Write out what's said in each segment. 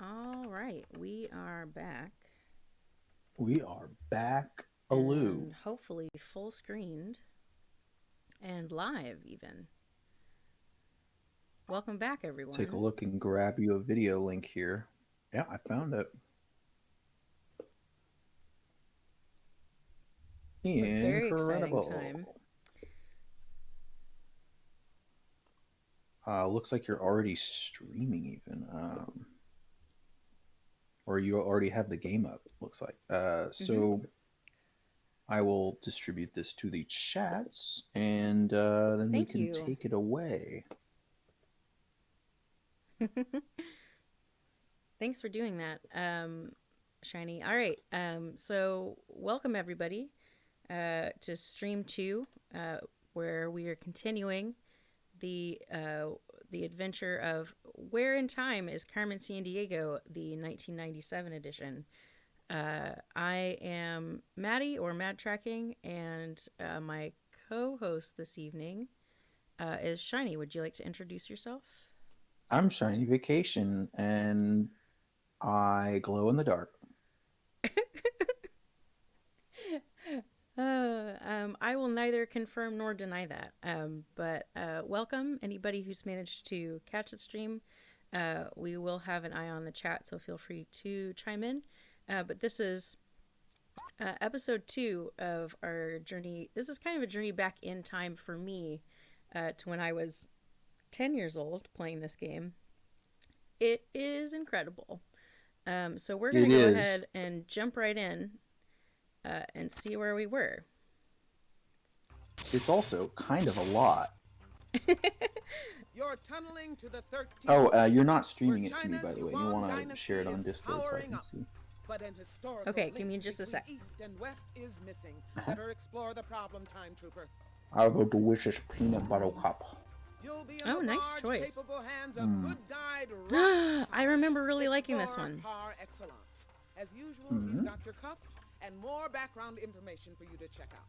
All right, we are back We are back, and Aloo. hopefully full screened and live even. Welcome back, Take a everyone. look and grab you a video link here. Yeah, I found it. A very exciting Incredible. time. Looks like you're already streaming, even. Or you already have the game up, looks like. Hmm. So I will distribute this to the chats and then we Thank can you. take it away. Thanks for doing that, Shiny. All right, so welcome everybody to Stream 2, where we are continuing the uh, the adventure of Where in Time is Carmen Sandiego, the 1997 edition. I am Maddie or Mad Tracking, and my co-host this evening is Shiny. Would you like to introduce yourself? I'm Shiny Vacation and I glow in the dark. I will neither confirm nor deny that. But welcome anybody who's managed to catch the stream. We will have an eye on the chat, so feel free to chime in. But this is episode 2 of our journey. This is kind of a journey back in time for me to when I was 10 years old playing this game. It is incredible. So we're going It to go is. ahead and jump right in and see where we were. It's also kind of a lot. You're tunneling to the 13th Oh, you're century, not where streaming it to me, China's by the way. You Yuan want to share dynasty it on is Discord so I powering can up. see. But an historical Okay, give link me just a between sec. East and West is missing. Uh-huh. Better explore the problem, Time Trooper. I'll go delicious peanut butter cup. You'll be in Oh, the nice large, choice. capable hands of Mm. good guide rock I solid. remember really liking this Explorer one. par excellence. As usual, he's Mm-hmm. got your cuffs and more background information for you to check out.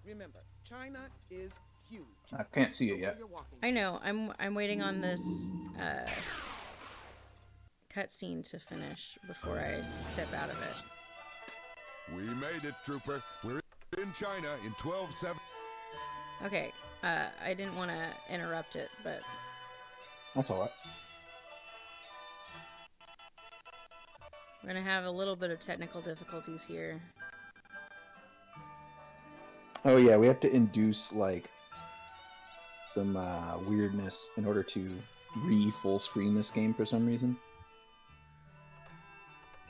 Remember, China is huge. I can't see So it where yet. you're walking I to. know. I'm waiting on this cutscene to finish before I step out of it. We made it, Trooper. We're in China in 1270. Okay. I didn't want to interrupt it, but That's all right. we're gonna have a little bit of technical difficulties here. Oh yeah, we have to induce like some weirdness in order to re-full screen this game for some reason.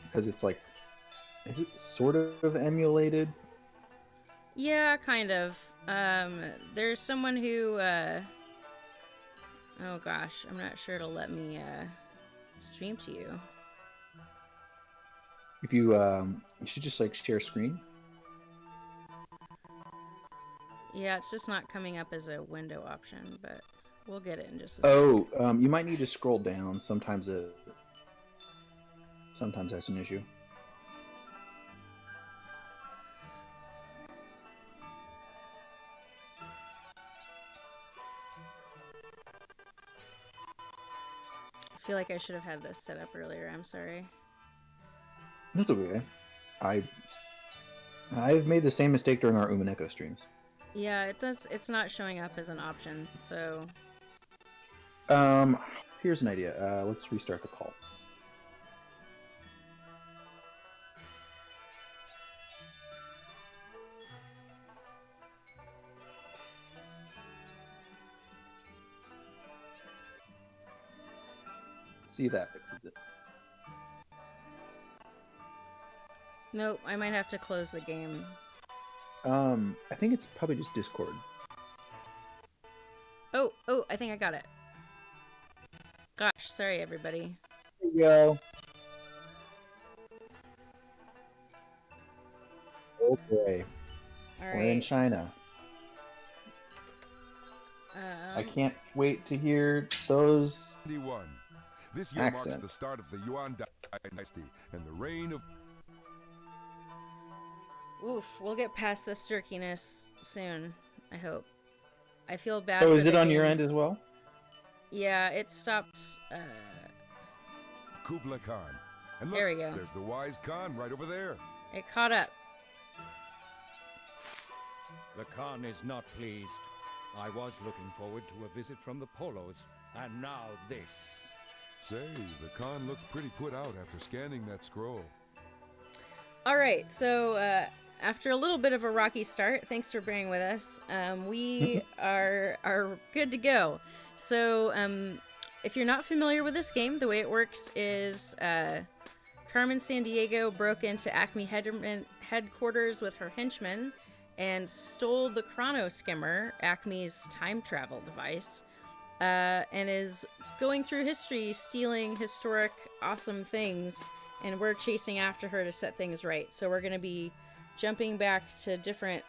Because it's like, is it sort of emulated? Yeah, kind of. There's someone who. Oh gosh, I'm not sure it'll let me stream to you. If you should just like share screen. Yeah, it's just not coming up as a window option, but we'll get it in just a sec. Oh, you might need to scroll down. Sometimes that's an issue. I feel like I should have had this set up earlier. I'm sorry. That's okay. I I've made the same mistake during our Umaneko streams. Yeah, it does. It's not showing up as an option, so Um, here's an idea. Let's restart the call. See if that fixes it. nope. I might have to close the game. I think it's probably just Discord. Oh, I think I got it. Gosh, sorry everybody. There you go. Okay, All we're in right. China. I can't wait to hear those 71. This year marks the accents. start of the Yuan dynasty and the reign of. Oof, we'll get past this jerkiness soon. I hope. I feel bad. Oh, for is it the on your game. end as well? Yeah, it stopped. Kublai Khan. And look, There we go. there's the wise Khan right over there. It caught up. The Khan is not pleased. I was looking forward to a visit from the Polos, and now this. Say, the Khan looks pretty put out after scanning that scroll. All right, so after a little bit of a rocky start, thanks for bearing with us. We are good to go. So if you're not familiar with this game, the way it works is Carmen Sandiego broke into Acme headquarters with her henchmen and stole the chrono skimmer, Acme's time travel device, and is going through history, stealing historic, awesome things, and we're chasing after her to set things right. So we're going to be jumping back to different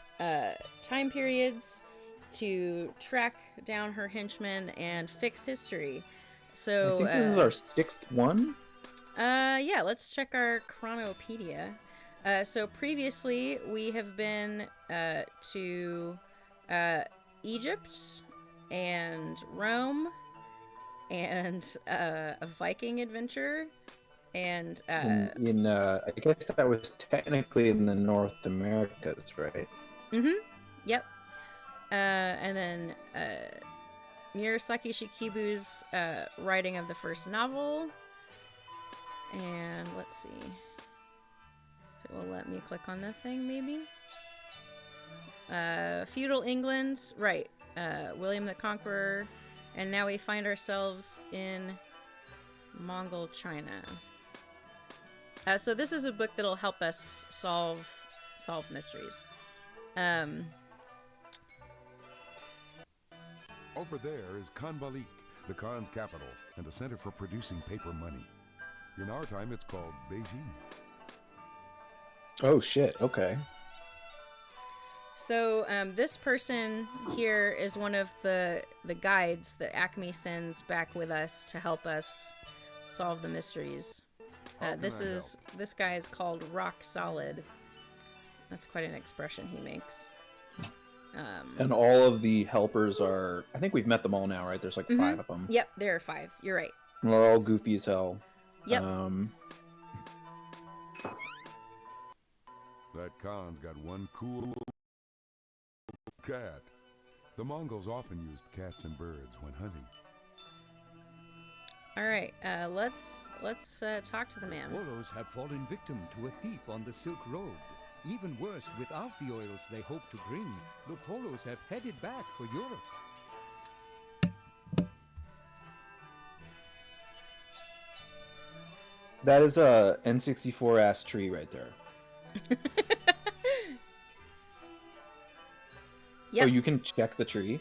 time periods to track down her henchmen and fix history. So I think this is our 6th one. yeah, let's check our Chronopedia. So previously we have been to Egypt and Rome and a Viking adventure and I guess that was technically in the North Americas, right? yep. And then Murasaki Shikibu's writing of the first novel. And let's see if it will let me click on the thing, maybe. Feudal England, right. William the Conqueror. And now we find ourselves in Mongol China. So this is a book that'll help us solve mysteries. Over there is Khanbalik, the Khan's capital, and a center for producing paper money. In our time, it's called Beijing. Oh shit. Okay. So this person here is one of the guides that Acme sends back with us to help us solve the mysteries. This guy is called Rock Solid. That's quite an expression he makes. And all of the helpers are, I think we've met them all now, right? There's like 5 of them. Yep, there are 5. You're right. And they're all goofy as hell. Yep. That Khan's got one cool cat. The Mongols often used cats and birds when hunting. All right, let's talk to the man. Polos have fallen victim to a thief on the Silk Road. Even worse, without the oils they hope to bring, the Polos have headed back for Europe. That is a N64 ass tree right there. Yep. Oh, you can check the tree?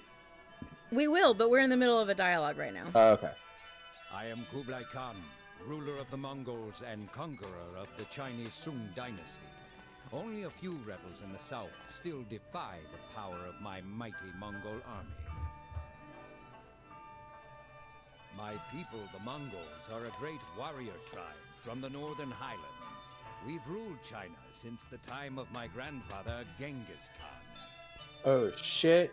We will, but we're in the middle of a dialogue right now. Okay. I am Kublai Khan, ruler of the Mongols and conqueror of the Chinese Sung dynasty. Only a few rebels in the south still defy the power of my mighty Mongol army. My people, the Mongols, are a great warrior tribe from the northern highlands. We've ruled China since the time of my grandfather, Genghis Khan. Oh, shit.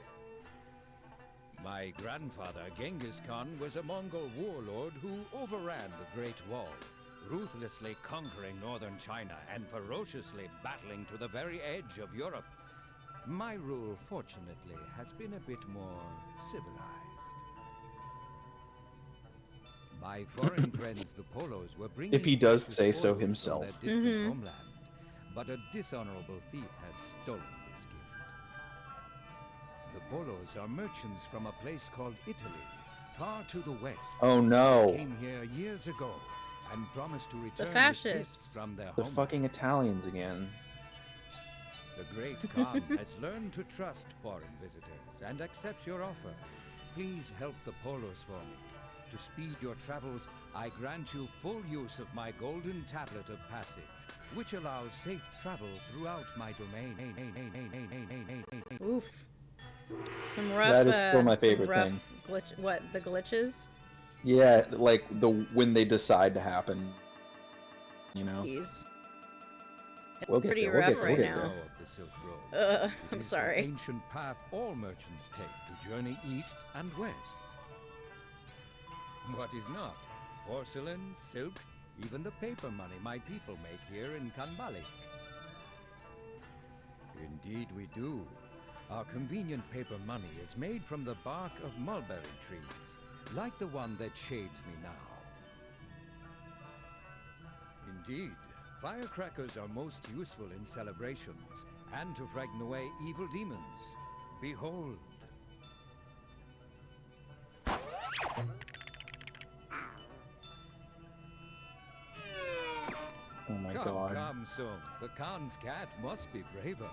My grandfather, Genghis Khan, was a Mongol warlord who overran the Great Wall, ruthlessly conquering northern China and ferociously battling to the very edge of Europe. My rule, fortunately, has been a bit more civilized. My foreign friends, the Polos, were bringing... If he does precious say so spoils from himself. their distant homeland, but a dishonorable thief has stolen this gift. The Polos are merchants from a place called Italy, far to the west. Oh, no. They came here years ago and promised to return with fascists. gifts from their The homeland. fucking Italians again. The great Khan has learned to trust foreign visitors and accepts your offer. Please help the Polos for me. To speed your travels, I grant you full use of my golden tablet of passage, which allows safe travel throughout my domain. Oof. Some rough. That is still my favorite some rough thing. Glitch. What, the glitches? Yeah, like when they decide to happen. You know? Jeez. We'll get Pretty there, we'll rough get there, right we'll get now. there. Of the Silk Road. It I'm is sorry. the ancient path all merchants take to journey east and west. What is not? Porcelain, silk, even the paper money my people make here in Kanbalik. Indeed we do. Our convenient paper money is made from the bark of mulberry trees, like the one that shades me now. Indeed, firecrackers are most useful in celebrations, and to frighten away evil demons. Behold. Oh my Come, god. come, son. The Khan's cat must be braver.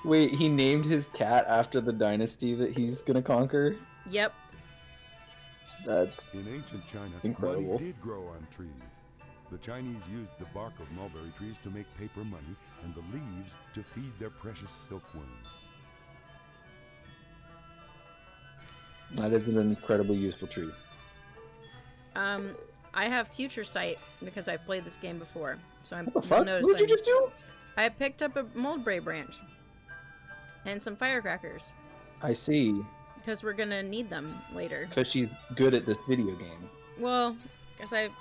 Wait, he named his cat after the dynasty that he's gonna conquer? Yep. That's In ancient China, incredible. money did grow on trees. The Chinese used the bark of mulberry trees to make paper money and the leaves to feed their precious silkworms. That is an incredibly useful tree. I have future sight because I've played this game before, so What the you'll fuck? notice What did you just do? I picked up a mulberry branch and some firecrackers I see. because we're gonna need them later. Because she's good at this video game. Well, because I've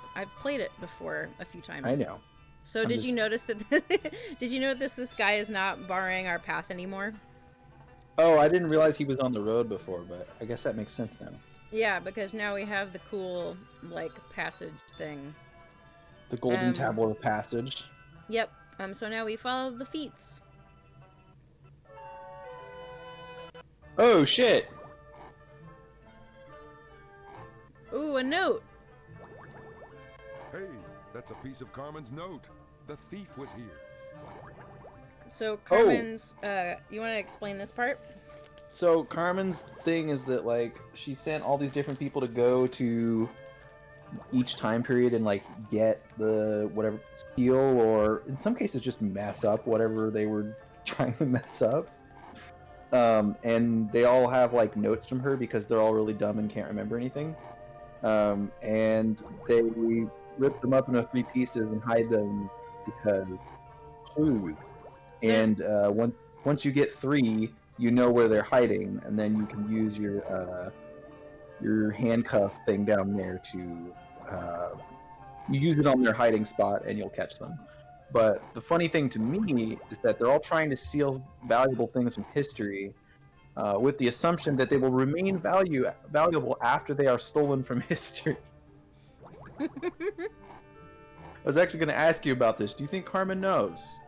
played it before a few times. I know. So I'm did you just- notice that? Did you notice this guy is not barring our path anymore? Oh, I didn't realize he was on the road before, but I guess that makes sense now. Yeah, because now we have the cool like passage thing. The golden Um, tablet of passage. Yep. So now we follow the feats. Oh shit! Ooh, a note. Hey, that's a piece of Carmen's note. The thief was here. So Carmen's. You want to explain this part? So Carmen's thing is that like she sent all these different people to go to each time period and like get the whatever steal, or in some cases just mess up whatever they were trying to mess up. And they all have like notes from her because they're all really dumb and can't remember anything. And they rip them up into 3 pieces and hide them because clues. And once you get 3, you know where they're hiding, and then you can use your handcuff thing down there to you use it on their hiding spot, and you'll catch them. But the funny thing to me is that they're all trying to steal valuable things from history, with the assumption that they will remain valuable after they are stolen from history. I was actually going to ask you about this. Do you think Carmen knows?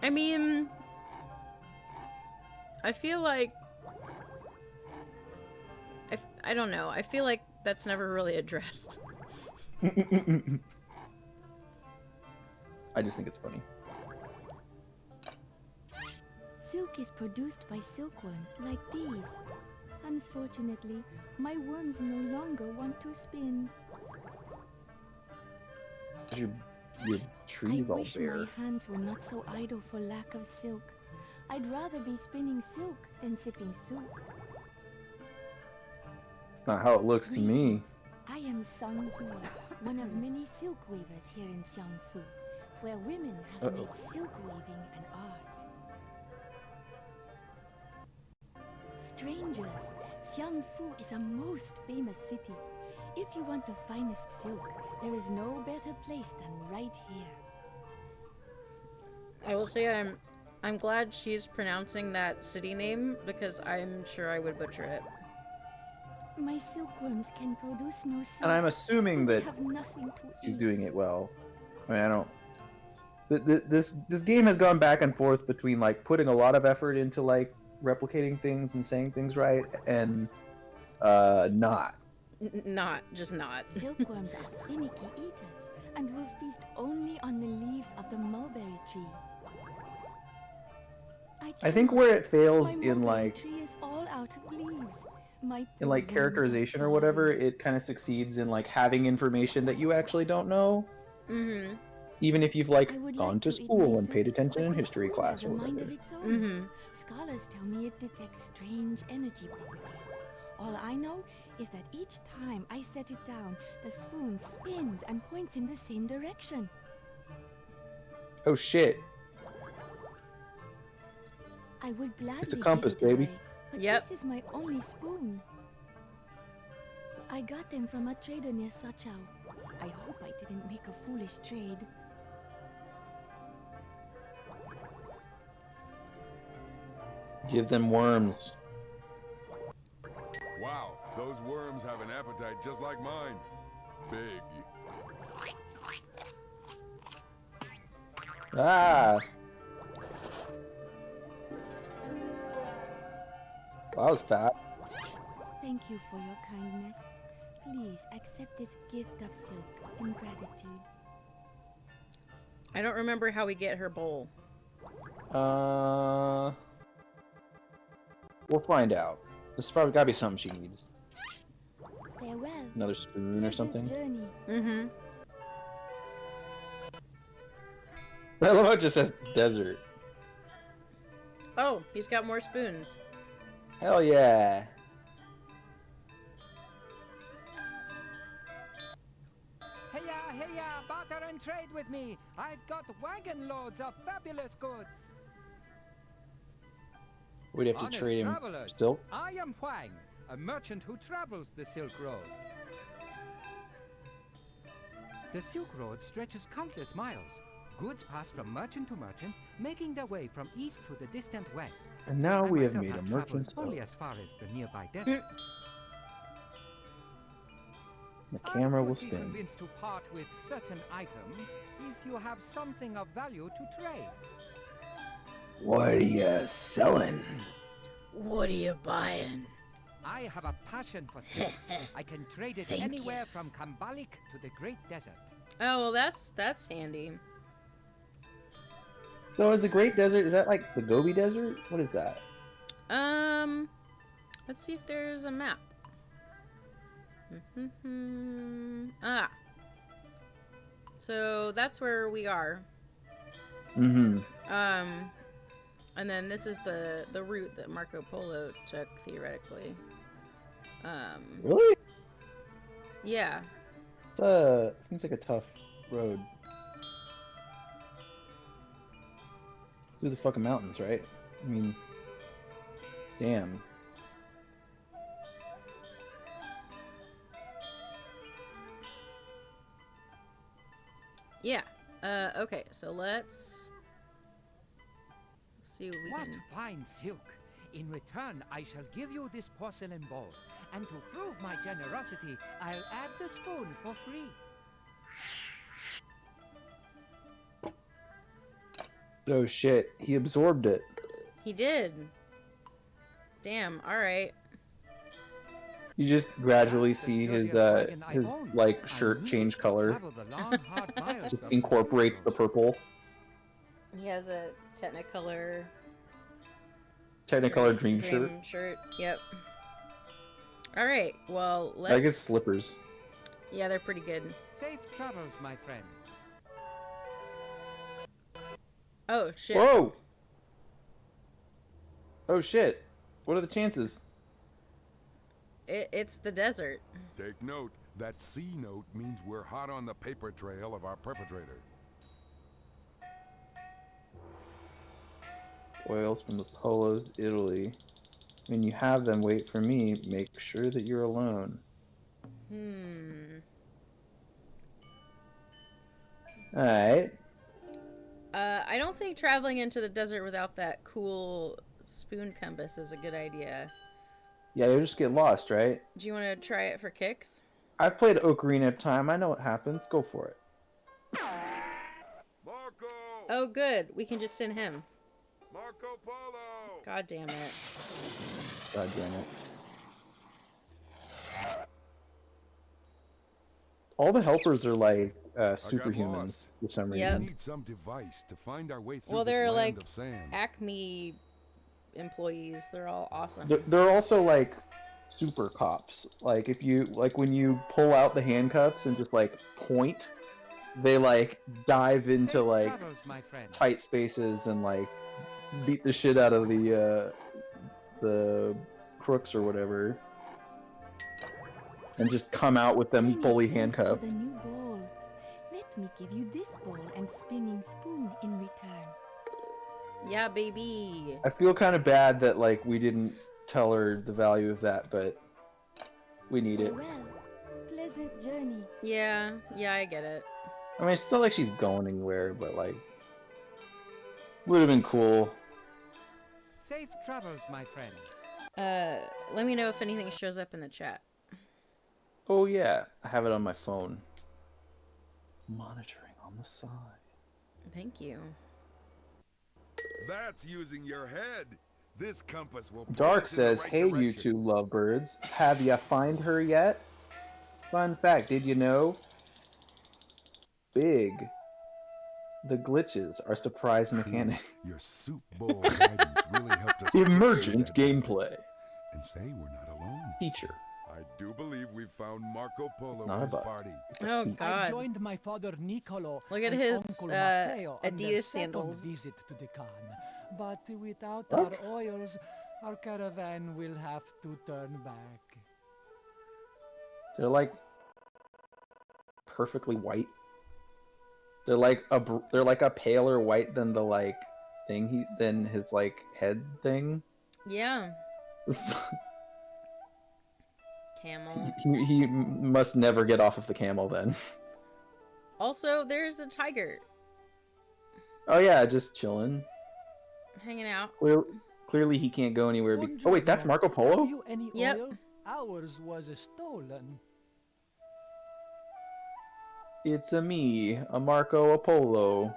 I mean, I feel like I don't know. I feel like that's never really addressed. I just think it's funny. Silk is produced by silkworms like these. Unfortunately, my worms no longer want to spin. Your I tree's all wish bare. my hands were not so idle for lack of silk. I'd rather be spinning silk than sipping soup. It's not how it looks to me. Greetings. I am Song Hui, one of many silk weavers here in Xiangfu, where women have made silk weaving an art. Strangers, Xiangfu is a most famous city. If you want the finest silk, there is no better place than right here. I will say I'm glad she's pronouncing that city name because I'm sure I would butcher it. My silkworms can produce no silk. And I'm assuming for they that have nothing to she's eat. doing it well. I mean, I don't. This game has gone back and forth between like putting a lot of effort into like replicating things and saying things right, and not. Not, just not. Silkworms are finicky eaters and will feast only on the leaves of the mulberry tree. I think where it fails My in mulberry like tree is all out of leaves. My in poor like worms are characterization or whatever, starving. it kind of succeeds in like having information that you actually don't know, Mm-hmm. even if you've like I would gone like to eat my school and silk, paid attention but in the history spoon class has or a mind whatever. of its own. Mm-hmm. Scholars tell me it detects strange energy properties. All I know is that each time I set it down, the spoon spins and points in the same direction. Oh shit! I would gladly compass, give it baby. away, but Yep. this is my only spoon. I got them from a trader near Sachau. I hope I didn't make a foolish trade. Give them worms. Wow, those worms have an appetite just like mine. Big. Ah! That was fat. Thank you for your kindness. Please accept this gift of silk in gratitude. I don't remember how we get her bowl. We'll find out. This has probably gotta be something she needs. Farewell. Another spoon or Pleasant something. journey. Mm-hmm. I love how it just says desert. Oh, he's got more spoons. Hell yeah. Heya, barter and trade with me. I've got wagon loads of fabulous goods. We'd have to Honest trade him travelers, still. I am Huang, a merchant who travels the Silk Road. The Silk Road stretches countless miles. Goods pass from merchant to merchant, making their way from east to the distant west. And now I we have myself made a traveled merchant's only boat. as far as the nearby desert. The camera I will could be spin. convinced to part with certain items if you have something of value to trade. What are you selling? What are you buying? I have a passion for silk. I can trade it Thank anywhere from Kambalik to the Great Desert. Oh, well, that's handy. So is the Great Desert, is that like the Gobi Desert? What is that? Let's see if there's a map. Ah. So that's where we are. Mm-hmm. And then this is the route that Marco Polo took, theoretically. Really? Yeah. Seems like a tough road. Through the fucking mountains, right? I mean, damn. Yeah. Okay, so let's see what we What can... fine silk! In return, I shall give you this porcelain bowl. And to prove my generosity, I'll add the spoon for free. Oh shit, he absorbed it. He did. Damn, alright. You just gradually That's the see his sturdiest wagon I his own. like I shirt needed change to color. travel the long, hard miles Just of the incorporates Silk the Road. purple. He has a Technicolor Technicolor dream shirt. shirt. Yep. Alright, well, let's... Like his slippers. Yeah, they're pretty good. Safe travels, my friend. Oh, shit. Whoa! Oh shit. What are the chances? It's the desert. Take note, that C note means we're hot on the paper trail of our perpetrator. Oils from the Polos, Italy. When you have them, wait for me. Make sure that you're alone. Alright. I don't think traveling into the desert without that cool spoon compass is a good idea. Yeah, you'll just get lost, right? Do you want to try it for kicks? I've played Ocarina of Time. I know what happens. Go for it. Marco! Oh, good. We can just send him. Marco Polo! God damn it. God damn it. All the helpers are like superhumans lost. for some Yep. reason. We need some device to find our way through Well, this they're land like of sand. Acme employees. They're all awesome. They're also like super cops. Like if you when you pull out the handcuffs and just like point, they like dive into Safe like travels, my friend. tight spaces and like beat the shit out of the crooks or whatever, and just come out with them Many fully thanks for handcuffed. the new bowl. Let me give you this bowl and spinning spoon in return. Yeah, baby. I feel kind of bad that like we didn't tell her the value of that, but We need it. Oh well, pleasant journey. Yeah, I get it. I mean, it's not like she's going anywhere, but like, would have been cool. Safe travels, my friends. Let me know if anything shows up in the chat. Oh yeah, I have it on my phone. Monitoring on the side. Thank you. That's using your head. This compass will point Dark us in the says, right "Hey, you direction." two lovebirds, have ya find her yet? Fun fact, did you know? Big. The glitches are surprise mechanic. Your soup bowl guidance really helped us. Emergent get through that gameplay. desert. And say we're not alone. Feature. I do believe we've found Marco Polo not and a his bug. party. Oh Feature. I God. joined my father Niccolo Look at and his, Uncle Maffeo on their Adidas second sandals. visit to the Khan. But without What? our oils, our caravan will have to turn back. They're like perfectly white. They're like a paler white than the like thing than his like head thing. Yeah. Camel. he must never get off of the camel then. Also, there's a tiger Oh yeah, just chilling. hanging out. Clearly he can't go anywhere. Oh wait, that's Marco Polo? Have you any Yep. oil? Ours was stolen. It's a me, a Marco Polo.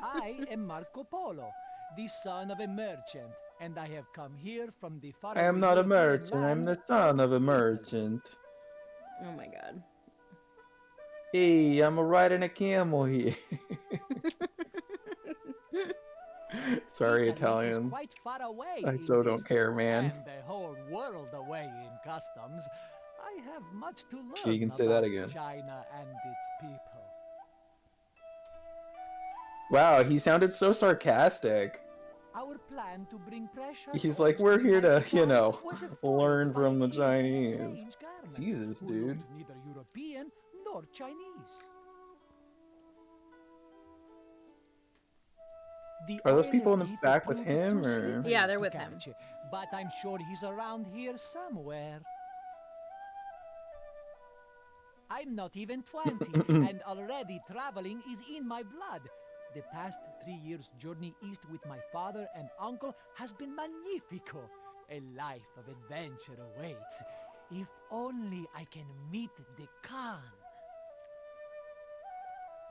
I am Marco Polo, the son of a merchant, and I have come here from the far I am not a merchant, I'm the son of a merchant. Oh my God. Hey, I'm riding a camel here. Sorry, Italy is Italians. quite far away I in so don't care, distance man. And the whole world away in customs. I have much to learn Okay, you can say that about again. China and its people. Wow, he sounded so sarcastic. Our plan to bring precious He's like, oils we're the here to, United you Kingdom know, was foiled learn by from the a king in Chinese. strange garments Jesus, who dude. looked neither European nor Chinese. The Are those oil people in the thief back with proved him, too or- slippery Yeah, they're to with him. catch, but I'm sure he's around here somewhere. I'm not even 20, and already traveling is in my blood. The past 3 years' journey east with my father and uncle has been magnifico. A life of adventure awaits. If only I can meet the Khan.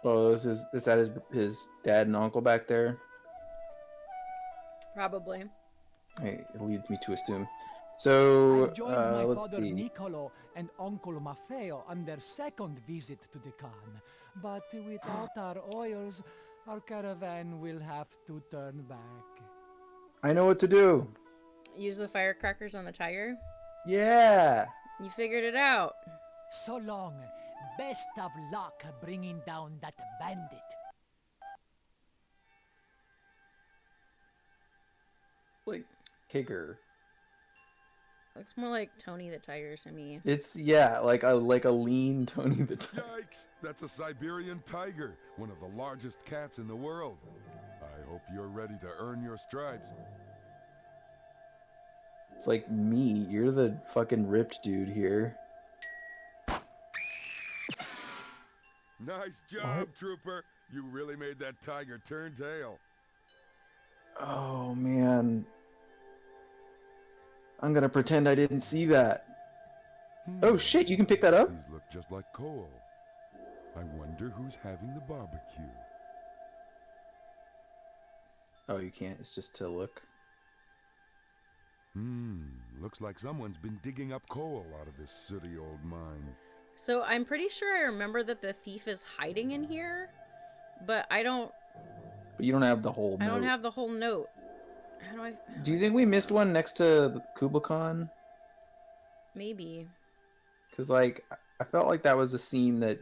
Oh, is that his dad and uncle back there? Probably. Hey, it leads me to assume. So, I joined my let's father see. Niccolo and Uncle Maffeo on their second visit to the Khan. But without our oils, our caravan will have to turn back. I know what to do. Use the firecrackers on the tiger. Yeah. You figured it out. So long. Best of luck bringing down that bandit. Like Tigger. Looks more like Tony the Tiger to me. It's like a lean Tony the Tiger. Yikes! That's a Siberian tiger, one of the largest cats in the world. I hope you're ready to earn your stripes. It's like me. You're the fucking ripped dude here. Nice job, trooper. You really made that tiger turn tail. Oh man. I'm gonna pretend I didn't see that. Oh shit, you can pick that up? These look just like coal. I wonder who's having the barbecue. Oh, you can't. It's just to look. Looks like someone's been digging up coal out of this sooty old mine. So I'm pretty sure I remember that the thief is hiding in here, but I don't. But you don't have the whole I note. don't have the whole note. How do I? Do you think we missed one next to the Kublai Khan? Maybe. Because, like, I felt like that was a scene that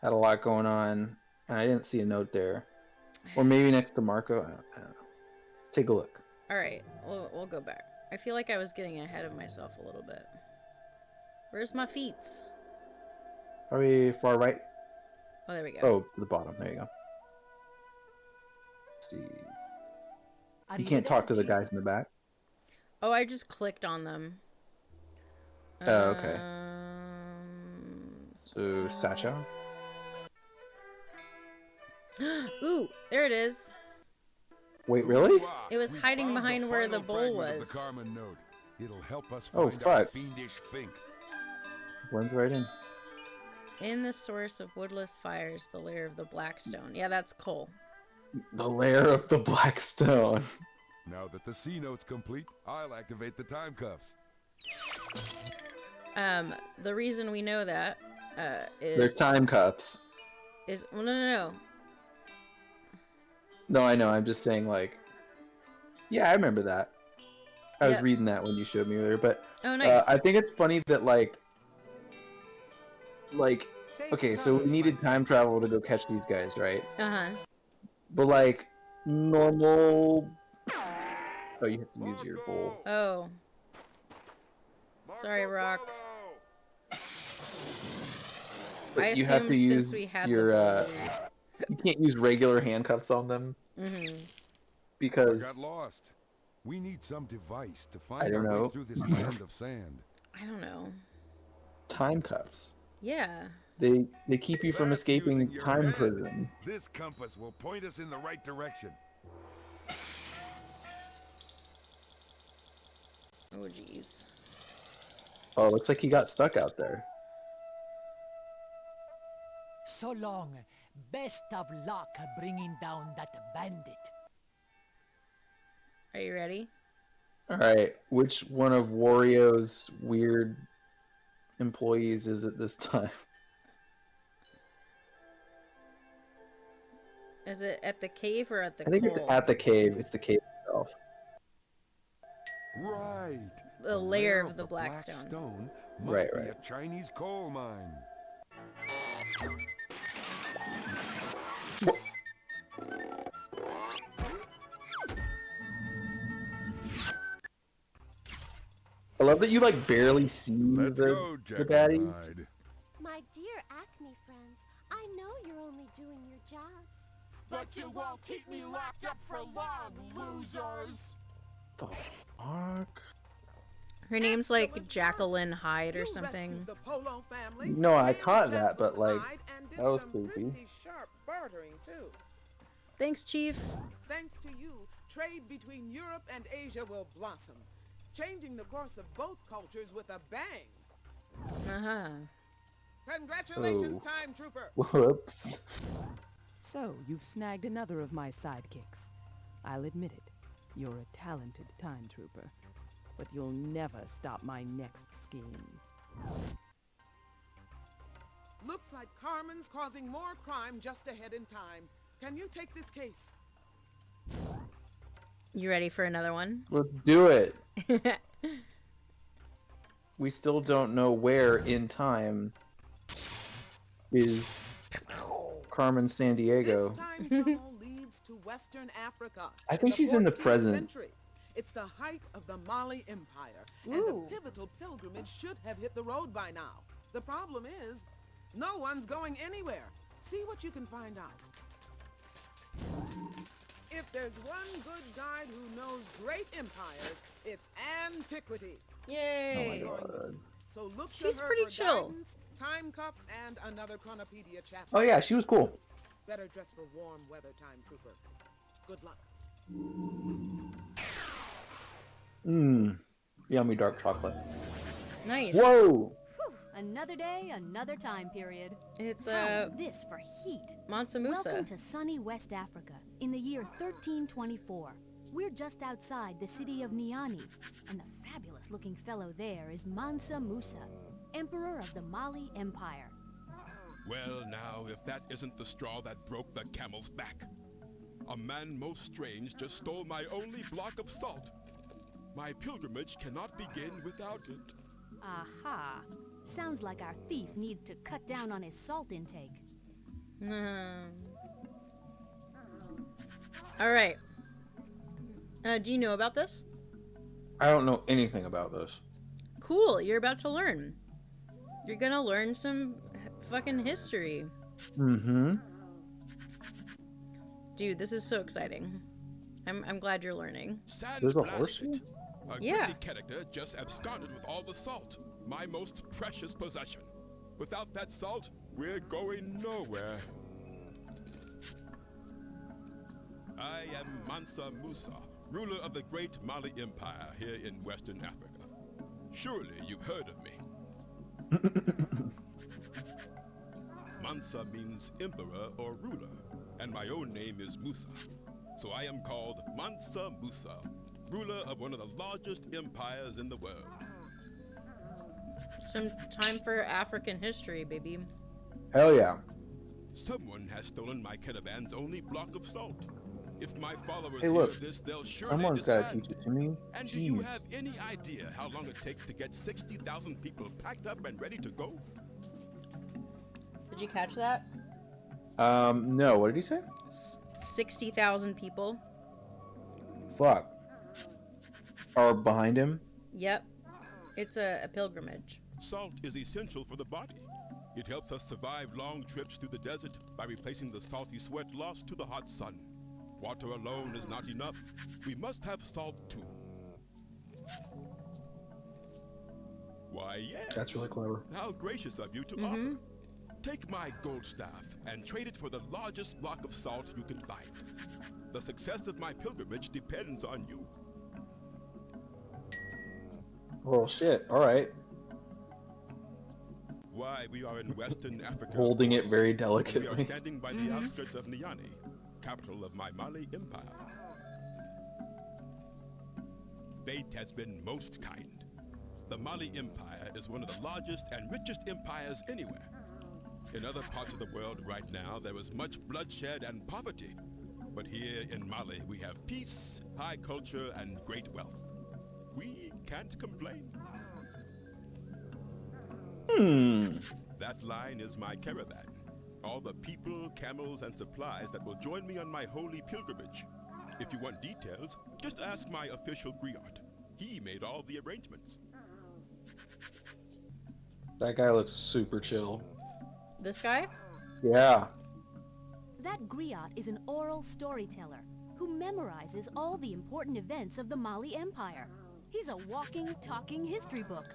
had a lot going on, and I didn't see a note there. Or maybe next to Marco. I don't know. Let's take a look. All right, we'll go back. I feel like I was getting ahead of myself a little bit. Where's my feet? Are we far right? Oh, there we go. Oh, to the bottom. There you go. Let's see. You can't talk to the guys in the back. Oh, I just clicked on them. Oh, okay. So, Um, Sacha? Ooh, there it is. Wait, really? Hoorah! It was We hiding found the behind where the final bowl fragment was. Of the Carmen note. It'll help us Oh, find our fuck. fiendish Fink. Runs right in. In the source of woodless fires, the lair of the black stone. Yeah, that's coal. The lair of the black stone. Now that the C note's complete, I'll activate the time cuffs. The reason we know that is They're time cuffs. well, no. No, I know. I'm just saying, like, yeah, I remember that. I was Yep. reading that when you showed me earlier, but Oh, nice. I think it's funny that like, okay, so we needed time travel to go catch these guys, right? Uh-huh. But like, normal. Oh, you have to use your bowl. Oh. Sorry, Rock. But I you have assumed to use since we had your. the You can't use regular handcuffs on them Mm-hmm. I because got lost. We need some device to I find don't our know. way through this land of sand. I don't know. time cuffs. Yeah. They keep you from That's escaping using your time head. prison. This compass will point us in the right direction. Oh, jeez. Oh, looks like he got stuck out there. So long. Best of luck bringing down that bandit. Are you ready? All right, which one of Wario's weird employees is it this time? Is it at the cave or at the I think coal? it's at the cave. It's the cave itself. Right. The lair of the black stone. Must Right, be right. a Chinese coal mine. I love that you like barely see Let's the, go, the Jack baddies. Hyde. My dear Acme friends, I know you're only doing your jobs. But you won't keep me locked up for long, losers! The fuck? Her name's like Excellent Jacqueline Hyde or You something. rescued the Polo family, No, I tamed caught that, but, Jacqueline like, Hyde, and did that was some creepy. pretty sharp bartering too. Thanks, Chief. Thanks to you, trade between Europe and Asia will blossom, changing the course of both cultures with a bang. Uh-huh. Congratulations, Oh. Time Trooper. Whoops. So, you've snagged another of my sidekicks. I'll admit it. You're a talented time trooper. But you'll never stop my next scheme. Looks like Carmen's causing more crime just ahead in time. Can you take this case? You ready for another one? Let's do it. We still don't know where in time is Carmen Sandiego. This time tunnel leads to Western Africa. I think she's in the 14th present. century. It's the height of the Mali Empire, and Ooh. the pivotal pilgrimage should have hit the road by now. The problem is, no one's going anywhere. See what you can find out. If there's one good guide who knows great empires, it's antiquity. Yay! God. So look to She's her pretty for chill. guidance, time cuffs, and another Chronopedia chapter. Oh yeah, she was cool. Better dress for warm weather, Time Trooper. Good luck. Mmm. Yummy dark chocolate. Nice. Whoa! Whew, another day, another time period. It's How's this for heat? Mansa Musa. Welcome to sunny West Africa in the year 1324. We're just outside the city of Niani, and the fabulous-looking fellow there is Mansa Musa, Emperor of the Mali Empire. Well, now, if that isn't the straw that broke the camel's back. A man most strange just stole my only block of salt. My pilgrimage cannot begin without it. Aha. Sounds like our thief needs to cut down on his salt intake. All right. Do you know about this? I don't know anything about this. Cool. You're about to learn. You're gonna learn some fucking history. Mm-hmm. Dude, this is so exciting. I'm glad you're learning. There's a horse Sandblasted. here? A Yeah. gritty character just absconded with all the salt. my most precious possession. Without that salt, we're going nowhere. I am Mansa Musa, ruler of the great Mali Empire here in Western Africa. Surely you've heard of me. Mansa means emperor or ruler, and my own name is Musa. So I am called Mansa Musa, ruler of one of the largest empires in the world. Some time for African history, baby. Hell yeah. Someone has stolen my caravan's only block of salt. If my followers Hey, look. hear this, they'll surely Someone's got to disband. teach it to me. And do you Jeez. have any idea how long it takes to get 60,000 people packed up and ready to go? Did you catch that? No. What did he say? 60,000 people. Fuck. Are behind him? Yep. It's a pilgrimage. Salt is essential for the body. It helps us survive long trips through the desert by replacing the salty sweat lost to the hot sun. Water alone is not enough. We must have salt too. Why, yes. That's really clever. How gracious of you to offer. Take my gold staff and trade it for the largest block of salt you can find. The success of my pilgrimage depends on you. Well, shit. All right. Why, we are in Western Africa. Holding it very We are delicately. standing by the outskirts of Niani, capital of my Mali Empire. Fate has been most kind. The Mali Empire is one of the largest and richest empires anywhere. In other parts of the world right now, there is much bloodshed and poverty. But here in Mali, we have peace, high culture, and great wealth. We can't complain. That line is my caravan. All the people, camels, and supplies that will join me on my holy pilgrimage. If you want details, just ask my official griot. He made all the arrangements. That guy looks super chill. This guy? Yeah. That griot is an oral storyteller who memorizes all the important events of the Mali Empire. He's a walking, talking history book.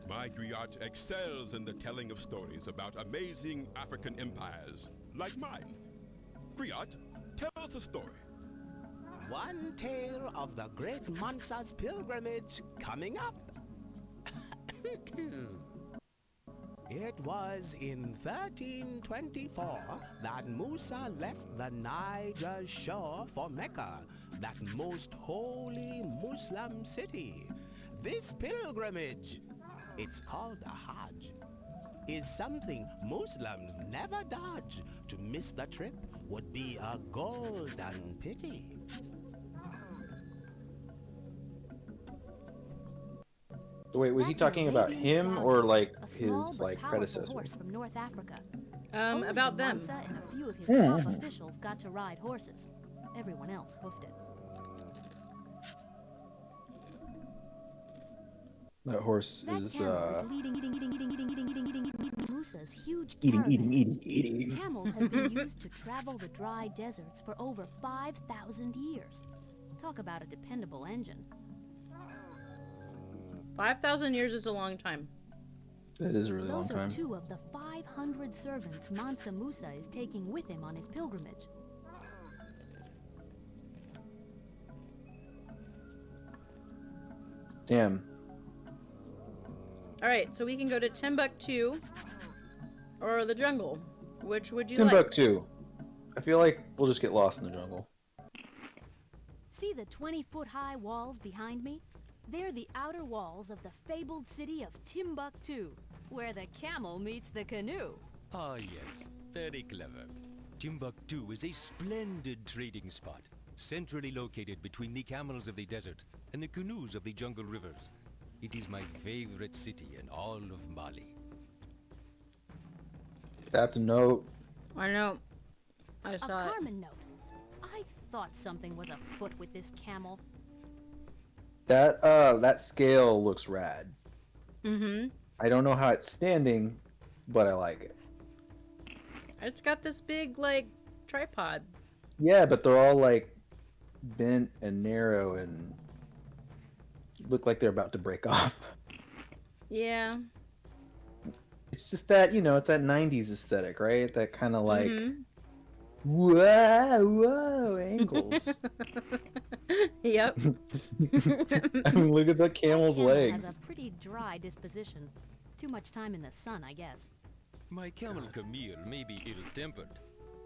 My griot excels in the telling of stories about amazing African empires, like mine. Griot, tell us a story. One tale of the great Mansa's pilgrimage coming up. It was in 1324 that Musa left the Niger's shore for Mecca, that most holy Muslim city. This pilgrimage, it's called a Hajj, is something Muslims never dodge. To miss the trip would be a golden pity. So wait, was he That's an talking about Arabian him stallion, or like a small his but like powerful predecessor? horse from North Africa. About Only them. Mansa and a few of his top officials got to ride horses. Everyone else hoofed it. That horse That is camel is leading Musa's huge eating, caravan. eating. Camels have been used to travel the dry deserts for over 5,000 years. Talk about a dependable engine. 5,000 years is a long time. That is a really long Those are time. 2 of the 500 servants Mansa Musa is taking with him on his pilgrimage. Damn. All right, so we can go to Timbuktu or the jungle. Which would you like? Timbuktu. I feel like we'll just get lost in the jungle. See the 20-foot-high walls behind me? They're the outer walls of the fabled city of Timbuktu, where the camel meets the canoe. Ah, yes. Very clever. Timbuktu is a splendid trading spot, centrally located between the camels of the desert and the canoes of the jungle rivers. It is my favorite city in all of Mali. That's a note. I know. I A saw it. Carmen note. I thought something was afoot with this camel. That scale looks rad. Mm-hmm. I don't know how it's standing, but I like it. It's got this big, like, tripod. Yeah, but they're all like bent and narrow and look like they're about to break off. Yeah. It's just that, it's that 90s aesthetic, right? That kind of like, Mhm. whoa, angles. Yep. I mean, look at the camel's Camel legs. has a pretty dry disposition. Too much time in the sun, I guess. My camel Camille may be ill-tempered,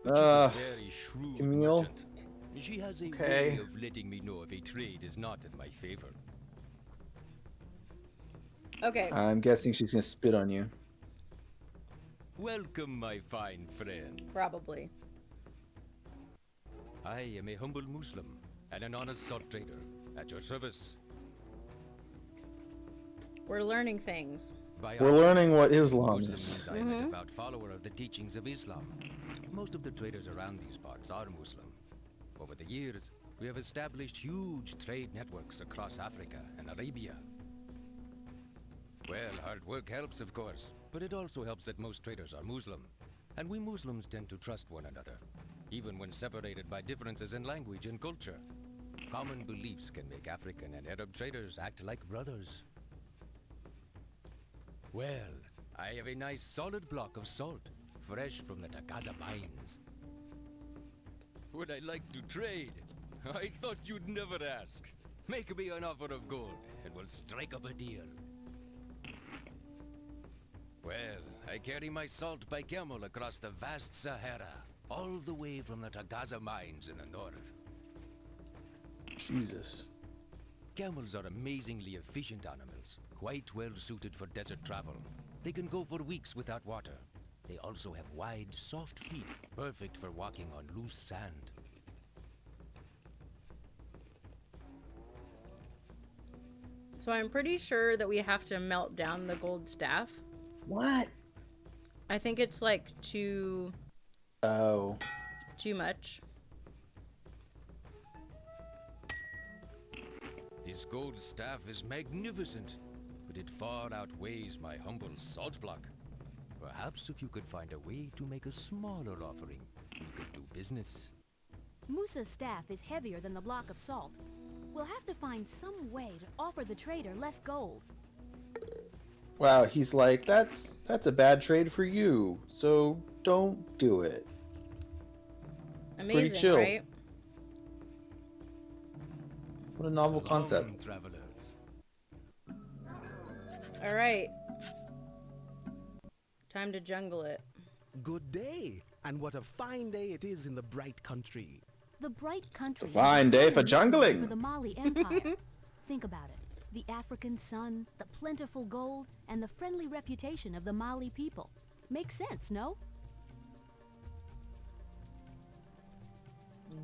but she's a very shrewd Camille. merchant. She has a Okay. way of letting me know if a trade is not in my favor. Okay. I'm guessing she's gonna spit on you. Welcome, my fine friends. Probably. I am a humble Muslim and an honest salt trader. At your service. We're learning things. By We're Allah, learning what Islam Muslim is. means I am a devout follower of the teachings of Islam. Most of the traders around these parts are Muslim. Over the years, we have established huge trade networks across Africa and Arabia. Well, hard work helps, of course, but it also helps that most traders are Muslim. And we Muslims tend to trust one another, even when separated by differences in language and culture. Common beliefs can make African and Arab traders act like brothers. Well, I have a nice solid block of salt, fresh from the Tagaza mines. Would I like to trade? I thought you'd never ask. Make me an offer of gold, and we'll strike up a deal. Well, I carry my salt by camel across the vast Sahara, all the way from the Tagaza mines in the north. Jesus. Camels are amazingly efficient animals, quite well suited for desert travel. They can go for weeks without water. They also have wide, soft feet, perfect for walking on loose sand. So I'm pretty sure that we have to melt down the gold staff. What? I think it's like too much. This gold staff is magnificent, but it far outweighs my humble salt block. Perhaps if you could find a way to make a smaller offering, we could do business. Musa's staff is heavier than the block of salt. We'll have to find some way to offer the trader less gold. Wow, he's like, that's a bad trade for you, so don't do it. Amazing, Pretty chill. right? What a novel Salam, concept. travelers. All right. Time to jungle it. Good day, and what a fine day it is in the bright country. The bright country is Fine a day for common name jungling. For the Mali Empire. Think about it. The African sun, the plentiful gold, and the friendly reputation of the Mali people. Makes sense, no?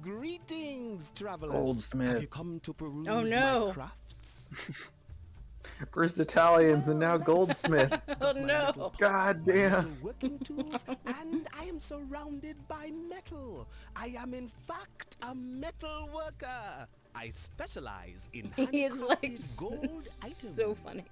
Greetings, travelers. Goldsmith. Have you come to peruse Oh, no. my crafts? First Italians and now Goldsmith. Oh no. God My damn. little working tools, and I am surrounded by metal. I am in fact a metal worker. I specialize in He is like handcrafted gold so items. funny.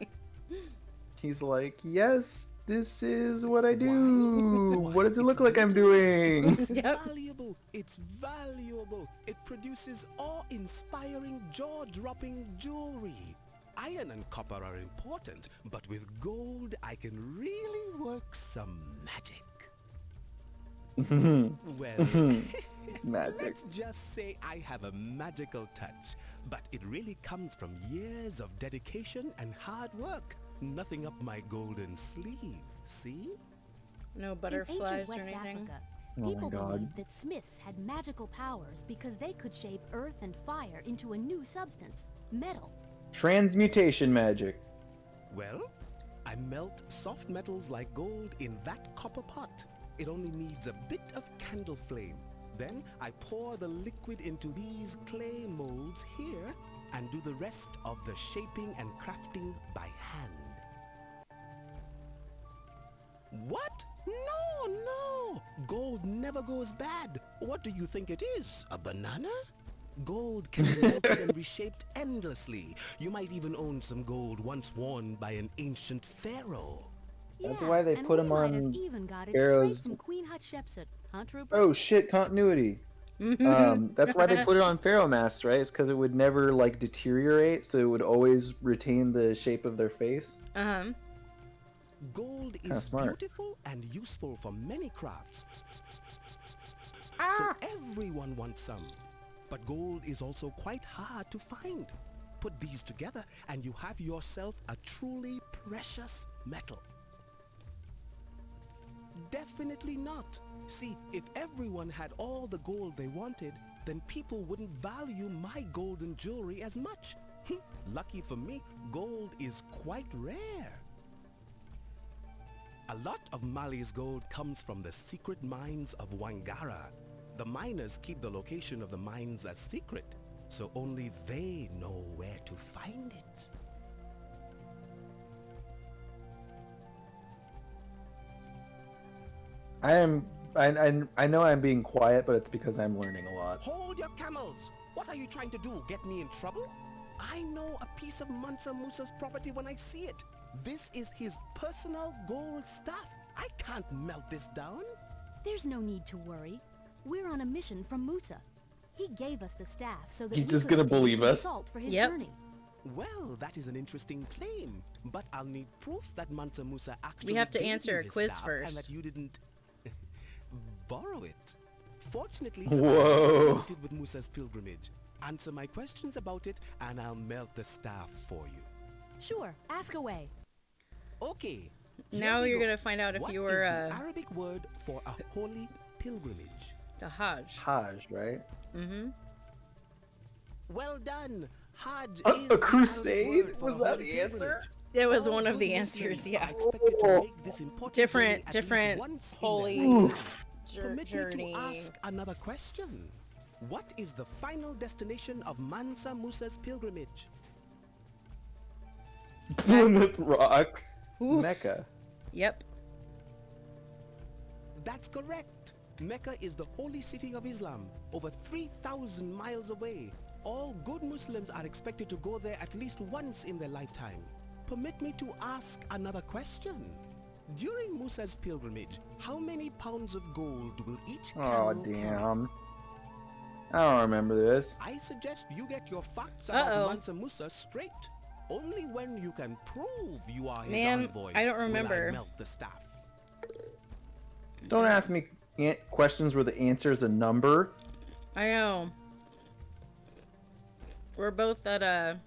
He's like, yes, this is what I do. Why, What does it it's look like I'm glitter. doing? It's Yep. valuable. It's valuable. It produces awe-inspiring, jaw-dropping jewelry. Iron and copper are important, but with gold, I can really work some magic. Well, Magic. let's just say I have a magical touch, but it really comes from years of dedication and hard work. Nothing up my golden sleeve, see? No In butterflies ancient or West anything. Africa, Oh my people God. believed that smiths had magical powers because they could shape earth and fire into a new substance, metal. Transmutation magic. Well, I melt soft metals like gold in that copper pot. It only needs a bit of candle flame. Then I pour the liquid into these clay molds here and do the rest of the shaping and crafting by hand. What? No, no! Gold never goes bad. What do you think it is? A banana? Gold can be melted and reshaped endlessly. You might even own some gold once worn by an ancient pharaoh. That's Yeah, why they and put we him might have on even got it Pharaoh's- straight from Queen Hatshepsut, huh, Trooper? Oh shit, continuity. That's why they put it on pharaoh masks, right? It's because it would never like deteriorate, so it would always retain the shape of their face. Uh-huh. Gold Kinda is smart. beautiful and useful for many crafts. Ah! So everyone wants some. But gold is also quite hard to find. Put these together and you have yourself a truly precious metal. Definitely not. See, if everyone had all the gold they wanted, then people wouldn't value my golden jewelry as much. Lucky for me, gold is quite rare. A lot of Mali's gold comes from the secret mines of Wangara. The miners keep the location of the mines a secret, so only they know where to find it. I know I'm being quiet, but it's because I'm learning a lot. Hold your camels! What are you trying to do? Get me in trouble? I know a piece of Mansa Musa's property when I see it. This is his personal gold stuff. I can't melt this down. There's no need to worry. We're on a mission from Musa. He gave us the staff so that He's we just could gonna obtain believe some us. salt for his Yep. journey. Well, that is an interesting claim, but I'll need proof that Mansa Musa actually We have to gave answer you a his quiz staff first. and that you didn't borrow it. Fortunately, Whoa. I'm acquainted with Musa's pilgrimage. Answer my questions about it, and I'll melt the staff for you. Sure, ask away. Okay. Now here we you're go. gonna find out if What you is were the Arabic word for a holy pilgrimage? the Hajj. Hajj, right? Mm-hmm. Well done. Hajj A is the Arabic crusade? word for Was a that holy the answer? pilgrimage. That was All one of good the Muslims answers, are yeah. expected to make this important journey at least Different once in their holy lifetime. Permit journey. me to ask another question. What is the final destination of Mansa Musa's pilgrimage? Plymouth Rock. Oof. Mecca. Yep. That's correct. Mecca is the holy city of Islam, over 3,000 miles away. All good Muslims are expected to go there at least once in their lifetime. Permit me to ask another question. During Musa's pilgrimage, how many pounds of gold will each Oh, camel carry? damn. I don't remember this. I suggest you get your facts Uh-oh. about Mansa Musa straight. Only when you can prove you are his Man, envoys I don't will remember. I melt the staff. Don't ask me questions where the answer is a number. I know. We're both at a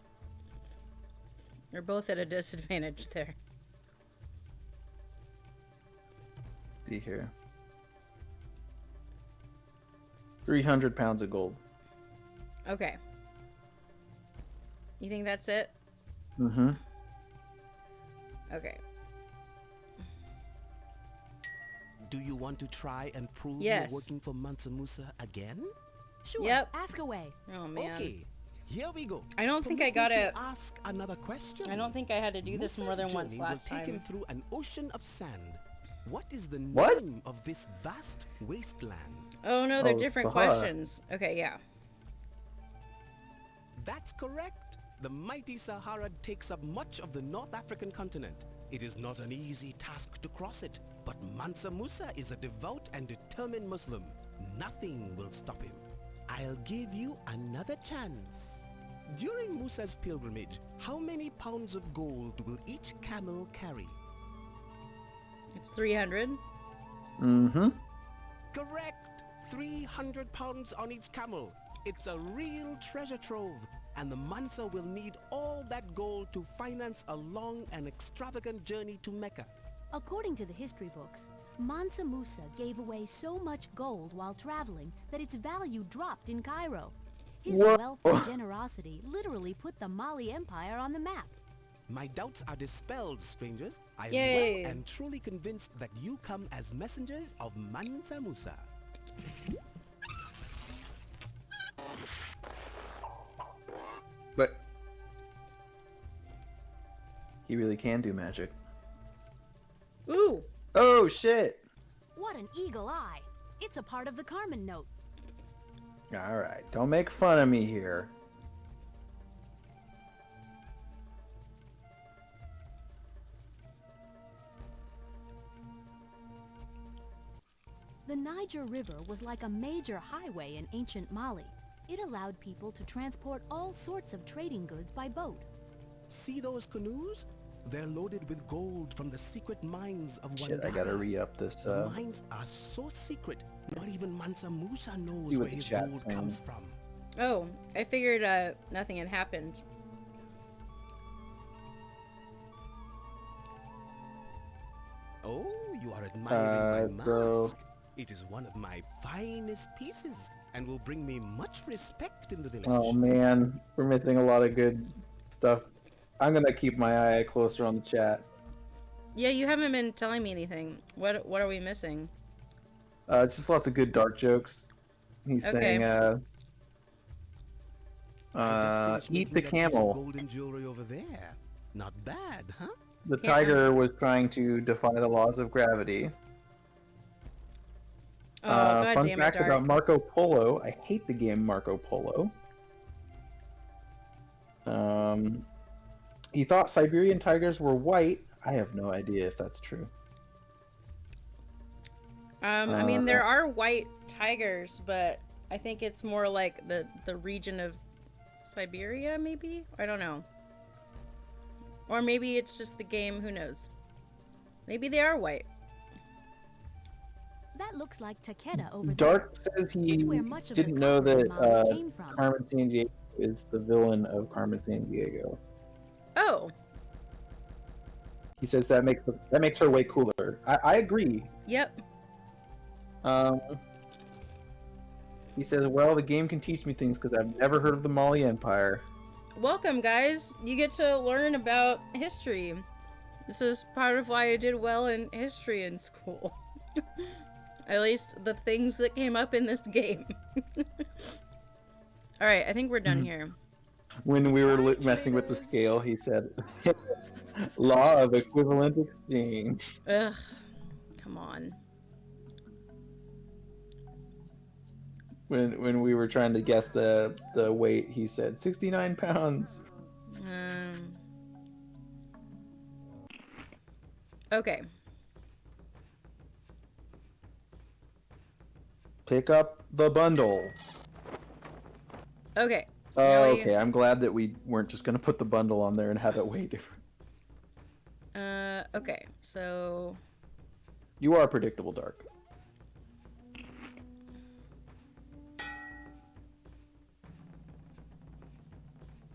disadvantage there. See here. 300 pounds of gold. Okay. You think that's it? Mm-hmm. Okay. Do you want to try and prove Yes. you're working for Mansa Musa again? Sure, Yep. ask away. Oh man. Okay, here we go. I don't think I Permit me got it. to ask another question. I don't think I had to do this more Musa's than once journey last will take him time. through an ocean of sand. What is the What? name of this vast wasteland? Oh no, they're Oh, different Sahara. questions. Okay, yeah. That's correct. The mighty Sahara takes up much of the North African continent. It is not an easy task to cross it, but Mansa Musa is a devout and determined Muslim. Nothing will stop him. I'll give you another chance. During Musa's pilgrimage, how many pounds of gold will each camel carry? It's 300. Mm-hmm. Correct! 300 pounds on each camel. It's a real treasure trove, and the Mansa will need all that gold to finance a long and extravagant journey to Mecca. According to the history books, Mansa Musa gave away so much gold while traveling that its value dropped in Cairo. His Whoa. wealth and generosity literally put the Mali Empire on the map. My doubts are dispelled, strangers. I am Yay. well and truly convinced that you come as messengers of Mansa Musa. But he really can do magic. Ooh. Oh shit! What an eagle eye! It's a part of the Carmen note. All right, don't make fun of me here. The Niger River was like a major highway in ancient Mali. It allowed people to transport all sorts of trading goods by boat. See those canoes? They're loaded with gold from the secret mines of Shit, Wandara. I gotta re-up this. The mines are so secret, not even Mansa Musa knows See what where the his chat's gold saying. comes from. Oh, I figured nothing had happened. Oh, you are admiring my so- mask. It is one of my finest pieces and will bring me much respect in the village. Oh man, we're missing a lot of good stuff. I'm gonna keep my eye closer on the chat. Yeah, you haven't been telling me anything. What are we missing? Just lots of good dark jokes. He's Okay. saying, I just finished eat making the that piece of camel. golden jewelry over there. Not bad, huh? The tiger was trying to defy the laws of gravity. Oh, God fun damn it, fact Dark. about Marco Polo. I hate the game Marco Polo. He thought Siberian tigers were white. I have no idea if that's true. I mean, there are white tigers, but I think it's more like the region of Siberia, maybe? I don't know. Or maybe it's just the game, who knows? Maybe they are white. That looks like Takeda over Dark there. says he It's where much of the didn't know copper in Mali that came from. Carmen Sandiego is the villain of Carmen Sandiego. Oh. He says that makes her way cooler. I agree. Yep. He says, well, the game can teach me things because I've never heard of the Mali Empire. Welcome, guys. You get to learn about history. This is part of why I did well in history in school. At least the things that came up in this game. Alright, I think we're done here. When we were messing with the scale, he said, law of equivalent exchange. Ugh. Come on. When we were trying to guess the weight, he said 69 pounds. Okay. Pick up the bundle. Okay. Oh, okay. I'm glad that we weren't just gonna put the bundle on there and have it way different. Okay. So You are predictable, Dark.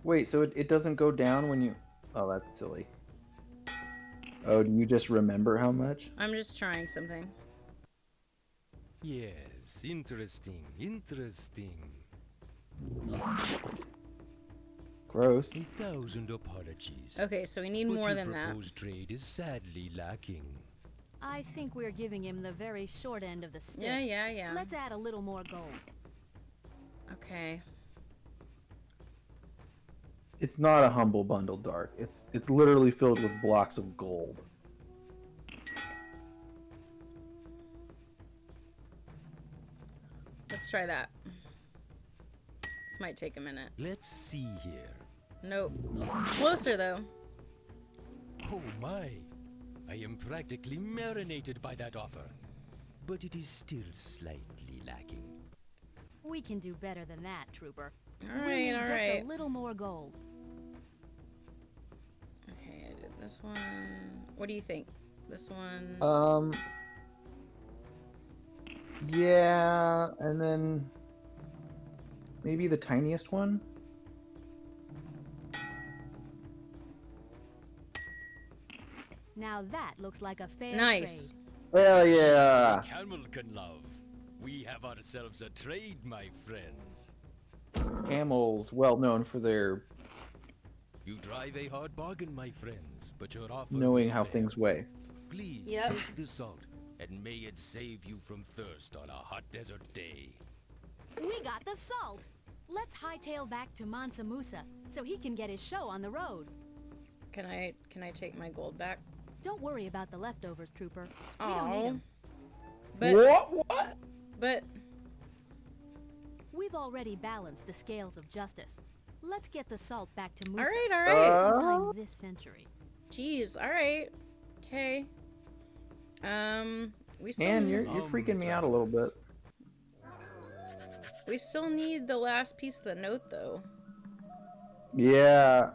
Wait, so it doesn't go down when you... Oh, that's silly. Oh, do you just remember how much? I'm just trying something. Yes, interesting, interesting. Gross. 1,000 apologies. Okay, so we need But more your than that. proposed trade is sadly lacking. I think we're giving him the very short end of the stick. Yeah. Let's add a little more gold. Okay. It's not a humble bundle, Dark. It's literally filled with blocks of gold. Let's try that. This might take a minute. Let's see here. Nope. Closer, though. Oh my! I am practically marinated by that offer. But it is still slightly lacking. We can do better than that, Trooper. All We need right, all just right. a little more gold. Okay, I did this one. What do you think? This one? Yeah, and then maybe the tiniest one? Now that looks like a fair Nice. trade. Hell yeah! Camel can love. We have ourselves a trade, my friends. Camels, well known for their You drive a hard bargain, my friends, but your offer knowing was how fair. things weigh. Please Yep. take the salt, and may it save you from thirst on a hot desert day. We got the salt! Let's hightail back to Mansa Musa so he can get his show on the road. Can I take my gold back? Don't worry about the leftovers, Trooper. We don't need Oh. them. But What? but We've already balanced the scales of justice. Let's get the salt back to Musa. all right. Sometime this century. Jeez, all right. Okay. We still Man, you're freaking me out a little bit. we still need the last piece of the note though. Yeah,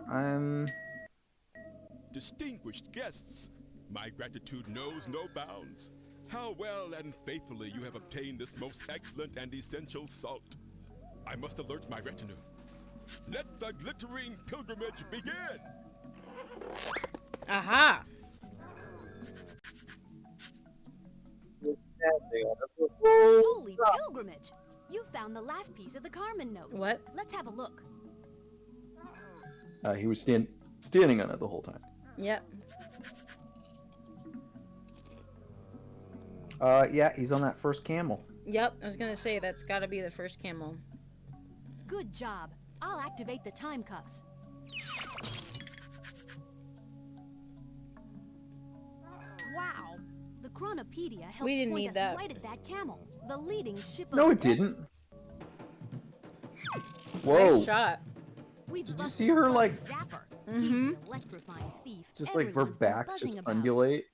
distinguished guests. My gratitude knows no bounds. How well and faithfully you have obtained this most excellent and essential salt. I must alert my retinue. Let the glittering pilgrimage begin! Aha! Holy pilgrimage! You found the last piece of the Carmen note. What? Let's have a look. He was standing on it the whole time. Yep. Yeah, he's on that first camel. Yep, I was gonna say that's gotta be the first camel. Good job. I'll activate the time cuffs. Wow. The Chronopedia helped We didn't point need us that. right at that camel, the leading ship of No, the it desert. didn't. Whoa. Nice shot. We've Did you busted see her, Bug like, Zapper. Mhm. He's an electrifying thief. just like her Everyone's been back buzzing just about. undulate?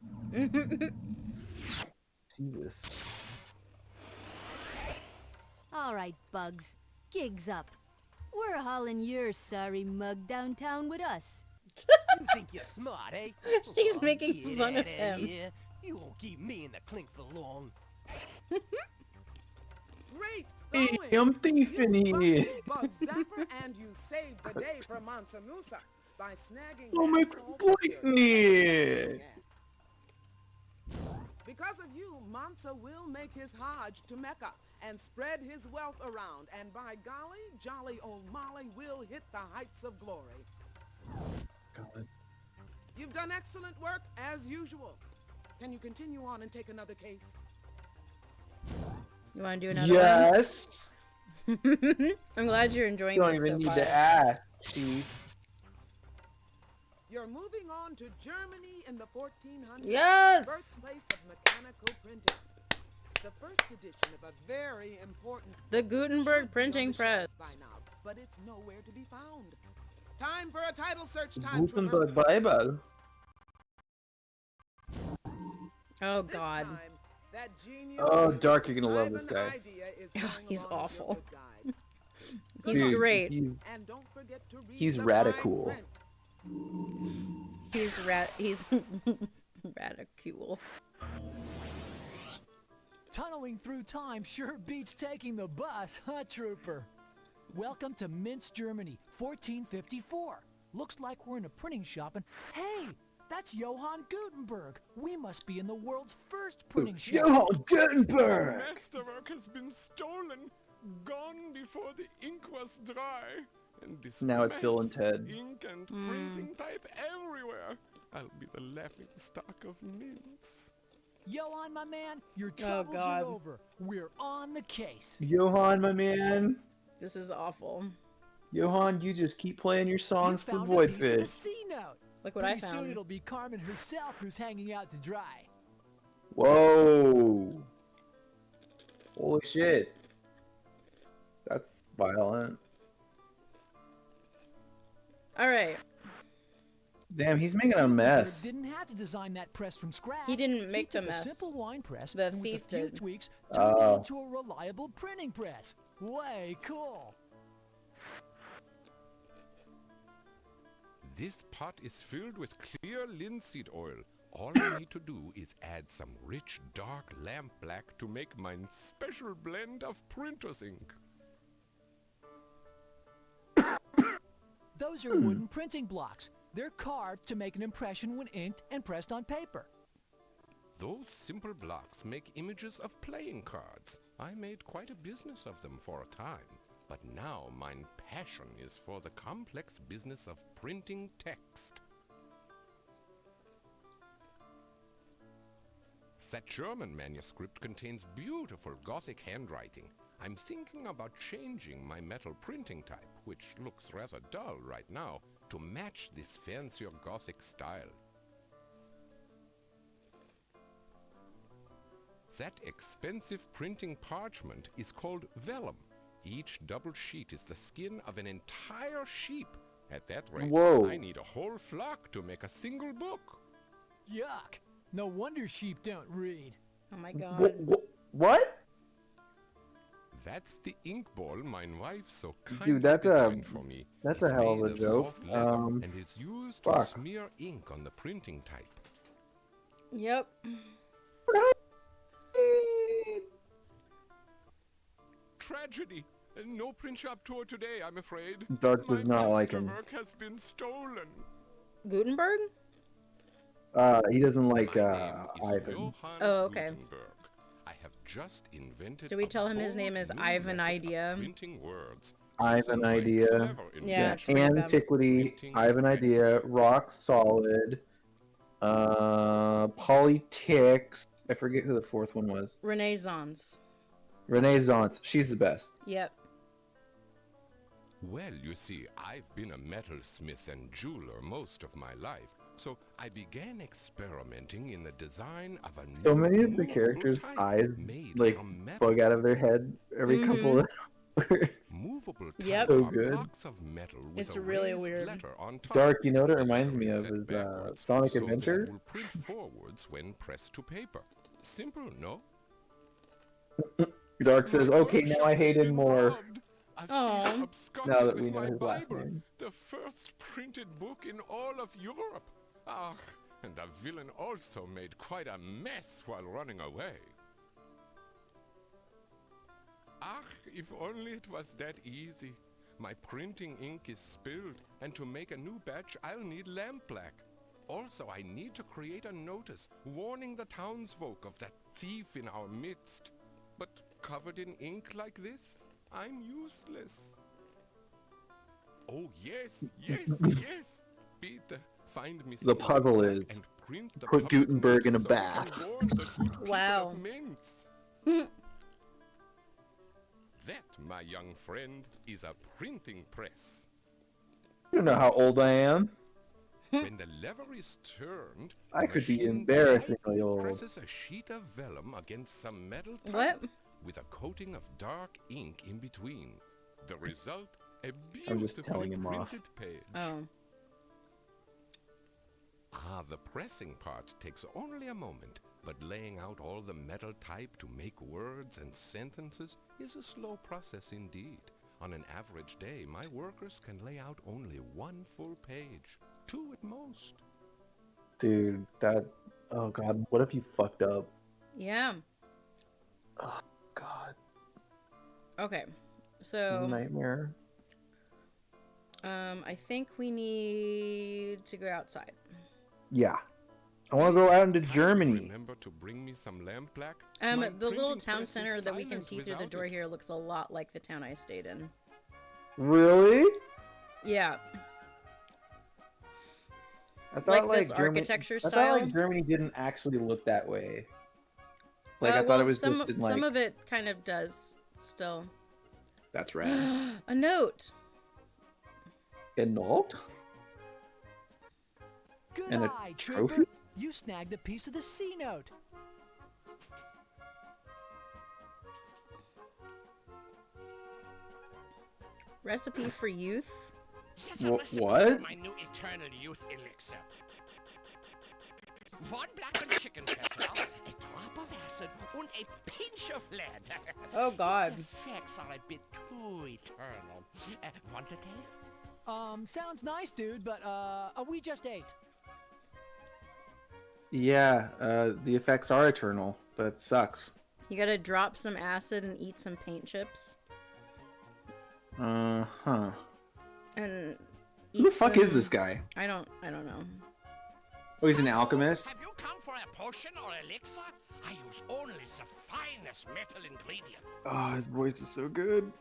Jesus. All right, Bugs. Gigs up. We're hauling your sorry mug downtown with us. You think you're smart, eh? She's Oh, making get fun of outta him. here. You won't keep me in the clink for long. Great Hey, going! I'm thieving here. Bug Zapper, and you saved the day for Mansa Musa by snagging I'm that salt for your exploiting it. dancing act. Because of you, Mansa will make his Hajj to Mecca and spread his wealth around, and by golly, jolly old Molly will hit the heights of glory. God. You've done excellent work, as usual. Can you continue on and take another case? You want to do another Yes. one? I'm glad you're enjoying You don't this even so need far. to ask, Chief. You're moving on to Germany in the 1400s. Yes! Birthplace of mechanical printing. The first edition of a very important The Gutenberg should be printing on the press. shelves by now, but it's nowhere to be found. Time for a title search time, Gutenberg Bible. Oh This God. time, that genius Oh, Dark, you're gonna love this Ivan guy. idea is Oh, going he's along as your awful. good guide. He's Dude, great. And don't forget to read He's the radical. fine print. He's radicule. Tunneling through time sure beats taking the bus, huh, Trooper? Welcome to Minsk, Germany, 1454. Looks like we're in a printing shop and... Hey! That's Johann Gutenberg! We must be in the world's first printing shop. Johann Gutenberg! Masterwork has been stolen, gone before the ink was dry. And this Now it's Bill and mess, Ted. Ink and printing type everywhere. I'll be the laughing stock of Minsk. Johann, my man, your troubles God. are over. We're on the case. Johann, my man. This is awful. Johann, you just keep playing your songs You for found a piece of the Voidfish. C-note. Look what I Pretty soon found. it'll be Carmen herself who's hanging out to dry. Whoa. Holy shit. That's violent. All right. Damn, he's making a Gutenberg mess. didn't have to design that press from scratch. He didn't make the took mess. A simple wine press The and with thief a few did. tweaks turned it Oh. into a reliable printing press. Way cool. This pot is filled with clear linseed oil. All I need to do is add some rich, dark lamp black to make my special blend of printer's ink. Those are wooden printing blocks. They're carved to make an impression when inked and pressed on paper. Those simple blocks make images of playing cards. I made quite a business of them for a time, but now my passion is for the complex business of printing text. That German manuscript contains beautiful Gothic handwriting. I'm thinking about changing my metal printing type, which looks rather dull right now, to match this fancier Gothic style. That expensive printing parchment is called vellum. Each double sheet is the skin of an entire sheep. At that rate, Whoa. I need a whole flock to make a single book. Yuck. No wonder sheep don't read. Oh my God. What? That's the ink ball mine wife so kindly Dude, that's a designed for me. that's It's a hell of made a joke. soft leather, and it's used to Fuck. smear ink on the printing type. Yep. Tragedy! No print shop tour today, I'm afraid. Dark My does not like him. masterwork has been stolen. Gutenberg? He doesn't like My name is Ivan. Johann Oh, okay. Gutenberg. I have just invented Did we a tell him his bold name is new Ivan method of Idea? printing words. Ivan Idea. Yeah, it's pretty bad. Antiquity. Ivan Idea. Rock Solid. Politics. I forget who the fourth one was. Renaissance. Renaissance. She's the best. Yep. Well, you see, I've been a metalsmith and jeweler most of my life, so I began experimenting in the design of a So new many of the movable characters' type eyes made like from metal. bug out of their head every couple of words. Movable type Yep. So are good. blocks of metal with It's a really raised weird. letter on top. Dark, you know what it The reminds letter me is of set is backwards Sonic so that Adventure. it will print forwards when pressed to paper. Simple, no? Dark says, "Okay, now I hate him more." A Aw. thief absconded Now that with we know my his last Bible, name. the first printed book in all of Europe. Ah, and the villain also made quite a mess while running away. Ah, if only it was that easy. My printing ink is spilled, and to make a new batch, I'll need lampblack. Also, I need to create a notice warning the townsfolk of that thief in our midst. But covered in ink like this, I'm useless. Oh, yes, yes, yes. Peter, find me The some puzzle lampblack is and print the put public Gutenberg in a notice so we can bath. warn the good people Wow. of Mainz. That, my young friend, is a printing press. You don't know how old I am. When the lever is turned, I the could be machine embarrassingly old. presses a sheet of vellum against some metal What? type with a coating of dark ink in between. The result, a I'm just beautifully telling him off. printed page. Oh. Ah, the pressing part takes only a moment, but laying out all the metal type to make words and sentences is a slow process indeed. On an average day, my workers can lay out only one full page, 2 at most. Dude, that. Oh god, what if you fucked up? Yeah. Oh god, Okay. So, nightmare. I think we need to go outside. Yeah, I want to go out into Germany. Remember to bring me some lampblack? The My little printing town press is center that we can silent see through the without door it. here looks a lot like the town I stayed in. Really? Yeah. I thought Like like this Germany, architecture I thought style? like Germany didn't actually look that way. Like I thought it was some, just in like. some of it kind of does still. That's rad. A note. A note? Good And a eye, trophy? Trooper. You snagged a piece of the C note. Recipe for youth. What? My new eternal youth elixir. 1 blackened chicken pepper, a drop of acid, and a pinch of lead. Oh, God. Its effects are a bit too eternal. Want a taste? Sounds nice, dude, but we just ate. Yeah, the effects are eternal, but it sucks. You gotta drop some acid and eat some paint chips. Huh. And Who the eat fuck is some- this guy? I don't know. Oh, he's an alchemist? Have you come for a potion or elixir? I use only the finest metal ingredients. Oh, his voice is so good.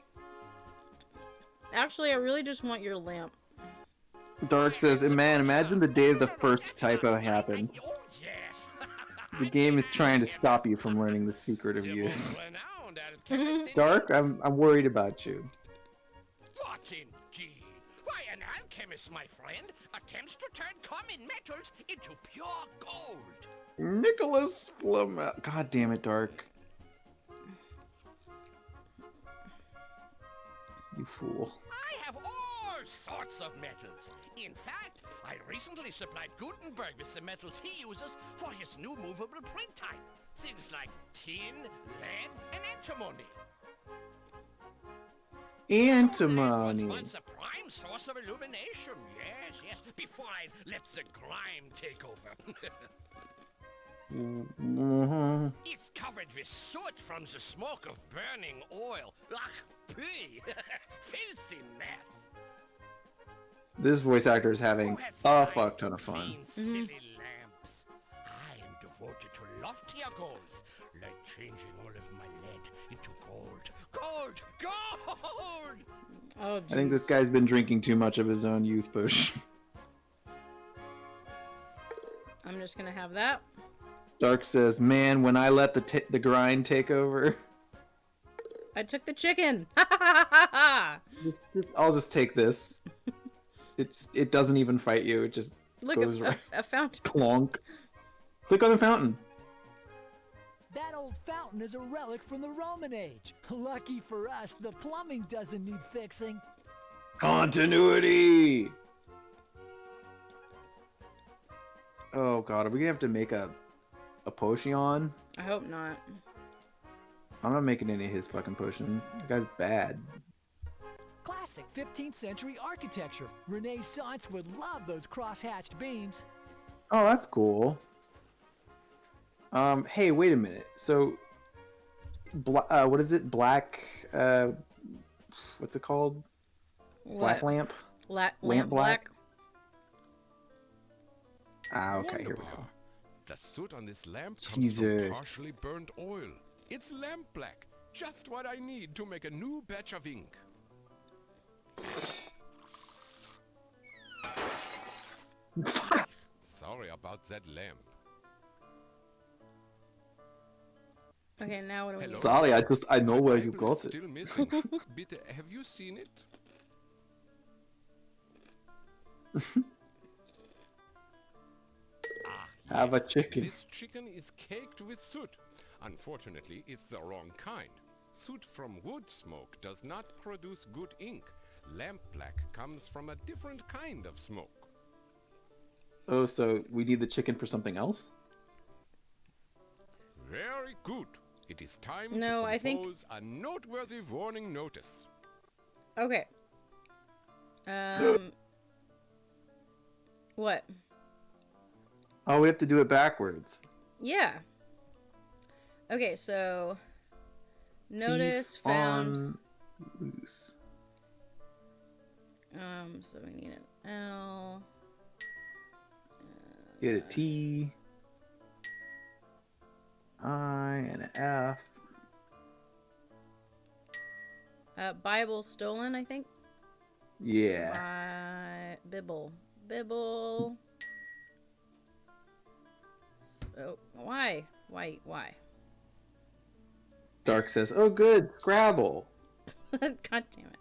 Actually, I really just want your lamp. Dark says, man, imagine the day the first typo happened. Oh, yes. The game is trying to stop you from learning the secret of youth. Renowned alchemist. Dark, I'm worried about you. What indeed? Why, an alchemist, my friend, attempts to turn common metals into pure gold. Nicholas Flamel. God damn it, Dark. You fool. I have all sorts of metals. In fact, I recently supplied Gutenberg with the metals he uses for his new movable print type. Things like tin, lead, and antimony. Antimony. Once a prime source of illumination. Yes, yes. Before I let the grime take over. It's covered with soot from the smoke of burning oil. Ugh, pee. Filthy mess. This voice actor is having a fuck ton of fun. Clean, silly lamps. I am devoted to loftier goals, like changing all of my lead into gold. Gold! Gold! Oh, I think this guy's been drinking too much of his own youth potion. I'm just gonna have that. Dark says, "Man, when I let the grind take over, I took the chicken. I'll just take this. It doesn't even fight you. It just Look, goes right. a fountain. Clonk. Click on the fountain. That old fountain is a relic from the Roman age. Lucky for us, the plumbing doesn't need fixing. Continuity. Oh god, are we gonna have to make a potion? I hope not. I'm not making any of his fucking potions. That guy's bad. Classic 15th century architecture. Renaissance would love those cross-hatched beams. Oh, that's cool. Hey, wait a minute. So, what is it? Black, what's it called? What? Black lamp? Lamp black? Ah, okay, here we go. The soot on this lamp comes Jesus. from partially burnt oil. It's lamp black, just what I need to make a new batch of ink. Sorry about that lamp. Okay, now what do we do? Sorry, I know where you Bible is got it. Still missing. Bitte, have you seen it? Have a chicken. This chicken is caked with soot. Unfortunately, it's the wrong kind. Soot from wood smoke does not produce good ink. Lamp black comes from a different kind of smoke. Oh, so we need the chicken for something else? Very good. It is time No, to I think- compose a noteworthy warning notice. Okay. What? Oh, we have to do it backwards. Yeah. Okay, so notice Thief found. on loose. So we need an L. Get a T. I and an F. Bible stolen, I think. Yeah. Bibble. So why? Dark says, "Oh, good, Scrabble." God damn it.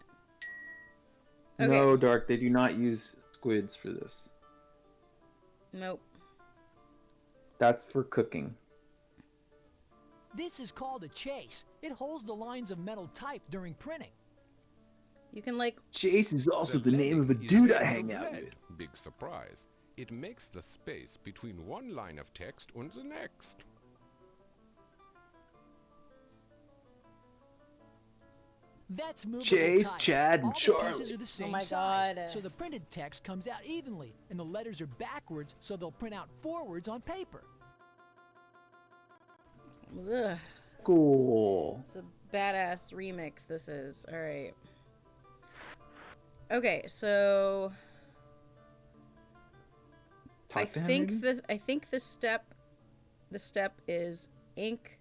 No, Dark, they do not use squids for this. Nope. That's for cooking. This is called a chase. It holds the lines of metal type during printing. You can like. Chase is also the name of a lead is dude made I of hang out lead. with. Big surprise. It makes the space between one line of text and the next. That's movable Chase, type. Chad, and All the Charlie. pieces are the same Oh my size, God. so the printed text comes out evenly, and the letters are backwards, so they'll print out forwards on paper. Ugh. Cool. It's a badass remix. This is all right. Okay, so I Talk to him, think maybe? the step is ink,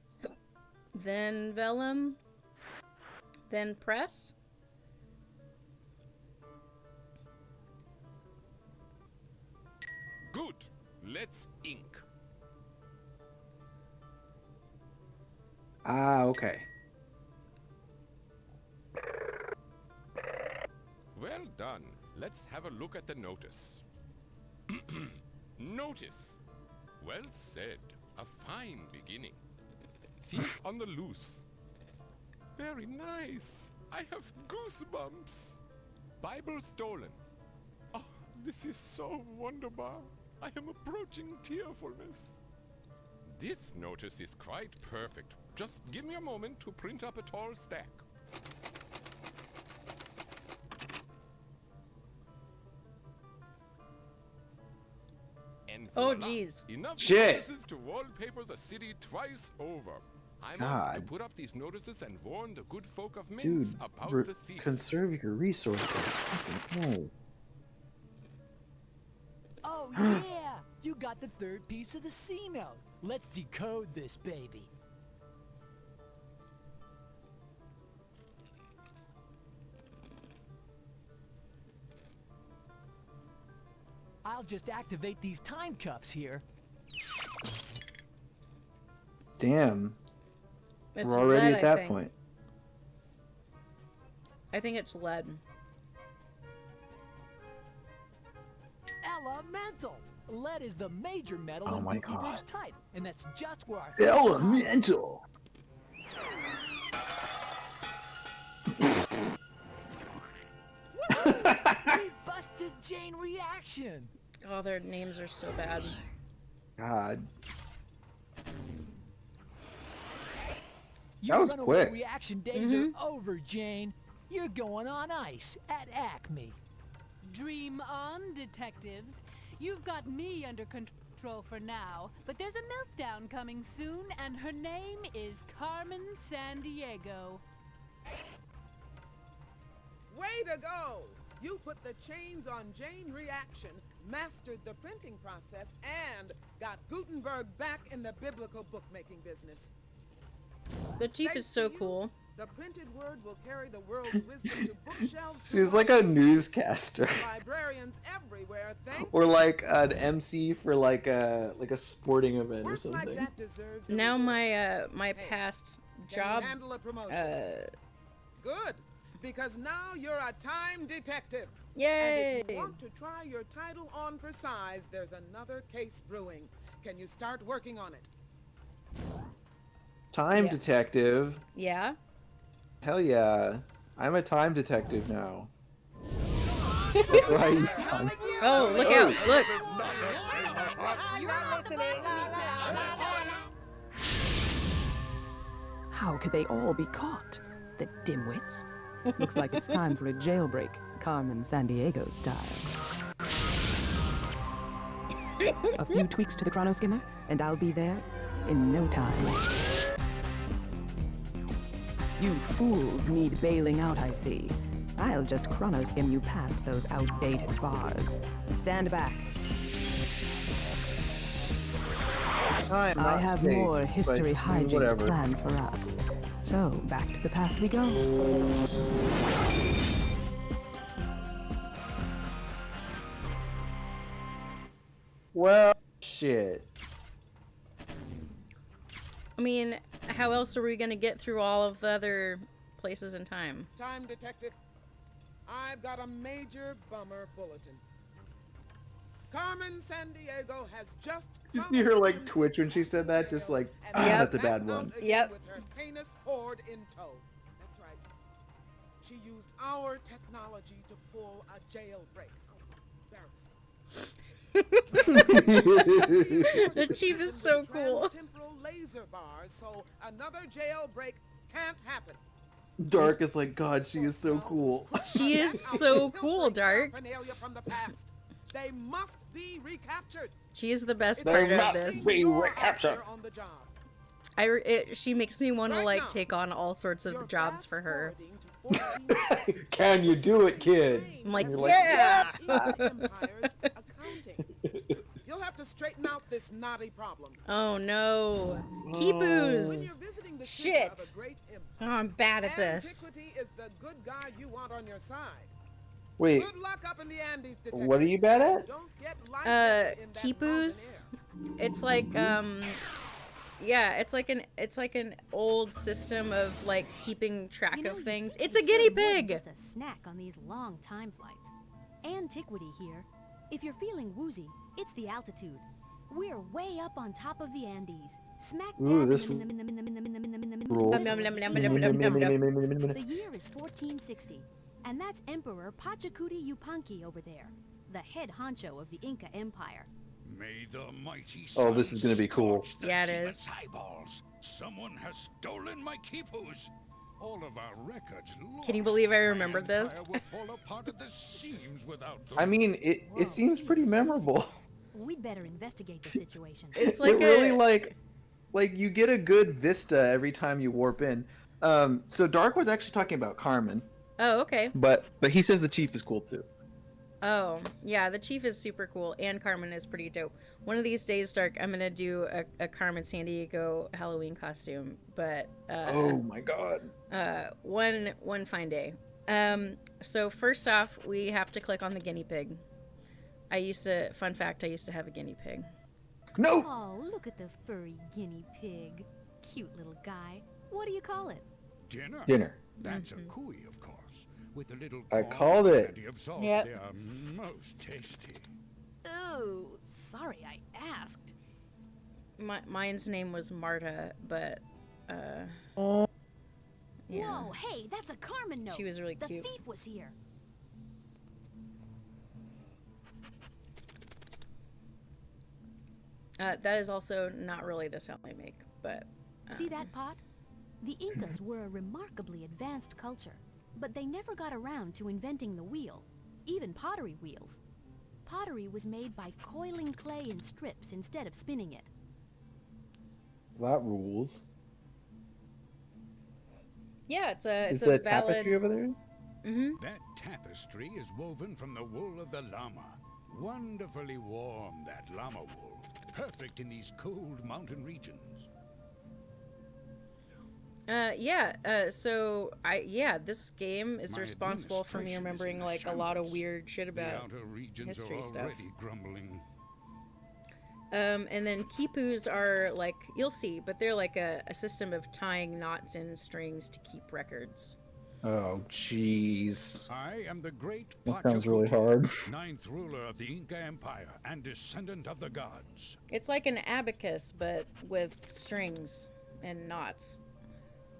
then vellum, then press. Good. Let's ink. Ah, okay. Well done. Let's have a look at the notice. Notice. Well said. A fine beginning. Thief on the loose. Very nice. I have goosebumps. Bible stolen. Oh, this is so wonderful. I am approaching tearfulness. This notice is quite perfect. Just give me a moment to print up a tall stack. Oh, voila. jeez. Enough Shit. notices to wallpaper the city twice over. I'm off God. to put up these notices and warn the good folk of Dude, Minsk about the thief. conserve your resources. Fucking no. Oh yeah! You got the third piece of the C note. Let's decode this baby. I'll just activate these time cuffs here. Damn. It's We're already lead, at I that think. point. I think it's lead. Elemental! Lead is the major metal Oh in my Gutenberg's God. type, and that's just where our Elemental. We busted Jane Reaction! Oh, their names are so bad. God. Your That was runaway quick. reaction days are over, Jane. You're going on ice at Acme. Dream on, detectives. You've got me under control for now, but there's a meltdown coming soon, and her name is Carmen Sandiego. Way to go! You put the chains on Jane Reaction, mastered the printing process, and got Gutenberg back in the biblical bookmaking business. The chief Thanks is so to you, cool. The printed word will carry the world's wisdom to bookshelves. She's like a newscaster. Librarians everywhere, thank Or like an MC for like a sporting event or Work like something. that deserves a Now reward. my past Can you job. handle a promotion? Good, because now you're a time detective. And if Yay! you want to try your title on for size, there's another case brewing. Can you start working on it? Time Yeah. detective. Yeah. Hell yeah. I'm a time detective now. Why are you time? Oh, look out! Look. How could they all be caught? The dimwits. Looks like it's time for a jailbreak, Carmen Sandiego style. A few tweaks to the chronoskimmer, and I'll be there in no time. You fools need bailing out, I see. I'll just chronoskim you past those outdated bars. Stand back. Time, I not have space, more but, history hijinks whatever. planned for us. So, back to the past we go. Well, shit. I mean, how else are we gonna get through all of the other places in time? Time detective, I've got a major bummer bulletin. Carmen Sandiego has just You see her like twitch when she said that, just like, ah, Yep. that's a bad back one. out again Yep. With her heinous horde in tow. That's right. She used our technology to pull a jailbreak. Embarrassing. The chief is so cool. Temporal laser bars, so another jailbreak can't happen. Dark is like, God, she is so cool. She is so cool, Dark. Paraphernalia from the past. They must be recaptured. She is the best They part of must this. be recaptured. On the job. She makes me want to Right like now, take on all sorts of jobs for her. Can you do it, kid? I'm like, And you're yeah. Empire's accounting. You'll have to straighten out this knotty problem. Oh no, When Keepoos. you're visiting the center of Shit. a great empire, Oh, I'm bad at this. Antiquity is the good guy you want on your side. Wait, Good luck up in the Andes, detective. what are you bad at? Don't get lightheaded in that Keepoos. It's like yeah, it's like an old system of like keeping track You know, of you'd things. think It's a you'd guinea serve more than pig. Just a snack on these long time flights. Antiquity here. If you're feeling woozy, it's the altitude. We're way up on top of the Andes, smack dab Ooh, this in the rules. The year is 1460, and that's Emperor Pachacuti Yupanqui over there, the head honcho of the Inca Empire. May the mighty Oh, this is gonna be cool. scorch the Yeah, it Tibetan is. eyeballs. Someone has stolen my quipus. All of our records lost. Can you believe I My remembered this? empire will fall apart at the seams without them. I mean, it seems pretty memorable. We'd better investigate the situation. It's like it really like you get a good vista every time you warp in. So Dark was actually talking about Carmen. Oh, okay. But he says the chief is cool too. Oh, yeah, the chief is super cool, and Carmen is pretty dope. One of these days, Dark, I'm gonna do a Carmen Sandiego Halloween costume, but oh my god. One fine day. So first off, we have to click on the guinea pig. Fun fact, I used to have a guinea pig. No! Oh, look at the furry guinea pig. Cute little guy. What do you call it? Dinner. Dinner. That's a cuy, of course. With a little I corn called and it. plenty of salt. Yep. They are most tasty. Oh, sorry I asked. Mine's name was Marta, but yeah. Whoa, hey, that's a Carmen note. She was really cute. The thief was here. That is also not really the sound they make, but... See that pot? The Incas were a remarkably advanced culture, but they never got around to inventing the wheel, even pottery wheels. Pottery was made by coiling clay in strips instead of spinning it. That rules. Yeah, it's a Is valid... the tapestry over there? Mm-hmm. That tapestry is woven from the wool of the llama. Wonderfully warm, that llama wool. Perfect in these cold mountain regions. This game is responsible for me remembering like a lot of weird shit about history stuff. Grumbling. And then quipus are like, you'll see, but they're like a system of tying knots and strings to keep records. Oh, jeez. I am the great That sounds really hard. ninth ruler of the Inca Empire and descendant of the gods. It's like an abacus, but with strings and knots.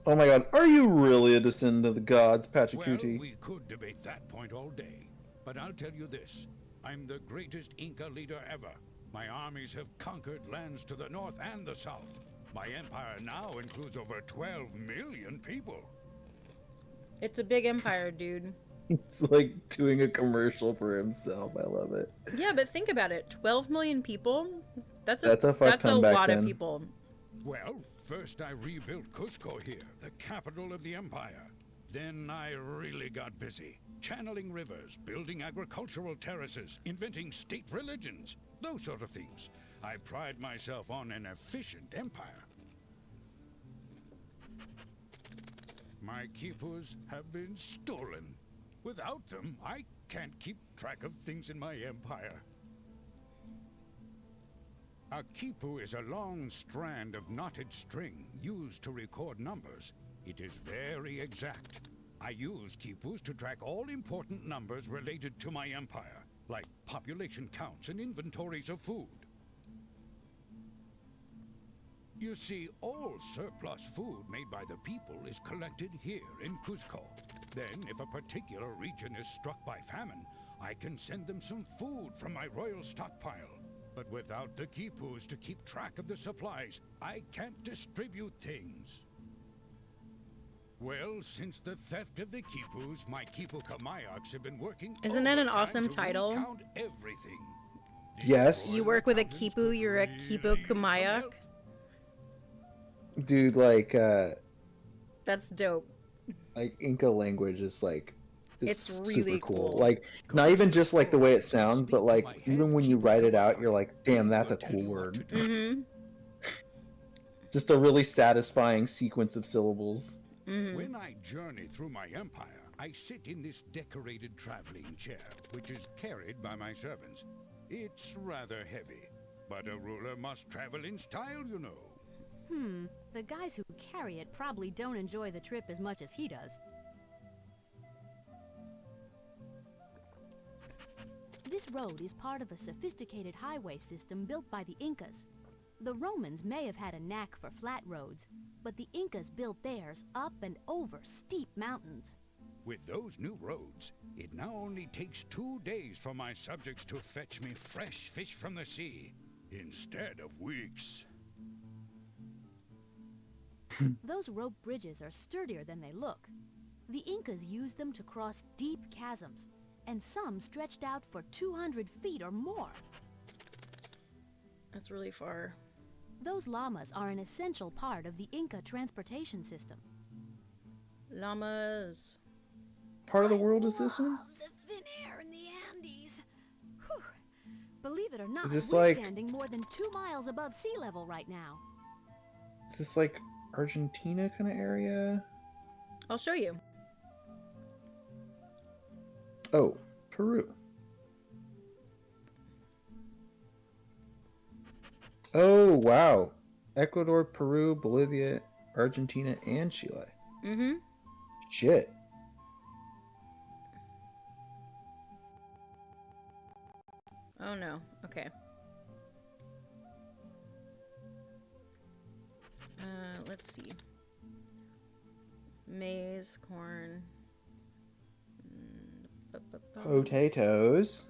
Oh my god, are you really a descendant of the gods, Pachacuti? Well, we could debate that point all day. But I'll tell you this. I'm the greatest Inca leader ever. My armies have conquered lands to the north and the south. My empire now includes over 12 million people. It's a big empire, dude. It's like doing a commercial for himself. I love it. Yeah, but think about it. 12 million people? That's a fuck ton back lot then. of people. Well, first I rebuilt Cusco here, the capital of the empire. Then I really got busy, channeling rivers, building agricultural terraces, inventing state religions, those sort of things. I pride myself on an efficient empire. My quipus have been stolen. Without them, I can't keep track of things in my empire. A quipu is a long strand of knotted string used to record numbers. It is very exact. I use quipus to track all important numbers related to my empire, like population counts and inventories of food. You see, all surplus food made by the people is collected here in Cusco. Then, if a particular region is struck by famine, I can send them some food from my royal stockpile. But without the quipus to keep track of the supplies, I can't distribute things. Well, since the theft of the quipus, my quipu Kamayaks have been working. Isn't that an overtime awesome to title? recount everything. Yes. You work with a quipu, you're a quipu kumayak. Dude, like That's dope. Inca language is like It's super really cool. cool. Like not even just like the way it sounds, but like even when you write it out, you're like, damn, that's a cool word. Mm-hmm. Just a really satisfying sequence of syllables. Mm-hmm. When I journey through my empire, I sit in this decorated traveling chair, which is carried by my servants. It's rather heavy, but a ruler must travel in style, you know. The guys who carry it probably don't enjoy the trip as much as he does. This road is part of a sophisticated highway system built by the Incas. The Romans may have had a knack for flat roads, but the Incas built theirs up and over steep mountains. With those new roads, it now only takes 2 days for my subjects to fetch me fresh fish from the sea, instead of weeks. Those rope bridges are sturdier than they look. The Incas used them to cross deep chasms, and some stretched out for 200 feet or more. That's really far. Those llamas are an essential part of the Inca transportation system. Llamas. Part of the world is this one? The thin air in the Andes. Whew. Believe it or not, Is this we're like- standing more than 2 miles above sea level right now. Is this like Argentina kind of area? I'll show you. Oh, Peru. Oh, wow. Ecuador, Peru, Bolivia, Argentina, and Chile. Mm-hmm. Shit. Oh no. Okay. Let's see. Maize, corn. Potatoes.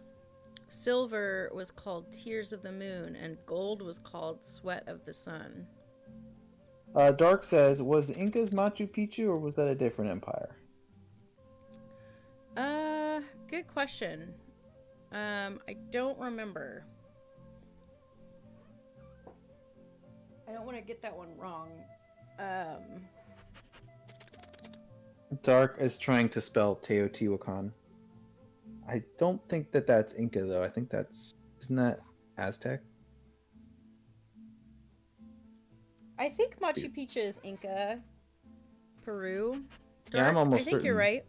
Silver was called Tears of the Moon, and gold was called Sweat of the Sun. Dark says, was the Incas Machu Picchu or was that a different empire? Good question. I don't remember. I don't want to get that one wrong. Dark is trying to spell Teotihuacan. I don't think that that's Inca, though. I think that's... Isn't that Aztec? I think Machu Picchu is Inca. Peru. Yeah, I'm almost I think you're certain.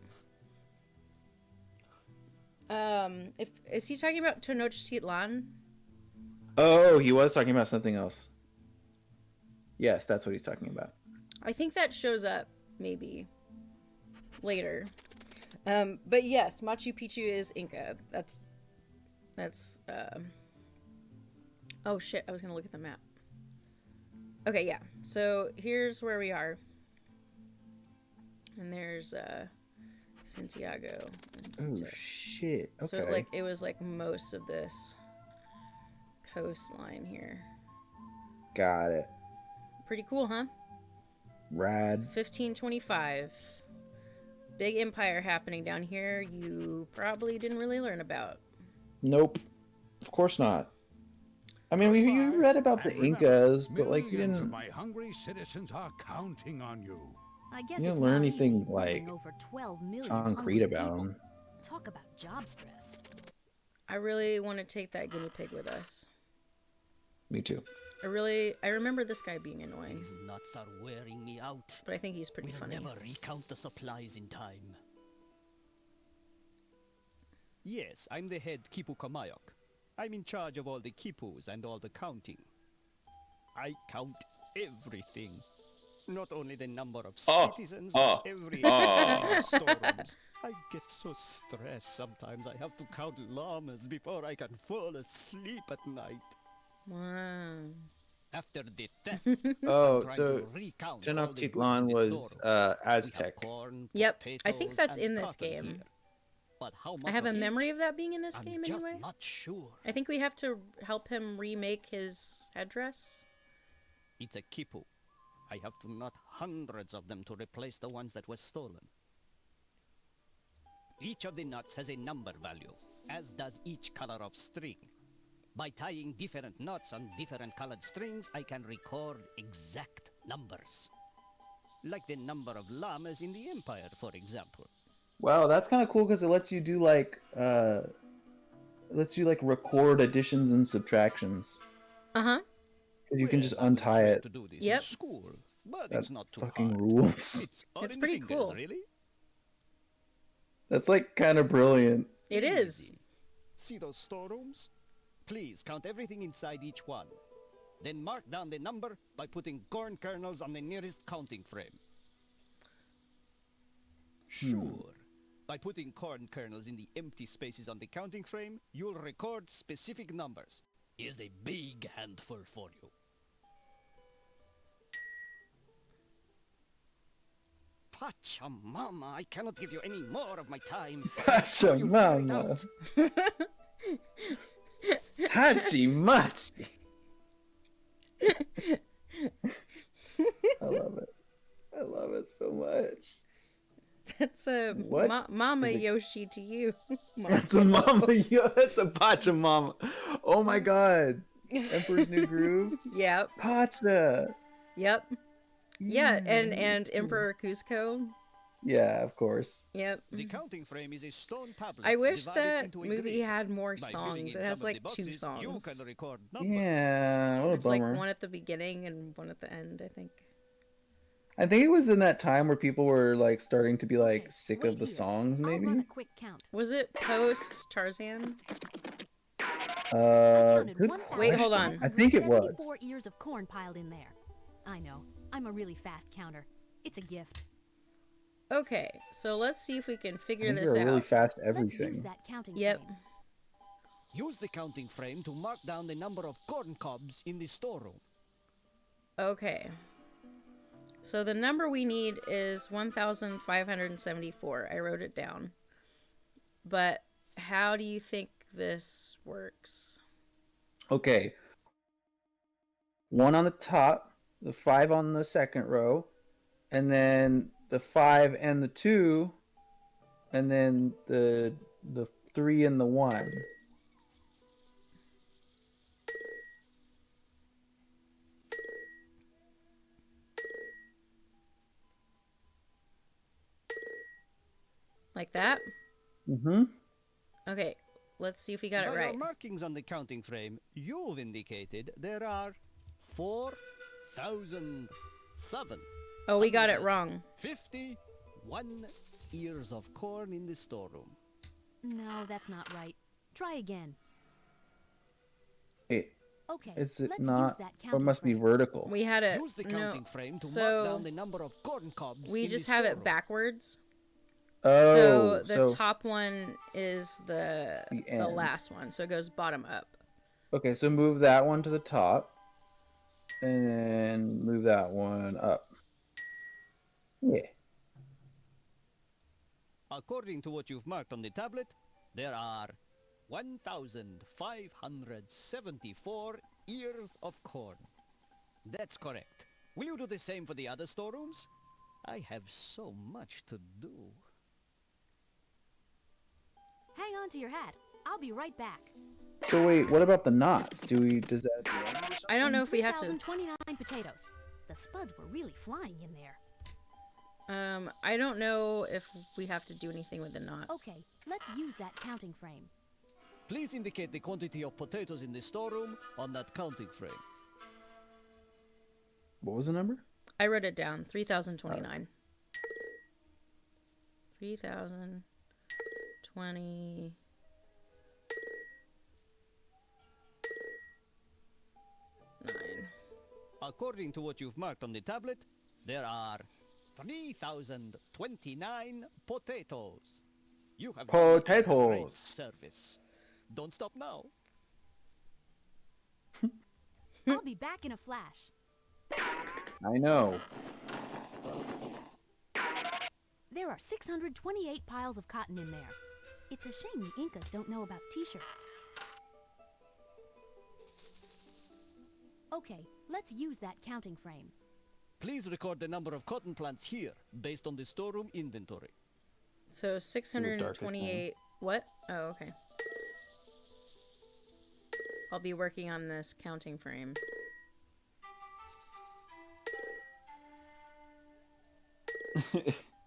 right. Is he talking about Tenochtitlan? Oh, he was talking about something else. Yes, that's what he's talking about. I think that shows up maybe later. But yes, Machu Picchu is Inca. That's oh shit, I was gonna look at the map. Okay, yeah. So here's where we are. And there's Santiago. Oh shit. Okay. So it was like most of this coastline here. Got it. Pretty cool, huh? Rad. 1525. Big empire happening down here you probably didn't really learn about. Nope. Of course not. I mean, you read about the Incas, but like you Millions of didn't. my hungry citizens are counting on you. I guess You didn't it's learn not anything easy like moving over 12 million concrete hungry about people. them. Talk about job stress. I really want to take that guinea pig with us. Me too. I remember this guy being annoying. These nuts are wearing me out. But I think he's pretty We'll funny. never recount the supplies in time. Yes, I'm the head Kipu Kamayok. I'm in charge of all the Kipus and all the counting. I count everything. Not only the number of citizens, but every storerooms. I get so stressed sometimes I have to count llamas before I can fall asleep at night. Wow. After the theft, Oh, I'm trying so to recount all the goods Tenochtitlan in the was storeroom. We have Aztec. corn, Yep, I think potatoes, that's and in this cotton game. here. But how I much have a of each? memory of that being in this I'm game just anyway. not sure. I think we have to help him remake his headdress. It's a kipu. I have to knot hundreds of them to replace the ones that were stolen. Each of the knots has a number value, as does each color of string. By tying different knots on different colored strings, I can record exact numbers. Like the number of llamas in the Empire, for example. Wow, that's kind of cool because it lets you do record additions and subtractions. Uh-huh. Because you can just untie it. To do this Yep. in school, but That it's not too fucking hard. rules. It's, all It's in pretty fingers, cool. Really? That's like kind of brilliant. It is. Easy. See those storerooms? Please count everything inside each one. Then mark down the number by putting corn kernels on the nearest counting frame. Sure. By putting corn kernels in the empty spaces on the counting frame, you'll record specific numbers. Here's a big handful for you. Pachamama, I cannot give you any more of my time. Pachamama. Hachimachi. I love it. I love it so much. That's a What? Mama Is it- Yoshi to you. That's a mama. Yo, that's a Pachamama. Oh my god. Emperor's New Groove. Yep. Pacha. Yep. Yeah, and Emperor Cusco. Yeah, of course. Yep. The counting frame is a stone tablet. I wish divided that into a movie grid. had more By filling songs. in It has some of like the 2 boxes, songs. You can record numbers. Yeah, what a It's bummer. like one at the beginning and one at the end, I think. I think it was in that time where people were like starting to be like sick of the songs, maybe. I'll run a quick count. Was it post Tarzan? Good Wait, hold question. on. I think it was. 74 ears of corn piled in there. I know. I'm a really fast counter. It's a gift. Okay, so let's see if we can figure I think this you're out. really fast Let's use everything. that counting Yep. frame. Use the counting frame to mark down the number of corn cobs in the storeroom. Okay. So the number we need is 1,574. I wrote it down. But how do you think this works? Okay. 1 on the top, the 5 on the second row, and then the 5 and the 2, and then the 3 and the 1. Like that? Mm-hmm. Okay, let's see if we got it By right. your markings on the counting frame, you've indicated there are 4,007. Oh, we got it wrong. 51 ears of corn in the storeroom. No, that's not right. Try again. Wait, Okay, is it let's use not? that Or it counting must be frame. vertical. We had it. Use the No. counting frame to mark So down the number of corn cobs we in just the have storeroom. it backwards. Oh, So the so top one is the end. last one. So it goes bottom up. Okay, so move that one to the top, and then move that one up. Yeah. According to what you've marked on the tablet, there are 1,574 ears of corn. That's correct. Will you do the same for the other storerooms? I have so much to do. Hang on to your hat. I'll be right back. So wait, what about the knots? Does that? I don't know if we have to. 3,029 potatoes. The spuds were really flying in there. I don't know if we have to do anything with the knots. Okay, let's use that counting frame. Please indicate the quantity of potatoes in the storeroom on that counting frame. What was the number? I wrote it down. 3,029. 3,020. According to what you've marked on the tablet, there are 3,029 potatoes. You have done a great Potatoes. service. Don't stop now. I'll be back in a flash. I know. There are 628 piles of cotton in there. It's a shame the Incas don't know about t-shirts. Okay, let's use that counting frame. Please record the number of cotton plants here, based on the storeroom inventory. So 628. What? Oh, okay. I'll be working on this counting frame.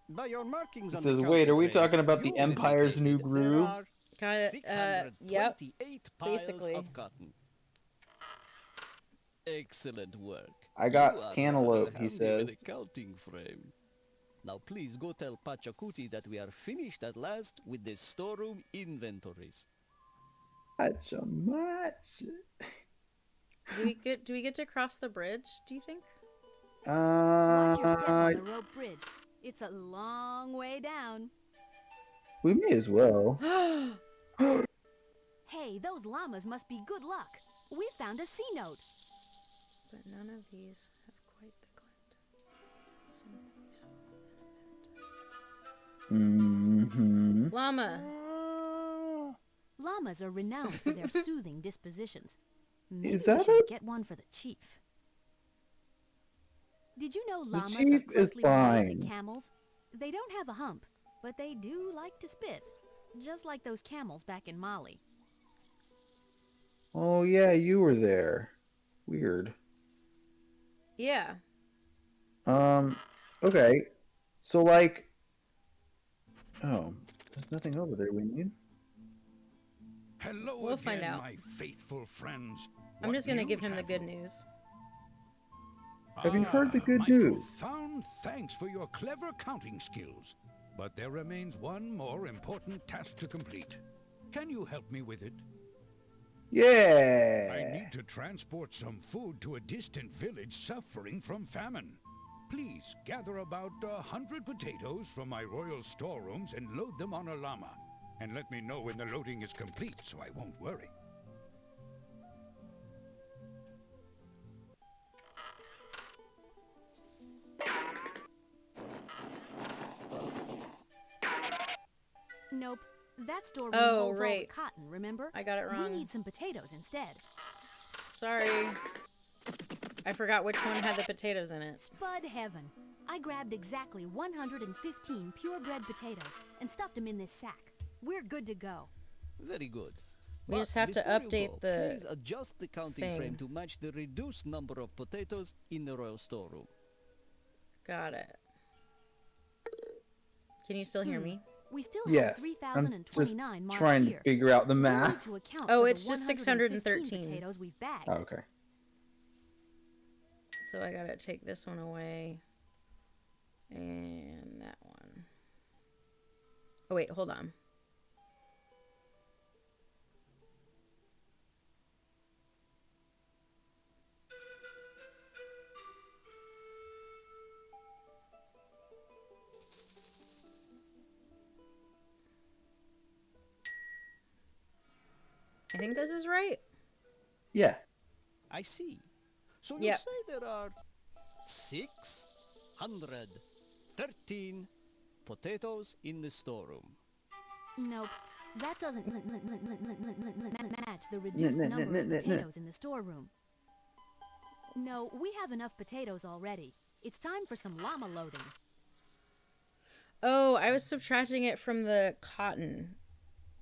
By your markings It on says, the wait, are we counting frame, talking about the you Empire's New indicated there Groove? are Got it. Yep. 628 piles Basically. of cotton. Excellent work. I got You are cantaloupe, rather he handy with says. the counting frame. Now please go tell Pachacuti that we are finished at last with the storeroom inventories. Not so much. Do we get to cross the bridge, do you think? Watch your step on the rope bridge. It's a long way down. We may as well. Hey, those llamas must be good luck. We found a C note. But none of these have quite the glint. Some of these Mm-hmm. Llama. Llamas are renowned for their soothing dispositions. Maybe Is we that should a- get one for the chief. Did you know The llamas are chief is closely related fine. to camels? They don't have a hump, but they do like to spit, just like those camels back in Mali. Oh yeah, you were there. Weird. Yeah. Okay. So like, oh, there's nothing over there we need. Hello We'll find again, out. my faithful friends. I'm just gonna give news him the have good you? news. Have you heard the good My news? profound thanks for your clever counting skills. But there remains one more important task to complete. Can you help me with it? Yeah. I need to transport some food to a distant village suffering from famine. Please gather about 100 potatoes from my royal storerooms and load them on a llama. And let me know when the loading is complete so I won't worry. Nope. That storeroom Oh, holds all the right. cotton, remember? I got it wrong. We need some potatoes instead. Sorry. I forgot which one had the potatoes in it. Spud heaven. I grabbed exactly 115 purebred potatoes and stuffed them in this sack. We're good to go. Very good. We But just have to before you update go, the please adjust the counting thing. frame to match the reduced number of potatoes in the royal storeroom. Got it. Can you still hear me? We still Yes. have I'm just 3,029 marked trying here. to figure out the We math. need to account Oh, for it's the just 115 613. potatoes we've bagged. Oh, okay. So I gotta take this one away. And that one. Oh, wait, hold on. I think this is right. Yeah. I see. So you Yep. say there are 613 potatoes in the storeroom. Nope. That doesn't match the reduced number of potatoes in the storeroom. No, we have enough potatoes already. It's time for some llama loading. Oh, I was subtracting it from the cotton.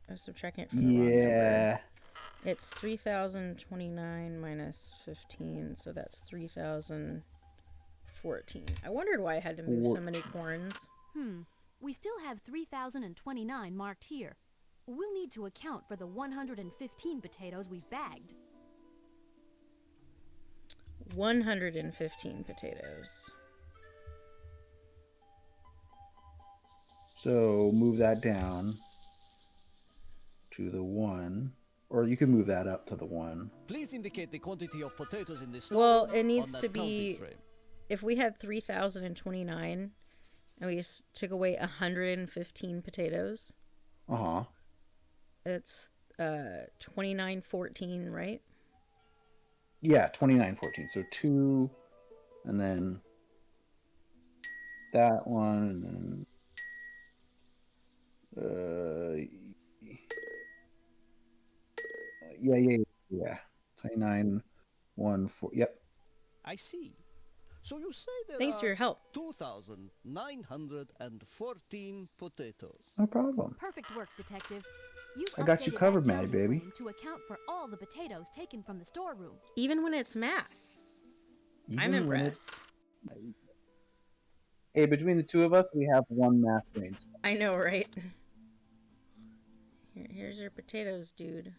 I was subtracting it from the wrong Yeah. number. It's 3,029 minus 15, so that's 3,014. I wondered why I had to move so many corns. We still have 3,029 marked here. We'll need to account for the 115 potatoes we've bagged. 115 potatoes. So move that down to the 1. Or you can move that up to the 1. Please indicate the quantity of potatoes in the storeroom. Well, it on needs that to be, counting frame. if we had 3,029 and we just took away 115 potatoes, Uh-huh. it's 2914, right? Yeah, 2914. So 2, and then that one, and then yeah. 2914. Yep. I see. So you say there Thanks for your are help. 2,914 potatoes. No problem. Perfect work, Detective. You've I got you updated covered, that Maddie, counting baby. frame to account for all the potatoes taken from the storeroom. Even when it's math. I'm Even when it's- impressed. Hey, between the two of us, we have one math brain cell. I know, right? Here's your potatoes, dude.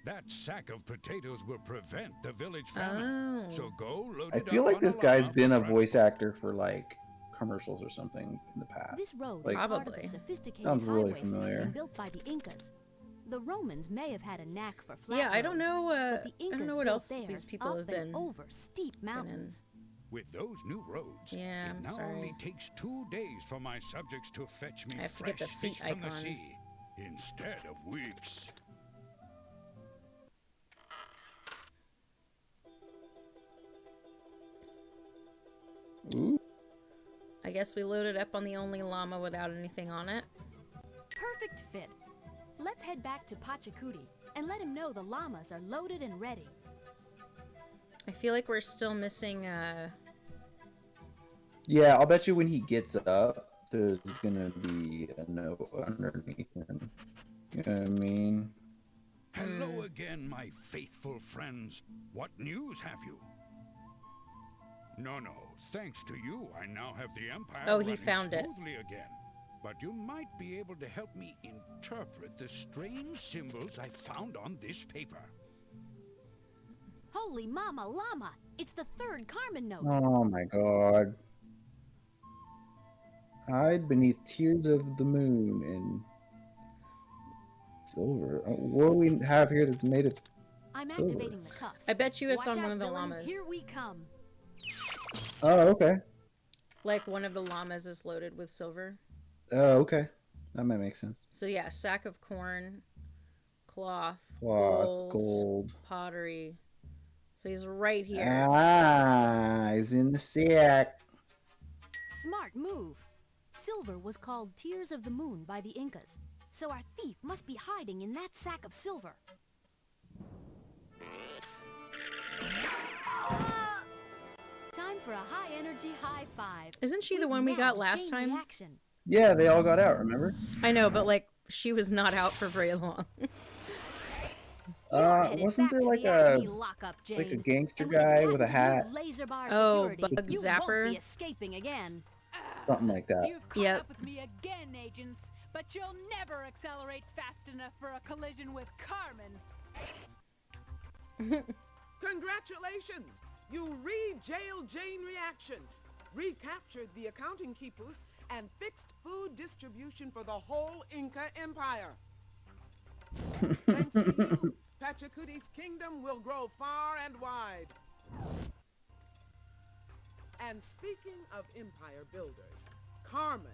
That sack of potatoes will prevent the village famine. Oh. So go load I it feel up like on this a guy's llama been a for voice actor for like commercials or something in the past. This road Like, is part of Probably. a sophisticated Sounds really highway familiar. system built by the Incas. The Romans may have had a knack for flat Yeah, I don't roads, know. but the I Incas don't know what built else theirs these people up have and been. over steep mountains. With those new roads, Yeah, it I'm now sorry. only takes 2 days for my subjects to fetch me I have to fresh get the feet fish from the icon. sea, instead of weeks. Ooh. I guess we loaded up on the only llama without anything on it. Perfect fit. Let's head back to Pachacuti and let him know the llamas are loaded and ready. I feel like we're still missing. Yeah, I'll bet you when he gets up, there's gonna be a note underneath him. You know what I mean? Hello again, my faithful friends. What news have you? No, thanks to you, I now have the Empire running smoothly again. But you might be able to help me interpret the strange symbols I found on this paper. Holy Mama Llama! It's the third Carmen note. Oh my god. Hide beneath tears of the moon in silver. What do we have here that's made of I'm silver? activating the cuffs. I bet you it's Watch on one out, of the villain. llamas. Here we come. Oh, okay. Like one of the llamas is loaded with silver. Oh, okay. That might make sense. So yeah, sack of corn, cloth, Gold. pottery. So he's right here. Ah, he's in the sack. Smart move. Silver was called Tears of the Moon by the Incas. So our thief must be hiding in that sack of silver. Time for a high-energy high five. Isn't she the one we got last Chain time? reaction. Yeah, they all got out, remember? I know, but like she was not out for very long. Wasn't there like a gangster guy with a hat? Oh, Bug You Zapper? won't be escaping again. Something like that. You've caught Yep. up with me again, agents, but you'll never accelerate fast enough for a collision with Carmen. Congratulations! You re-jailed Jane Reaction, recaptured the accounting quipus, and fixed food distribution for the whole Inca Empire. Thanks to you, Pachacuti's kingdom will grow far and wide. And speaking of empire builders, Carmen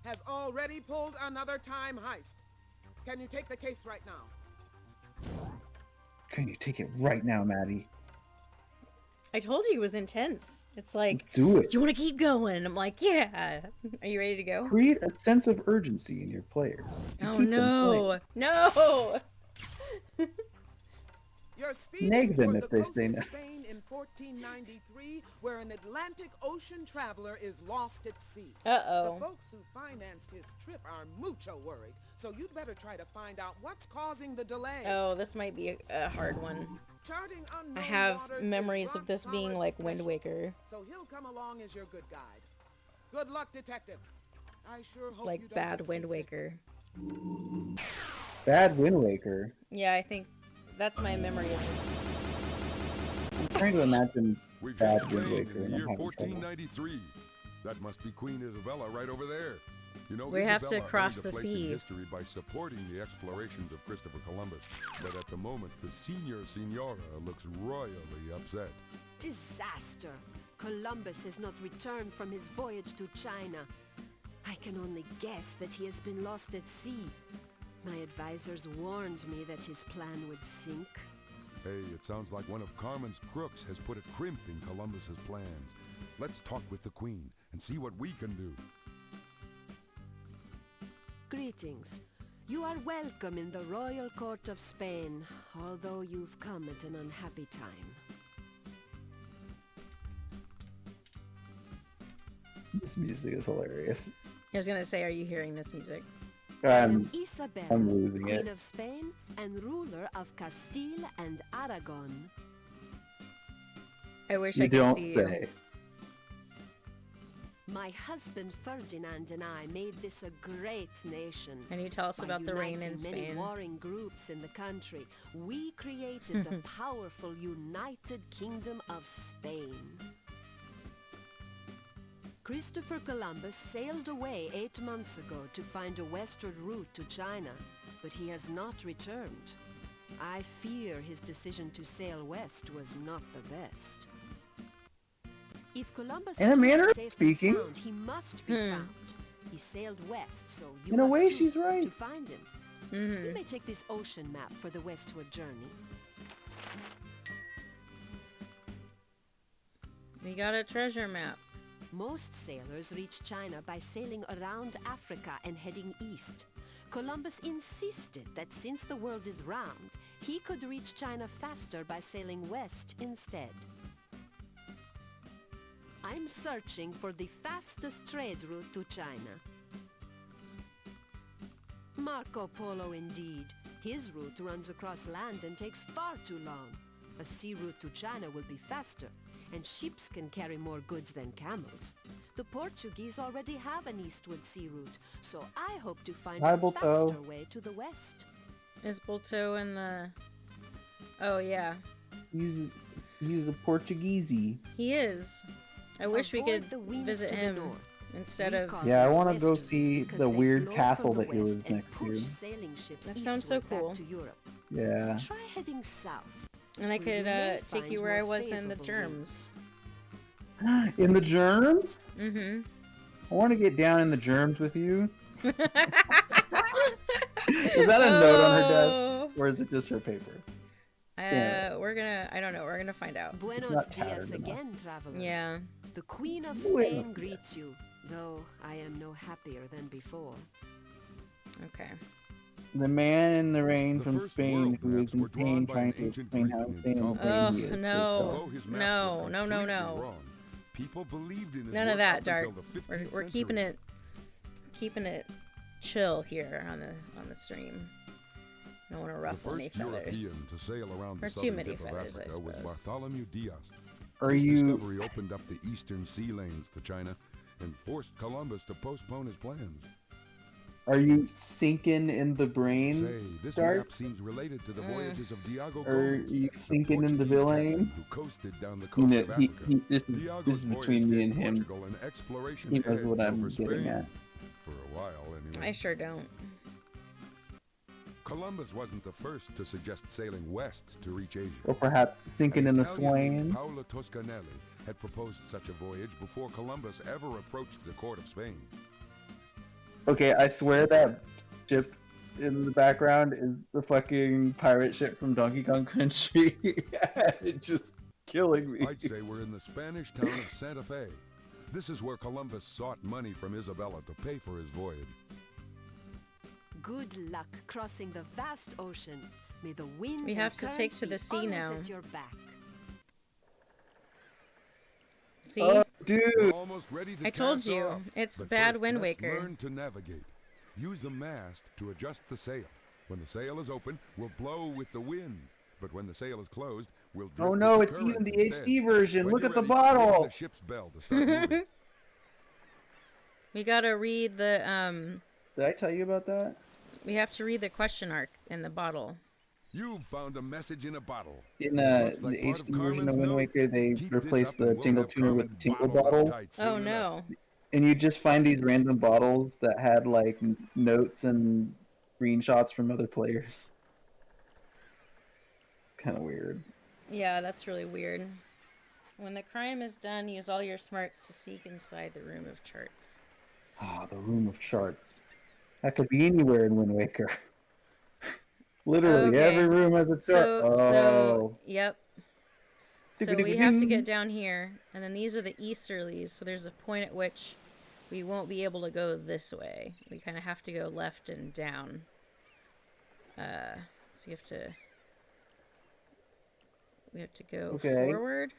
has already pulled another time heist. Can you take the case right now? Can you take it right now, Maddie? I told you it was intense. It's like, Let's do it. Do you want to keep going? I'm like, yeah. Are you ready to go? Create a sense of urgency in your players. to Oh keep them no, no! You're speeding Nag them toward if the they coast say of no. Spain in 1493, where an Atlantic Ocean traveler is lost at sea. Uh-oh. The folks who financed his trip are mucho worried, so you'd better try to find out what's causing the delay. Oh, this might be a hard one. Charting unknown I have waters memories is of this being rock-solid like Wind special, Waker. So he'll come along as your good guide. Good luck, detective. I sure hope you Like don't bad get Wind seasick. Waker. Bad Wind Waker. Yeah, I think that's my memory of this. I'm trying to imagine We bad got Wind Spain Waker. in And the I'm year having trouble. 1493. That must be Queen Isabella right over there. You know, We have to Isabella cross earned a the place in sea. history by supporting the explorations of Christopher Columbus. But at the moment, the Senora looks royally upset. Disaster! Columbus has not returned from his voyage to China. I can only guess that he has been lost at sea. My advisors warned me that his plan would sink. Hey, it sounds like one of Carmen's crooks has put a crimp in Columbus's plans. Let's talk with the Queen and see what we can do. Greetings. You are welcome in the royal court of Spain, although you've come at an unhappy time. This music is hilarious. I was gonna say, are you hearing this music? Isabella, I'm losing Queen it. of Spain and ruler of Castile and Aragon. I wish You I could don't see say. you. My husband Ferdinand and I made this a great nation. Can you tell us By about the rain in uniting many Spain? warring groups in the country, we created the powerful United Kingdom of Spain. Christopher Columbus sailed away 8 months ago to find a westward route to China, but he has not returned. I fear his decision to sail west was not the best. If Columbus In a manner of safe and speaking. sound, he must be found. He sailed west, so you In a must way, too, she's right. to find him. You may take this ocean map for the westward journey. We got a treasure map. Most sailors reach China by sailing around Africa and heading east. Columbus insisted that since the world is round, he could reach China faster by sailing west instead. I'm searching for the fastest trade route to China. Marco Polo indeed. His route runs across land and takes far too long. A sea route to China will be faster, and ships can carry more goods than camels. The Portuguese already have an eastward sea route, so I hope to find Hi, a Bolto. faster way to the west. Is Bolto in the... Oh, yeah. He's a Portuguese. He is. I wish we Avoid could the winds visit to the him north. instead We of... call Yeah, I them want to go westerlies see because the they weird blow castle from that the he west lives and next push to. sailing ships That sounds so eastward back cool. to Europe. Yeah. Try heading south. And I where could you may take you find where I more was in the favorable germs. In the germs? Mm-hmm. I want to get down in the germs with you. Is that a note on her desk? Or is it just her paper? We're gonna... I don't know. We're gonna find out. Buenos not dias tattered enough. again, travelers. Yeah. The Queen of Buenos Spain dias. greets you, though I am no happier than before. Okay. The man in the rain The from first Spain world who is maps in were drawn pain by trying an to ancient explain Greek how named insane and Thomas. brain he is. no. Although his maps were No, completely no. wrong, people believed in his None of work that, up Dark. until the 15th We're keeping century. it chill here on the stream. I don't want to The ruffle any first feathers. European to sail around Or the too southern many tip of feathers, I Africa was suppose. Bartholomew Diaz. Are His you discovery opened up the eastern sea lanes to China and forced Columbus to postpone his plans. sinking in the brain? Say, this Dark? map seems related to the voyages of Diego Are Gomez, you the sinking in the Portuguese captain villain? who coasted down the You coast know, of Africa. this Diego's is between voyage me gave and him. Portugal an exploration He knows edge what I'm over getting Spain. at. For a while, anyway. I sure don't. Columbus wasn't the first to suggest sailing west to reach Asia. Or perhaps sinking in the Italian named swain? Paolo Toscanelli had proposed such a voyage before Columbus ever approached the court of Spain. Okay, I swear that ship in the background is the fucking pirate ship from Donkey Kong Country. It's just killing me. I'd say we're in the Spanish town of Santa Fe. This is where Columbus sought money from Isabella to pay for his voyage. Good luck crossing the vast ocean. May the wind We and have to current take to be the sea always now. at your back. See? Oh, We're dude. almost ready to I told cast you, off. it's But bad first, Wind let's Waker. learn to navigate. Use the mast to adjust the sail. When the sail is open, we'll blow with the wind. But when the sail is closed, we'll drift Oh with no, the it's current even the instead. HD version. When Look you're at the ready, ring bottle. the ship's bell to start moving. We gotta read the Did I tell you about that? we have to read the question arc in the bottle. You've found a message in a bottle. In Looks the like part of HD version of Carmen's Wind note. Waker, they Keep this replaced up and the we'll tingle have tuner with Carmen the tingle bottled up bottle. tight soon Oh enough. no. And you just find these random bottles that had like notes and screenshots from other players. Kind of weird. Yeah, that's really weird. When the crime is done, use all your smarts to seek inside the room of charts. Ah, the room of charts. That could be anywhere in Wind Waker. Literally, Okay. every room has a chart. So yep. So we have to Ding-a-ding-a-ding. get down here, and then these are the easterlies, so there's a point at which we won't be able to go this way. We kind of have to go left and down. So we have to go Okay. forward.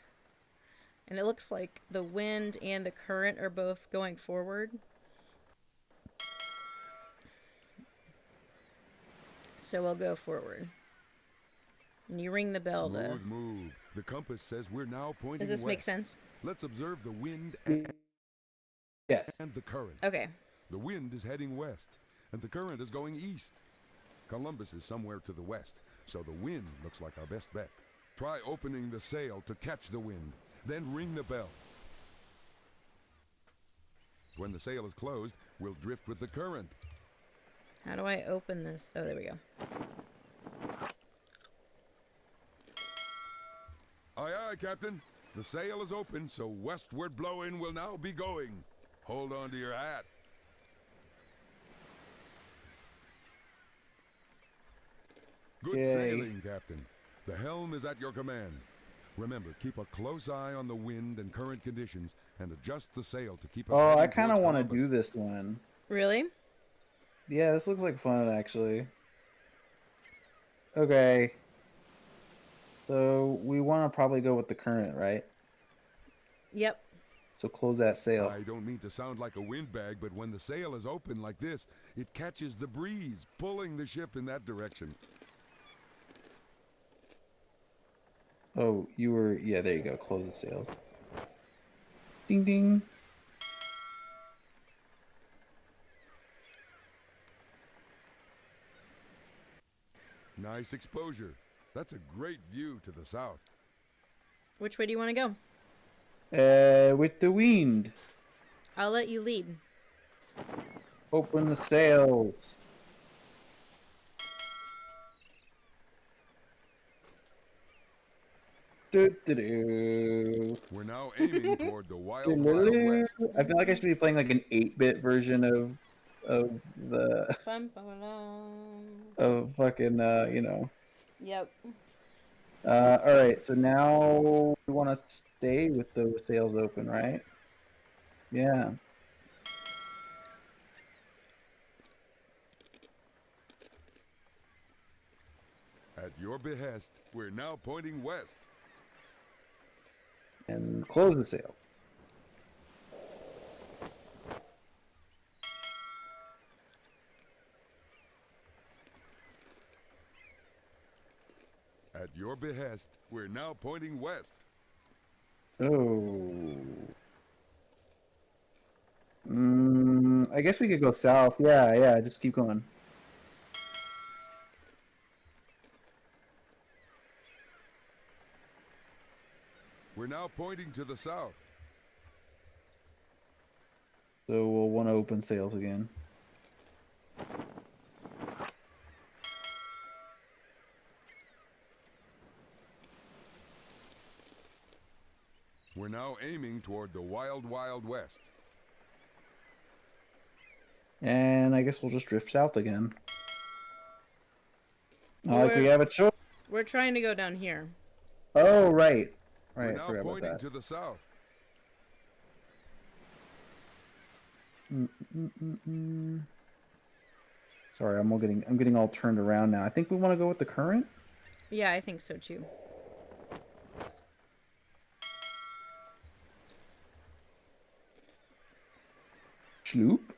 And it looks like the wind and the current are both going forward. So we'll go forward. And you ring the bell to... Smooth move. The compass says we're now pointing Does this make west. sense? Let's observe the wind and Yes. the current. Okay. The wind is heading west, and the current is going east. Columbus is somewhere to the west, so the wind looks like our best bet. Try opening the sail to catch the wind, then ring the bell. When the sail is closed, we'll drift with the current. How do I open this? Oh, there we go. Aye, aye, Captain. The sail is open, so westward blowing will now be going. Hold on to your hat. Good Yay. sailing, Captain. The helm is at your command. Remember, keep a close eye on the wind and current conditions, and adjust the sail to keep us Oh, I heading kind of towards want to Columbus. do this one. Really? Yeah, this looks like fun, actually. Okay. So we want to probably go with the current, right? Yep. So close that sail. I don't mean to sound like a windbag, but when the sail is open like this, it catches the breeze, pulling the ship in that direction. Oh, you were... Yeah, there you go. Close the sails. Ding, ding. Nice exposure. That's a great view to the south. Which way do you want to go? With the wind. I'll let you lead. Open the sails. We're now aiming toward the wild, wild west. I feel like I should be playing like an 8-bit version of the Bum, bum, bum. of fucking you know. Yep. All right, so now we want to stay with those sails open, right? Yeah. At your behest, we're now pointing west. And close the sails. At your behest, we're now pointing west. Oh. I guess we could go south. Yeah, just keep going. We're now pointing to the south. So we'll want to open sails again. We're now aiming toward the wild, wild west. And I guess we'll just drift south again. Not like we have a choice. We're trying to go down here. Oh, right. We're Right, I now forgot about pointing that. to the south. Sorry, I'm getting all turned around now. I think we want to go with the current. Yeah, I think so too. Sloop.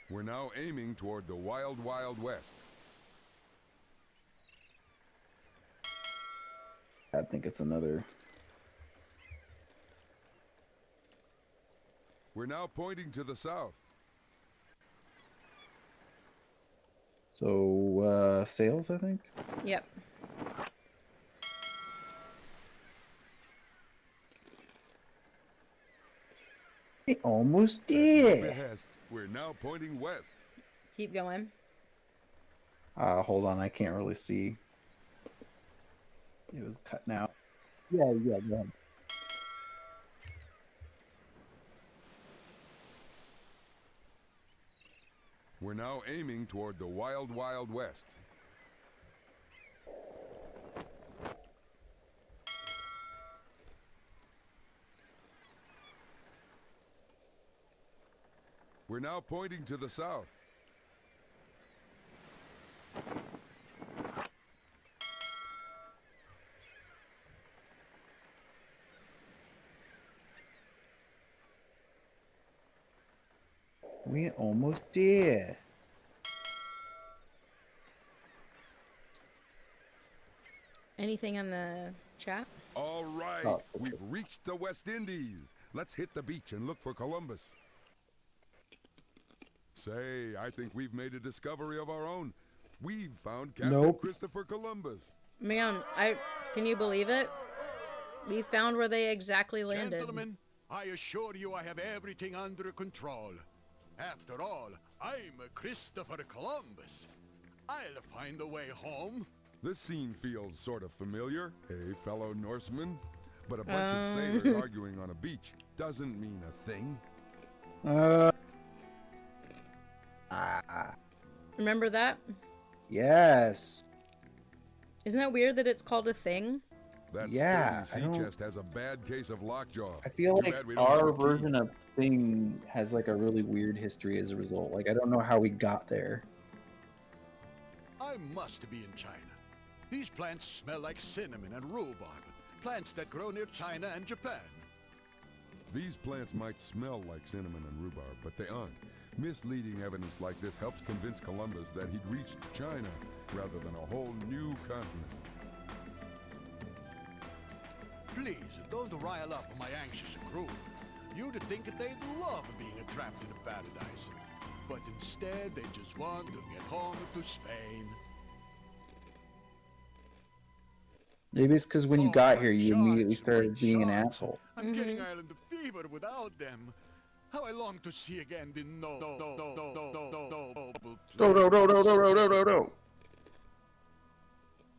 We're now aiming toward the wild, wild west. I think it's another. We're now pointing to the south. So, sails, I think? Yep. We almost At your did. behest, we're now pointing west. Keep going. Hold on, I can't really see. It was cutting out. Yeah, go ahead. We're now aiming toward the wild, wild west. We're now pointing to the south. We almost did. Anything on the chat? All right, Oh, we've reached the West Indies. Let's hit the beach and look for Columbus. Say, I think we've made a discovery of our own. We've found Captain Nope. Christopher Columbus. Man, can you believe it? We found where they exactly landed. Gentlemen, I assure you I have everything under control. After all, I'm Christopher Columbus. I'll find a way home. This scene feels sort of familiar, fellow Norseman? But a bunch of sailors arguing on a beach doesn't mean a thing. Remember that? Yes. Isn't it weird that it's called a thing? That Yeah, sturdy I sea don't- chest has a bad case of lockjaw. I feel Too like bad we don't have our a key. version of thing has like a really weird history as a result. Like I don't know how we got there. I must be in China. These plants smell like cinnamon and rhubarb, plants that grow near China and Japan. These plants might smell like cinnamon and rhubarb, but they aren't. Misleading evidence like this helps convince Columbus that he'd reached China rather than a whole new continent. Please, don't rile up my anxious crew. You'd think that they'd love being trapped in a paradise. But instead, they just want to get home to Spain. Maybe it's because when you got here, you immediately started being an asshole. I'm getting island fever without them. How I long to see again the No.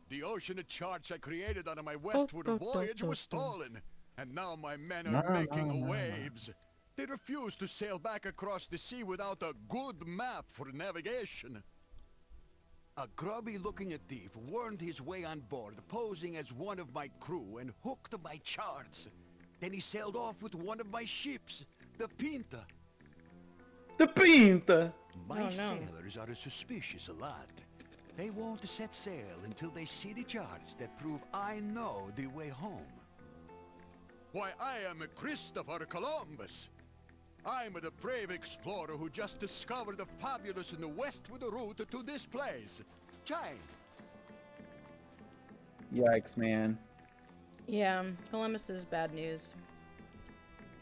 The ocean of charts I created on my westward voyage was stolen, and now my men are making waves. They refuse to sail back across the sea without a good map for navigation. A grubby-looking thief wormed his way on board, posing as one of my crew, and hooked my charts. Then he sailed off with one of my ships, the Pinta. The Pinta! My sailors are a suspicious lot. They won't set sail until they see the charts that prove I know the way home. Why, I am Christopher Columbus. I'm the brave explorer who just discovered the fabulous and the westward route to this place, China. Yikes, man. Yeah, Columbus is bad news.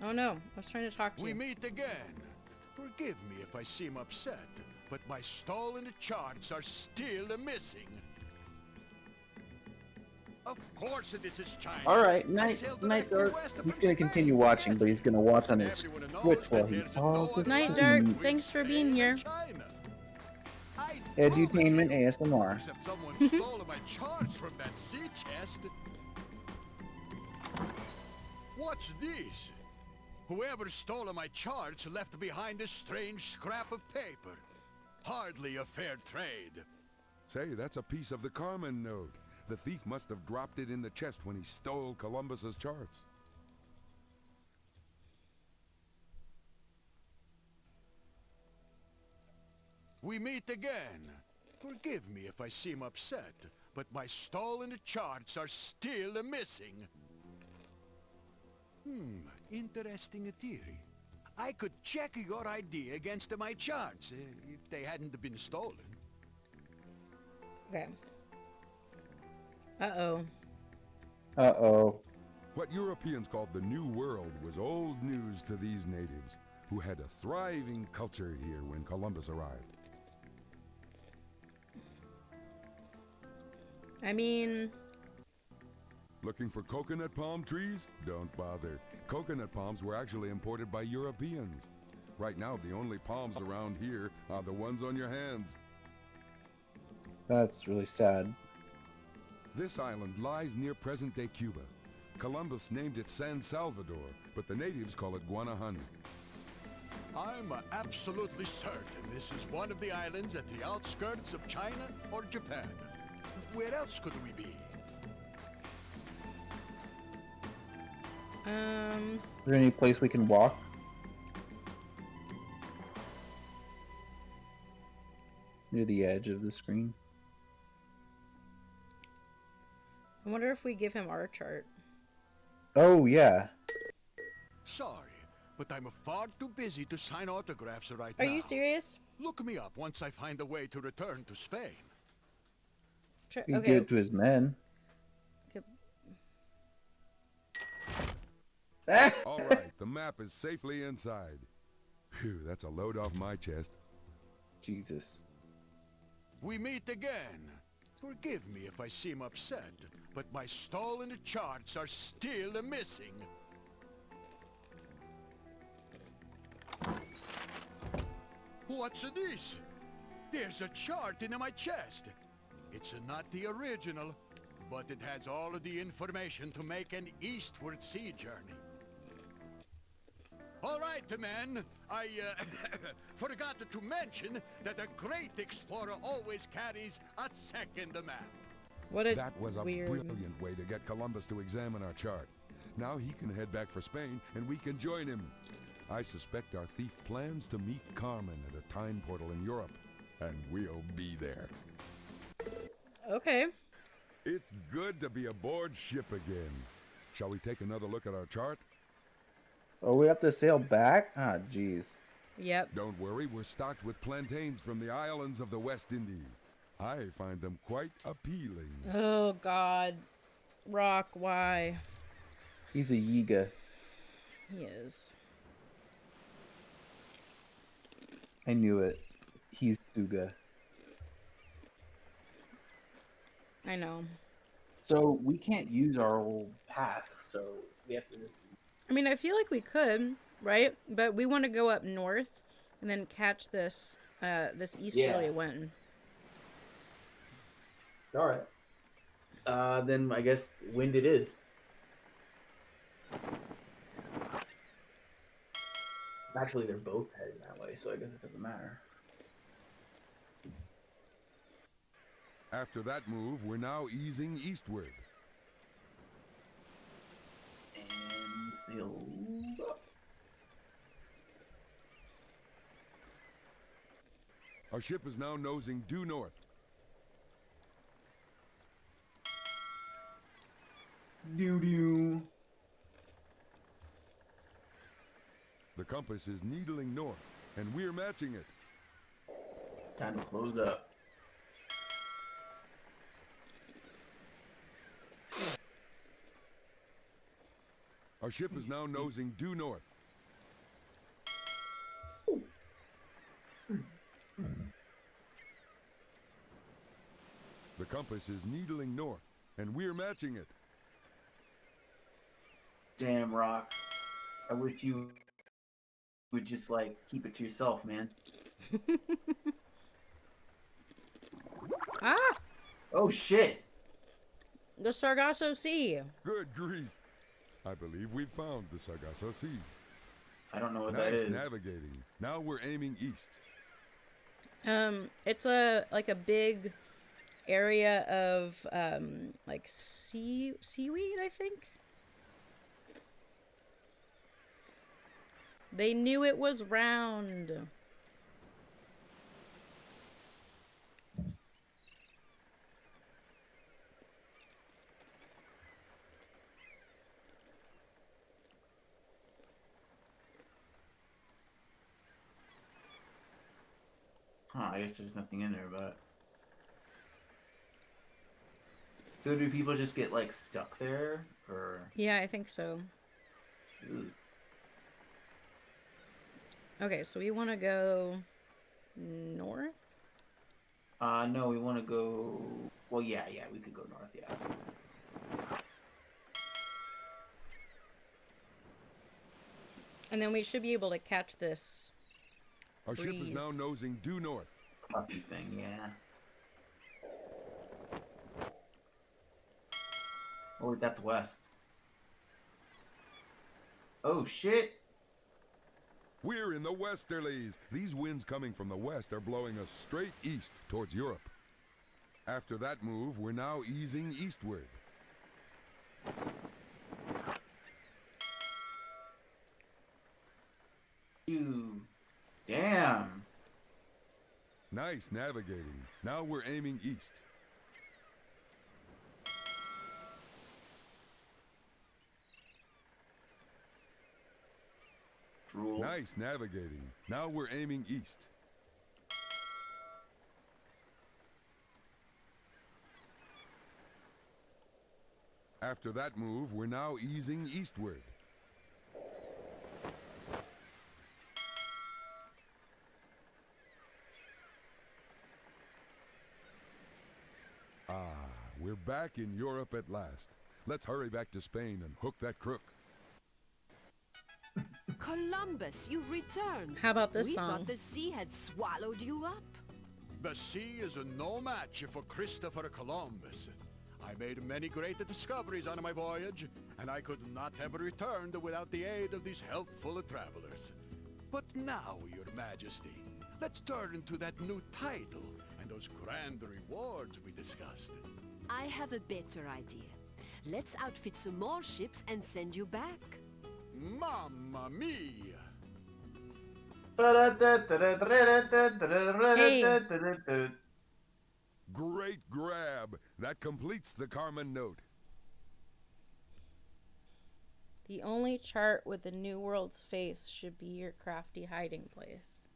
Oh no, I was trying to talk to We you. meet again. Forgive me if I seem upset, but my stolen charts are still missing. Of course this is China. Alright, Night Dark. He's gonna continue watching, but he's gonna watch on his Twitch while he talks. Night Dark, thanks for being here. Edutainment ASMR. Except someone stole my charts from that sea chest. What's this? Whoever stole my charts left behind a strange scrap of paper. Hardly a fair trade. Say, that's a piece of the Carmen note. The thief must have dropped it in the chest when he stole Columbus's charts. We meet again. Forgive me if I seem upset, but my stolen charts are still missing. Interesting theory. I could check your ID against my charts if they hadn't been stolen. Okay. Uh-oh. Uh-oh. What Europeans called the New World was old news to these natives, who had a thriving culture here when Columbus arrived. I mean... Looking for coconut palm trees? Don't bother. Coconut palms were actually imported by Europeans. Right now, the only palms around here are the ones on your hands. That's really sad. This island lies near present-day Cuba. Columbus named it San Salvador, but the natives call it Guanahani. I'm absolutely certain this is one of the islands at the outskirts of China or Japan. Where else could we be? Is there any place we can walk? Near the edge of the screen. I wonder if we give him our chart. Oh, yeah. Sorry, but I'm far too busy to sign autographs right now. Are you serious? Look me up once I find a way to return to Spain. He can give it to his men. All right, the map is safely inside. Phew, that's a load off my chest. Jesus. We meet again. Forgive me if I seem upset, but my stolen charts are still missing. What's this? There's a chart in my chest. It's not the original, but it has all of the information to make an eastward sea journey. All right, men. I forgot to mention that a great explorer always carries a second map. That was a brilliant way to get Columbus to examine our chart. Now he can head back for Spain, and we can join him. I suspect our thief plans to meet Carmen at a time portal in Europe, and we'll be there. Okay. It's good to be aboard ship again. Shall we take another look at our chart? Oh, we have to sail back? Ah, jeez. Yep. Don't worry, we're stocked with plantains from the islands of the West Indies. I find them quite appealing. Oh, God. Rock, why? He's a Yiga. He is. I knew it. He's Suga. I know. So we can't use our old path, so we have to just... I mean, I feel like we could, right? But we want to go up north and then catch this this easterly wind. Alright. Then I guess wind it is. Actually, they're both heading that way, so I guess it doesn't matter. After that move, we're now easing eastward. And sail up. Our ship is now nosing due north. Doo-doo. The compass is needling north, and we're matching it. Time to close up. Our ship is now nosing due north. The compass is needling north, and we're matching it. Damn, Rock. I wish you would just, like, keep it to yourself, man. Ah! Oh, shit! The Sargasso Sea. Good grief. I believe we've found the Sargasso Sea. I don't know what that is. Nice navigating. Now we're aiming east. It's like a big area of like seaweed, I think. They knew it was round. Huh, I guess there's nothing in there, but... So do people just get, like, stuck there? Or... Yeah, I think so. Ugh. Okay, so we want to go north? No, we want to go... Well, yeah, we could go north, yeah. And then we should be able to catch this Our ship is now nosing due north. Puppy thing, yeah. Oh, that's west. Oh, shit! We're in the westerlies. These winds coming from the west are blowing us straight east towards Europe. After that move, we're now easing eastward. Damn! Nice navigating. Now we're aiming east. Rules. Nice navigating. Now we're aiming east. After that move, we're now easing eastward. Ah, we're back in Europe at last. Let's hurry back to Spain and hook that crook. Columbus, you've returned. How about this we song? We thought the sea had swallowed you up. The sea is no match for Christopher Columbus. I made many great discoveries on my voyage, and I could not have returned without the aid of these helpful travelers. But now, Your Majesty, let's turn to that new title and those grand rewards we discussed. I have a better idea. Let's outfit some more ships and send you back. Mamma mia! Hey. Great grab! That completes the Carmen note. The only chart with the New World's face should be your crafty hiding place.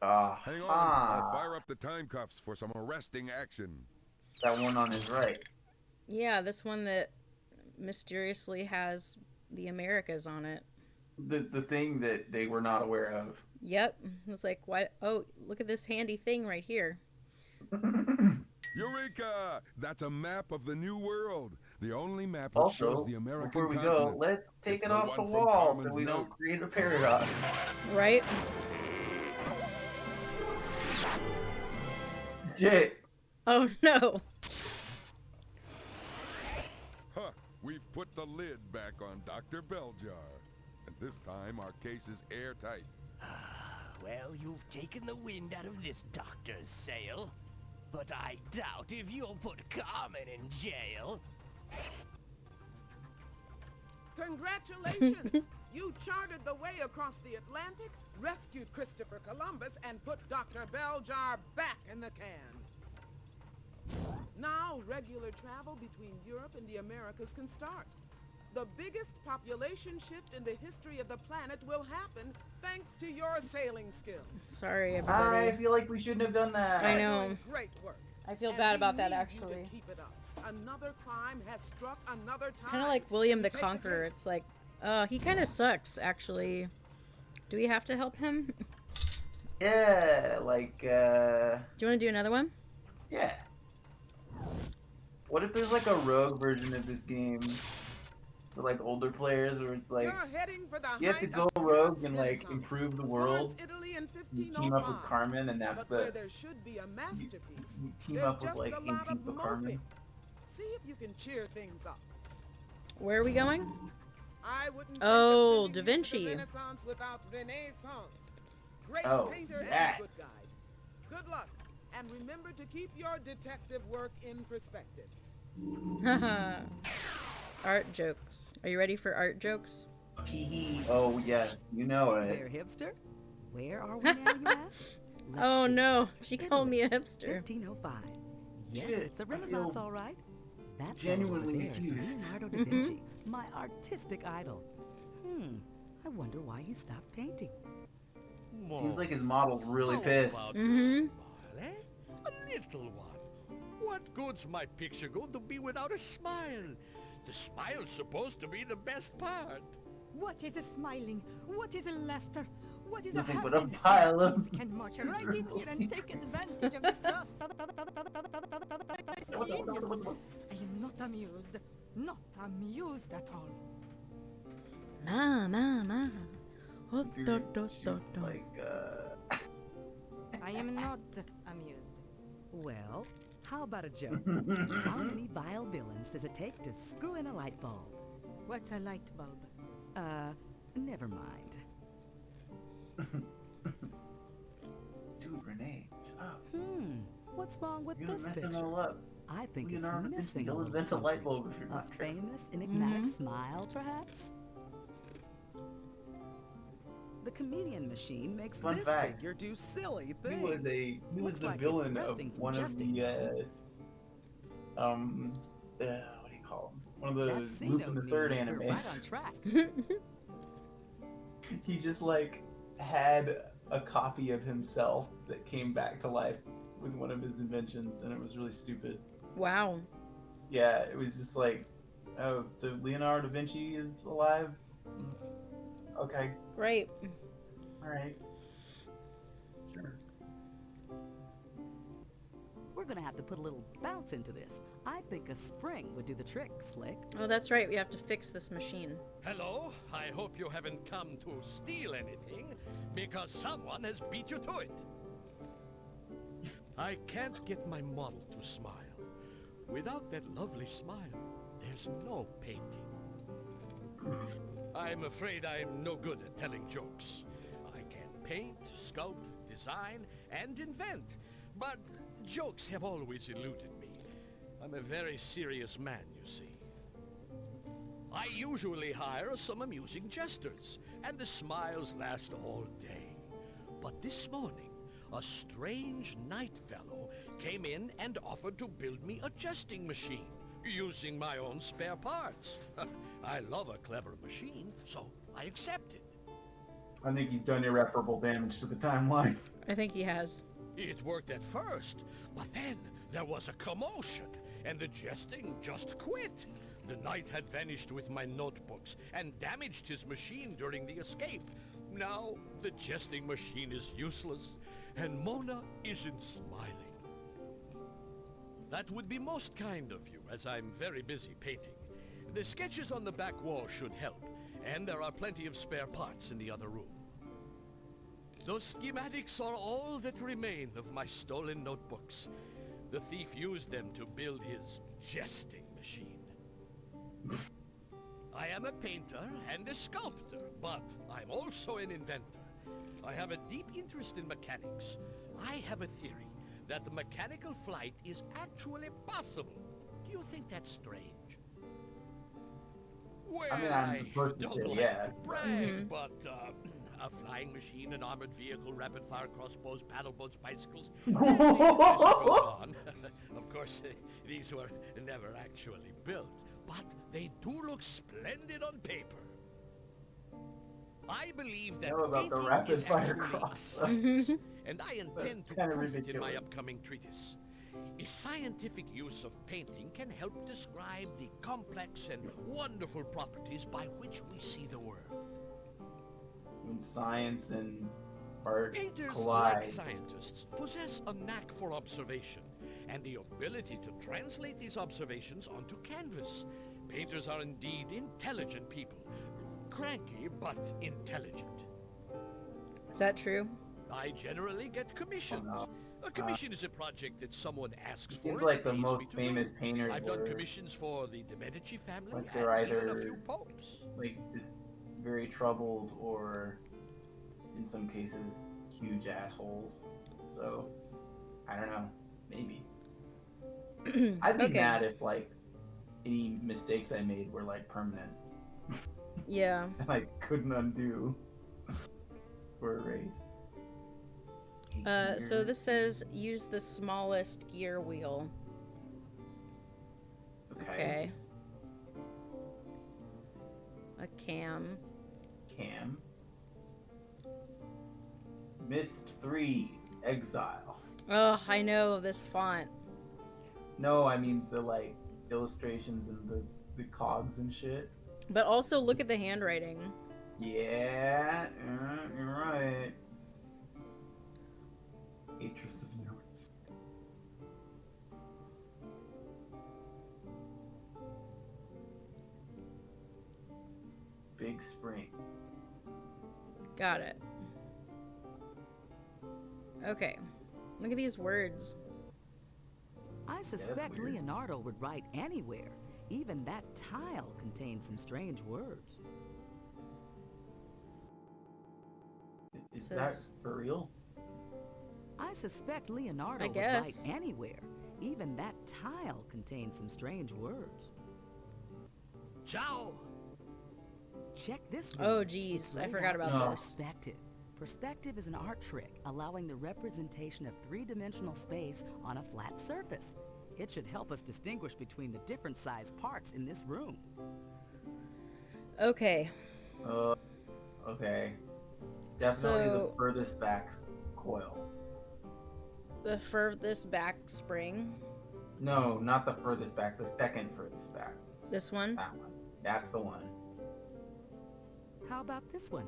Hang on, I'll fire up the time cuffs for some arresting action. That one on his right. Yeah, this one that mysteriously has the Americas on it. The thing that they were not aware of. Yep. It's like, why? Oh, look at this handy thing right here. Eureka! That's a map of the New World. The only map that Also, shows the American before we continents. go, let's take It's it the off the one from wall so Carmen's we note. don't create a paradox. Right? Shit. Oh no. Huh, we've put the lid back on Dr. Belljar. And this time our case is airtight. Well, you've taken the wind out of this doctor's sail. But I doubt if you'll put Carmen in jail. Congratulations! You charted the way across the Atlantic, rescued Christopher Columbus, and put Dr. Belljar back in the can. Now, regular travel between Europe and the Americas can start. The biggest population shift in the history of the planet will happen thanks to your sailing skills. Sorry, everybody. I feel like we shouldn't have done that. I know. Doing great work. I feel And bad we about that, need you actually. to keep it up. Another crime has struck another time. Kind of like William the Take the Conqueror. case. It's like, he kind of sucks, actually. Do we have to help him? Yeah, like, Do you want to do another one? yeah. What if there's like a rogue version of this game for like older players where it's like You're heading for the you have to height go of rogue Europe's and like Renaissance. improve the world? Florence, Italy in You team up with 1505. Carmen and that's But where the there should be a masterpiece, you team there's up with just like a eight lot of people moping. Carmen. See if you can cheer things up. Where are we going? I wouldn't Oh, think Da of sending you to Vinci. the Renaissance without Renaissance. Great Oh, painter and yes. a good guide. Good luck, and remember to keep your detective work in perspective. Haha. Art jokes. Are you ready for art jokes? Oh yes, you know There, it. hipster. Where are we now, you ask? Let's Oh see. no, she called me a Italy, hipster. 1505. Yes, Shit, it's the I Renaissance, feel all right. That fellow genuinely over there is confused. Leonardo da Mhm. Vinci, my artistic idol. I wonder why he stopped painting. Seems like his model's really How pissed. about Mhm. a smile, eh? A little one. What good's my picture going to be without a smile? The smile's supposed to be the best part. What is a smiling? What is a laughter? What is Nothing a but a happiness? pile of We can march right in here and take advantage of the trust of genius. I am not amused. Not amused at all. Ma. Oh, Dude, do, do, she's do, do. like I am not amused. Well, how about a joke? How many vile villains does it take to screw in a light bulb? What's a light bulb? Never mind. dude, Renee, shut up. What's wrong with You're this messing it picture? all up. I think Leonardo da it's Vinci, missing a he'll little invent a light something. bulb if you're A not careful. famous, enigmatic Mhm. smile, perhaps? The comedian machine makes Fun this fact, figure do silly He things. was the Looks like it's villain of resting from one of jesting. the what do you call him? One of That the C Luke and the note Third means we're right animes. on track. He just like had a copy of himself that came back to life with one of his inventions, and it was really stupid. Wow. Yeah, it was just like, oh, so Leonardo da Vinci is alive? Okay, Great. alright. Sure. We're gonna have to put a little bounce into this. I think a spring would do the trick, Slick. Oh, that's right. We have to fix this machine. Hello, I hope you haven't come to steal anything, because someone has beat you to it. I can't get my model to smile. Without that lovely smile, there's no painting. I'm afraid I'm no good at telling jokes. I can paint, sculpt, design, and invent, but jokes have always eluded me. I'm a very serious man, you see. I usually hire some amusing jesters, and the smiles last all day. But this morning, a strange night fellow came in and offered to build me a jesting machine, using my own spare parts. I love a clever machine, so I accepted. I think he's done irreparable damage to the timeline. I think he has. It worked at first, but then there was a commotion, and the jesting just quit. The knight had vanished with my notebooks and damaged his machine during the escape. Now the jesting machine is useless, and Mona isn't smiling. That would be most kind of you, as I'm very busy painting. The sketches on the back wall should help, and there are plenty of spare parts in the other room. Those schematics are all that remain of my stolen notebooks. The thief used them to build his jesting machine. I am a painter and a sculptor, but I'm also an inventor. I have a deep interest in mechanics. I have a theory that the mechanical flight is actually possible. Do you think that's strange? Well, I mean, I'm supposed to don't say like yes. to brag, but a flying machine, an armored vehicle, rapid-fire crossbows, paddle boats, bicycles, and the list goes on. Of course, these were never actually built, but they do look splendid on paper. I believe that painting is actually a science, and I intend to prove it in my upcoming treatise. A scientific use of painting can help describe the complex and wonderful properties by which we see the world. When science and art Painters, collide. like scientists, possess a knack for observation and the ability to translate these observations onto canvas. Painters are indeed intelligent people. Cranky, but intelligent. Is that true? I generally get commissions. A commission is a project that someone asks for. Seems and like the pays most me to famous do. painters I've done were commissions for the de Medici family like they're and even a either few popes. like just very troubled or in some cases huge assholes. So I don't know, maybe. I'd be Okay. mad if like any mistakes I made were like permanent Yeah. and I couldn't undo or erase. So this says use the smallest gear wheel. Okay. A cam. Cam. Mist 3 Exile. Oh, I know this font. No, I mean the like illustrations and the cogs and shit. But also look at the handwriting. Yeah, you're right. Atris's notes. Big Spring. Got it. Okay. Look at these words. I suspect Leonardo would write anywhere. Even that tile contains some strange words. Is that for real? I suspect Leonardo I would guess. write anywhere. Even that tile contains some strange words. Ciao! Check this one. Oh, geez. I forgot about this. Perspective. Perspective is an art trick allowing the representation of three-dimensional space on a flat surface. It should help us distinguish between the different sized parts in this room. Okay. Okay. Definitely So- the furthest back coil. The furthest back spring. No, not the furthest back, the second furthest back. This one? That one. That's the one. How about this one?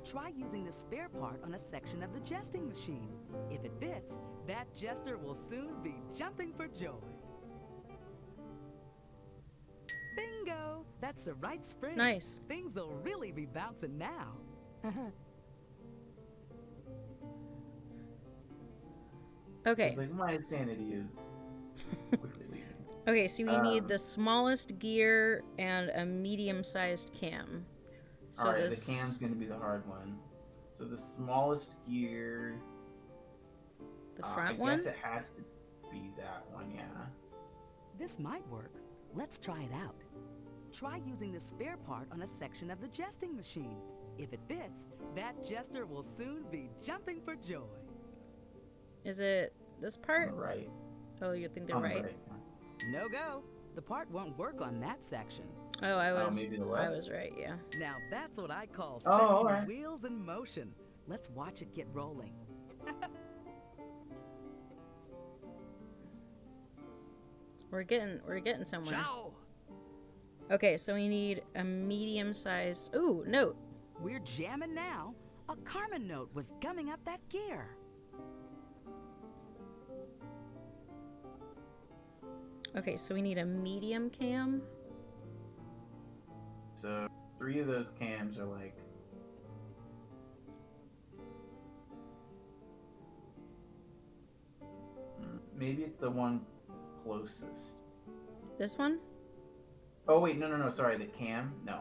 Try using the spare part on a section of the jesting machine. If it fits, that jester will soon be jumping for joy. Bingo! That's the right spring. Nice. Things will really be bouncing now. Okay. It's like my sanity is quickly leaving. Okay, so we need the smallest gear and a medium-sized cam. So Alright, this... the cam's gonna be the hard one. So the smallest gear. The front one? I guess it has to be that one, yeah. This might work. Let's try it out. Try using the spare part on a section of the jesting machine. If it fits, that jester will soon be jumping for joy. Is it this part? Right. Oh, you think they're right? No go. The part won't work on that section. Oh, maybe the I left? was right, yeah. Now that's what I call Oh, setting alright. the wheels in motion. Let's watch it get rolling. We're getting somewhere. Ciao! Okay, so we need a medium-sized... Ooh, note. We're jamming now. A Carmen note was gumming up that gear. Okay, so we need a medium cam. So 3 of those cams are like... Maybe it's the one closest. This one? Oh wait, no, sorry, the cam? No.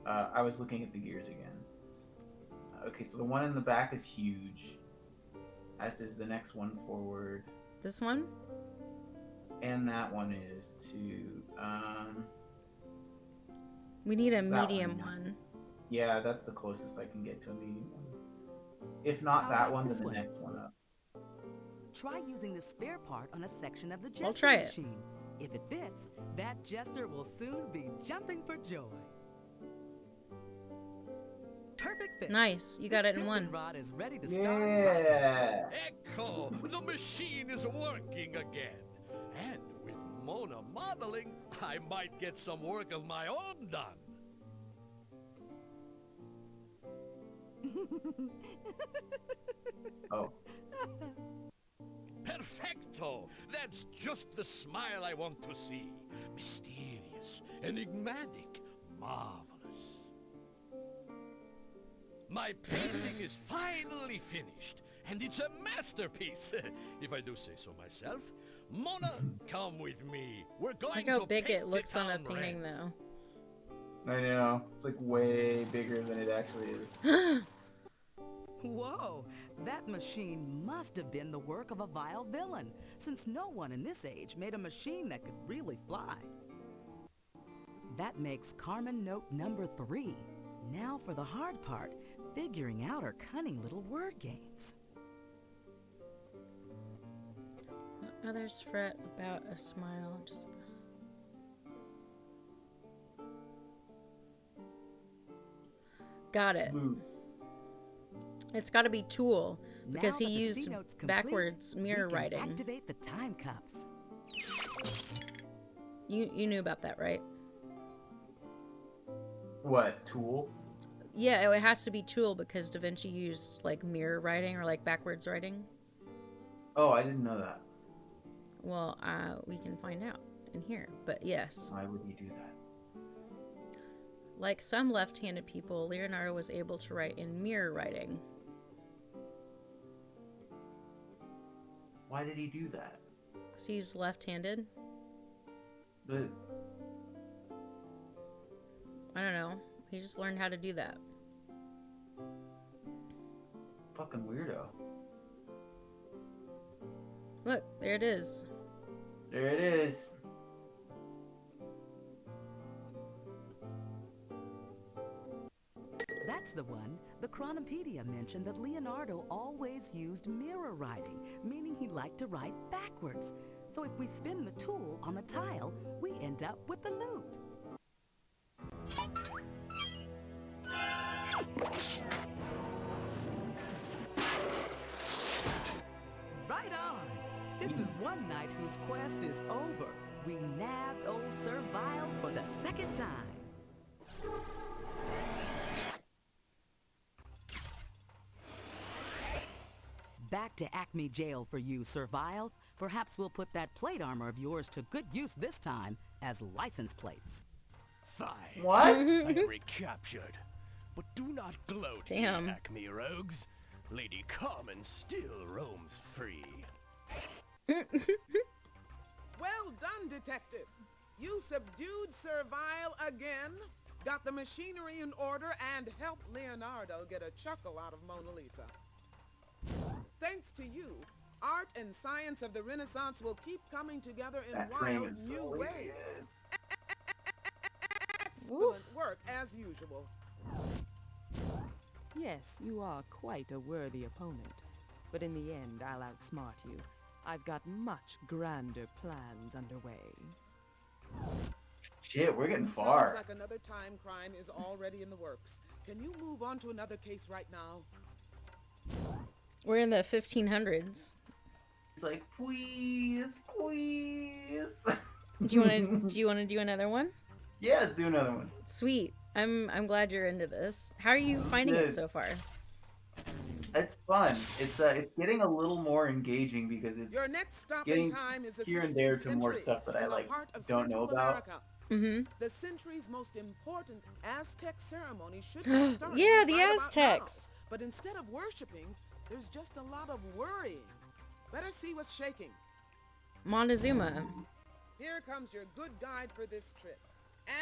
I was looking at the gears again. Okay, so the one in the back is huge. As is the next one forward. This one? And that one is too. We need a that medium one. Yeah, that's the closest I can get to a medium one. If not How that about one, then this the one? next one up. Try using the spare part on a section of the I'll jester try it. machine. If it fits, that jester will soon be jumping for joy. Perfect fit. Nice, you got This it in piston one. rod is ready to start. Yeah. Echo! The machine is working again. And with Mona modeling, I might get some work of my own done. Oh. Perfecto! That's just the smile I want to see. Mysterious, enigmatic, marvelous. My painting is finally finished, and it's a masterpiece, if I do say so myself. Mona, come with me. We're going Look how to big paint it looks the on a town painting, red. though. I know. It's like way bigger than it actually is. Whoa, that machine must have been the work of a vile villain, since no one in this age made a machine that could really fly. That makes Carmen note number 3. Now for the hard part, figuring out her cunning little word games. Others fret about a smile. Just... Got it. Blue. It's got to be Tool because Now he that the used C-note's complete, backwards mirror we can writing. activate the time cups. You knew about that, right? What, Tool? Yeah, it has to be Tool because Da Vinci used like mirror writing or like backwards writing. Oh, I didn't know that. Well, we can find out in here, but yes. Why would he do that? Like some left-handed people, Leonardo was able to write in mirror writing. Why did he do that? Because he's left-handed. But I don't know. He just learned how to do that. fucking weirdo. Look, there it is. There it is. That's the one. The Chronopedia mentioned that Leonardo always used mirror writing, meaning he liked to write backwards. So if we spin the tool on the tile, we end up with the loot. Right on! This is one knight whose quest is over. We nabbed old Servile for the second time. Back to Acme Jail for you, Servile. Perhaps we'll put that plate armor of yours to good use this time as license plates. Fine. What? I am recaptured. But do not gloat, ye Damn. Acme rogues. Lady Carmen still roams free. Well done, Detective. You subdued Servile again, got the machinery in order, and helped Leonardo get a chuckle out of Mona Lisa. Thanks to you, art and science of the Renaissance will keep coming together in That frame wild is new so ways. good. Excellent work, as usual. Yes, you are quite a worthy opponent. But in the end, I'll outsmart you. I've got much grander plans underway. shit, we're getting Sounds far. like another time crime is already in the works. Can you move on to another case right now? We're in the 1500s. He's like, please, please. Do you want to do another one? Yeah, let's do another one. Sweet. I'm glad you're into this. How are you finding it so far? It's fun. It's getting a little more engaging because it's Your next stop getting in time is the here and 16th there to more century stuff that I in the like heart of don't know Central about. America. The century's most important Aztec ceremony should be starting Yeah, the right about Aztecs. now. But instead of worshiping, there's just a lot of worrying. Better see what's shaking. Montezuma. Here comes your good guide for this trip.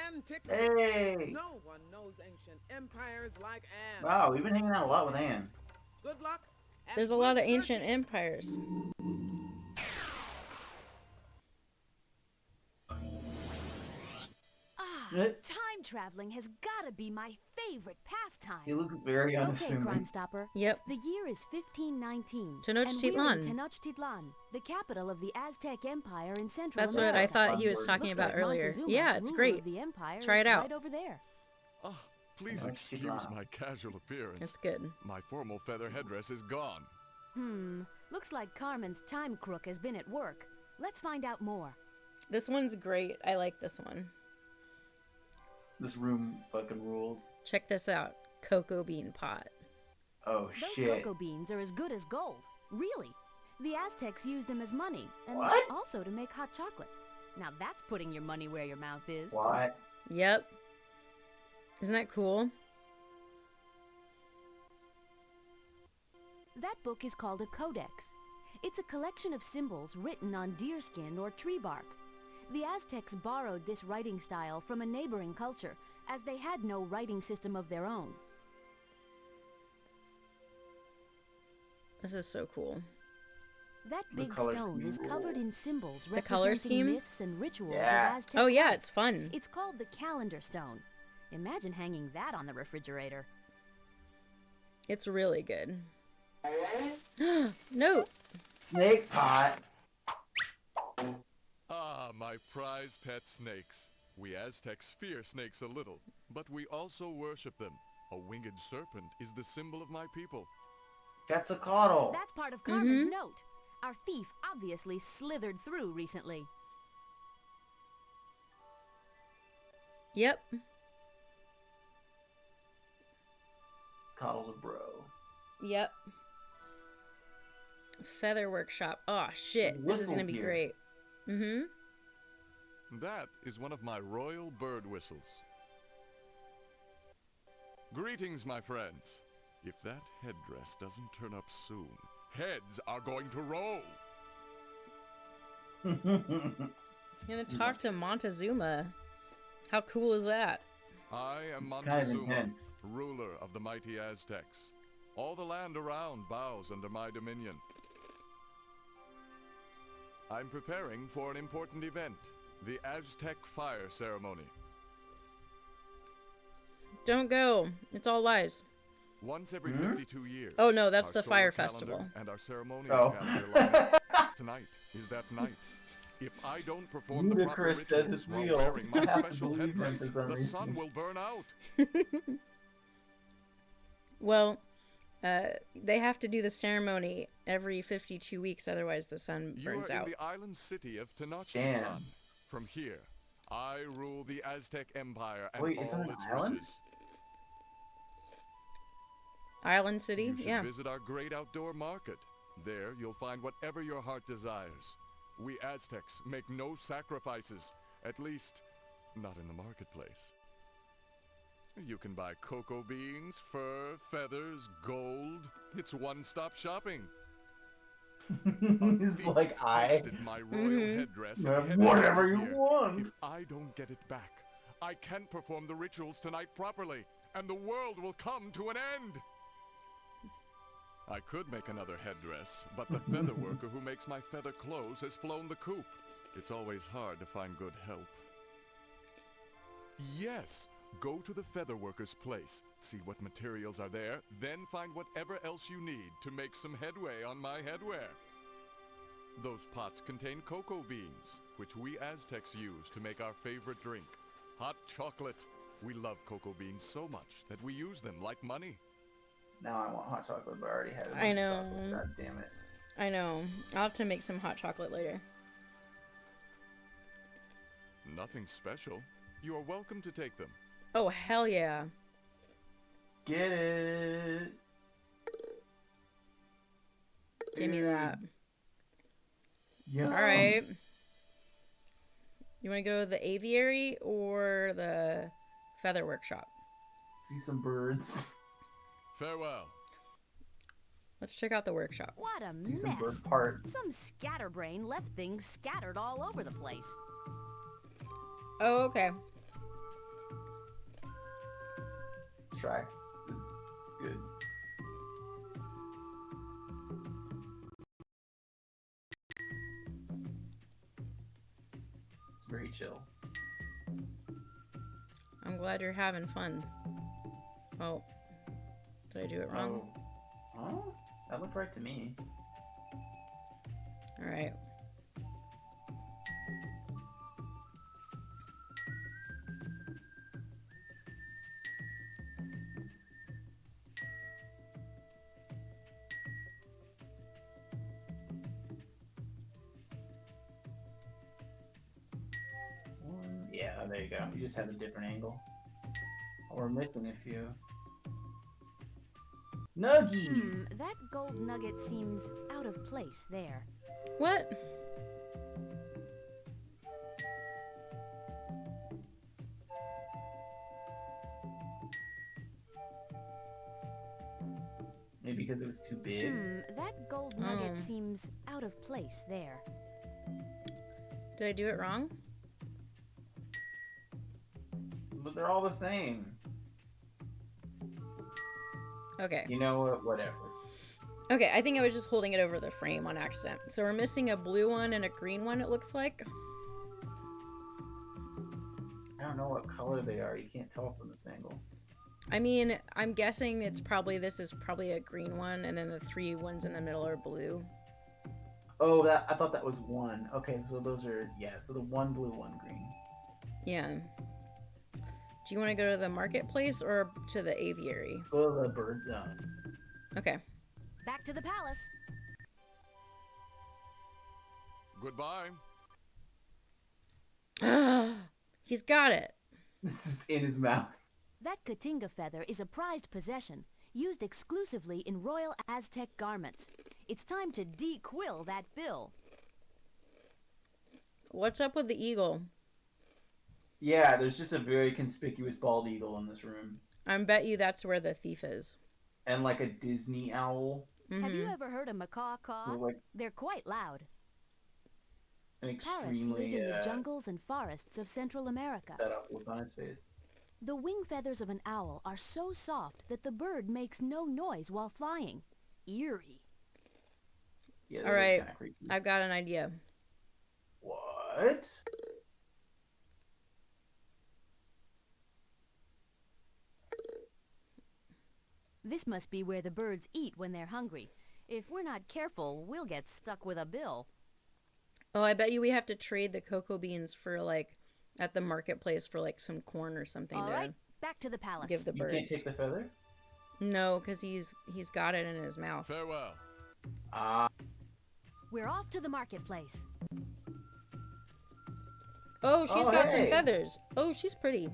Antiquity. Hey! No one knows ancient empires like Anne. Wow, we've been hanging out a lot with Anne. Good luck. and There's a good lot of searching. ancient empires. Time traveling has gotta be my favorite pastime. He looks very Okay, unassuming. Crime Stopper. Yep. The year is 1519. Tenochtitlan. And we're in Tenochtitlan, the capital of the Aztec Empire in Central That's America. what I thought he was talking Looks about like earlier. Montezuma, Yeah, it's ruler great. of the empire, Try it is out. right over there. Ah, please excuse my casual appearance. It's good. My formal feather headdress is gone. Looks like Carmen's time crook has been at work. Let's find out more. This one's great. I like this one. This room fucking rules. Check this out. Cocoa bean pot. Oh Those shit. cocoa beans are as good as gold. Really. The Aztecs used them as money, and What? also to make hot chocolate. Now that's putting your money where your mouth is. What? Yep. Isn't that cool? That book is called a codex. It's a collection of symbols written on deerskin or tree bark. The Aztecs borrowed this writing style from a neighboring culture, as they had no writing system of their own. This is so cool. That The big color stone scheme. is covered in symbols The color representing scheme? myths and rituals Yeah. of Aztec Oh, yeah, life. it's fun. It's called the calendar stone. Imagine hanging that on the refrigerator. It's really good. Note. Snake pot. Ah, my prize pet snakes. We Aztecs fear snakes a little, but we also worship them. A winged serpent is the symbol of my people. Quetzalcoatl. That's part of Carmen's note. Our thief obviously slithered through recently. Yep. Coddle's a bro. Yep. Feather workshop. Oh shit. This is Whistle gonna be here. great. Mm-hmm. That is one of my royal bird whistles. Greetings, my friends. If that headdress doesn't turn up soon, heads are going to roll. Gonna talk to Montezuma. How cool is that? I am Kind of Montezuma, intense. ruler of the mighty Aztecs. All the land around bows under my dominion. I'm preparing for an important event, the Aztec fire ceremony. Don't go. It's all lies. Once every Hmm? 52 years. Oh, no, that's our the solar fire calendar festival. And our ceremonial Oh. calendar line up. Tonight is that night. If I don't perform the proper Ludicrous says rituals it's while real. wearing my I have to special believe him headdress, for some the reason. sun will burn out. Well, they have to do the ceremony every 52 weeks, otherwise the sun You burns are out. in the island city of Tenochtitlan. Damn. From here, I rule the Aztec Empire and Wait, it's all on an its island? riches. Island City? You should Yeah. visit our great outdoor market. There, you'll find whatever your heart desires. We Aztecs make no sacrifices, at least, not in the marketplace. You can buy cocoa beans, fur, feathers, gold. It's one-stop shopping. He's like, I. Wasted my royal headdress and Yeah, headed whatever over you here. want. If I don't get it back, I can't perform the rituals tonight properly, and the world will come to an end. I could make another headdress, but the feather worker who makes my feather clothes has flown the coop. It's always hard to find good help. Yes, go to the feather worker's place, see what materials are there, then find whatever else you need to make some headway on my headwear. Those pots contain cocoa beans, which we Aztecs use to make our favorite drink. Hot chocolate. We love cocoa beans so much that we use them like money. Now I want hot chocolate, but I already had it. I know. Chocolate. God damn it. I know. I'll have to make some hot chocolate later. Nothing special. You are welcome to take them. Oh, hell yeah. Get it. Give me that. Yeah. All right. You want to go to the aviary or the feather workshop? See some birds. Farewell. Let's check out the workshop. What a See some bird mess. parts. Some scatterbrain left things scattered all over the place. Oh, okay. Track is good. It's very chill. I'm glad you're having fun. Oh. Did I do it wrong? Oh, that looked right to me. Alright. Yeah, there you go. You just have a different angle. We're missing a few. Nuggies! That gold nugget seems out of place there. What? Maybe because it was too big? That gold nugget seems out of place there. Did I do it wrong? But they're all the same. Okay. You know what? Whatever. Okay, I think I was just holding it over the frame on accident. So we're missing a blue one and a green one, it looks like. I don't know what color they are. You can't tell from this angle. I mean, I'm guessing this is probably a green one, and then the three ones in the middle are blue. Oh, I thought that was one. Okay, so those are, yeah, so the one blue, one green. Yeah. Do you want to go to the marketplace or to the aviary? Go to the bird zone. Okay. Back to the palace. Goodbye. He's got it. This is in his mouth. That Katinga feather is a prized possession, used exclusively in royal Aztec garments. It's time to de-quill that bill. What's up with the eagle? Yeah, there's just a very conspicuous bald eagle in this room. I bet you that's where the thief is. And like a Disney owl. Have you ever heard a macaw caw? Like They're quite loud. an Parrots extremely live in the jungles and forests of Central America. that up look on his face. The wing feathers of an owl are so soft that the bird makes no noise while flying. Eerie. Yeah, all right, I've got an idea. What? This must be where the birds eat when they're hungry. If we're not careful, we'll get stuck with a bill. Oh, I bet you we have to trade the cocoa beans for, like, at the marketplace for, like, some corn or something. All right, back to the palace. Give the birds. You can't take the feather? No, because he's got it in his mouth. Farewell. We're off to the marketplace. Oh, she's got some feathers. Oh, she's pretty.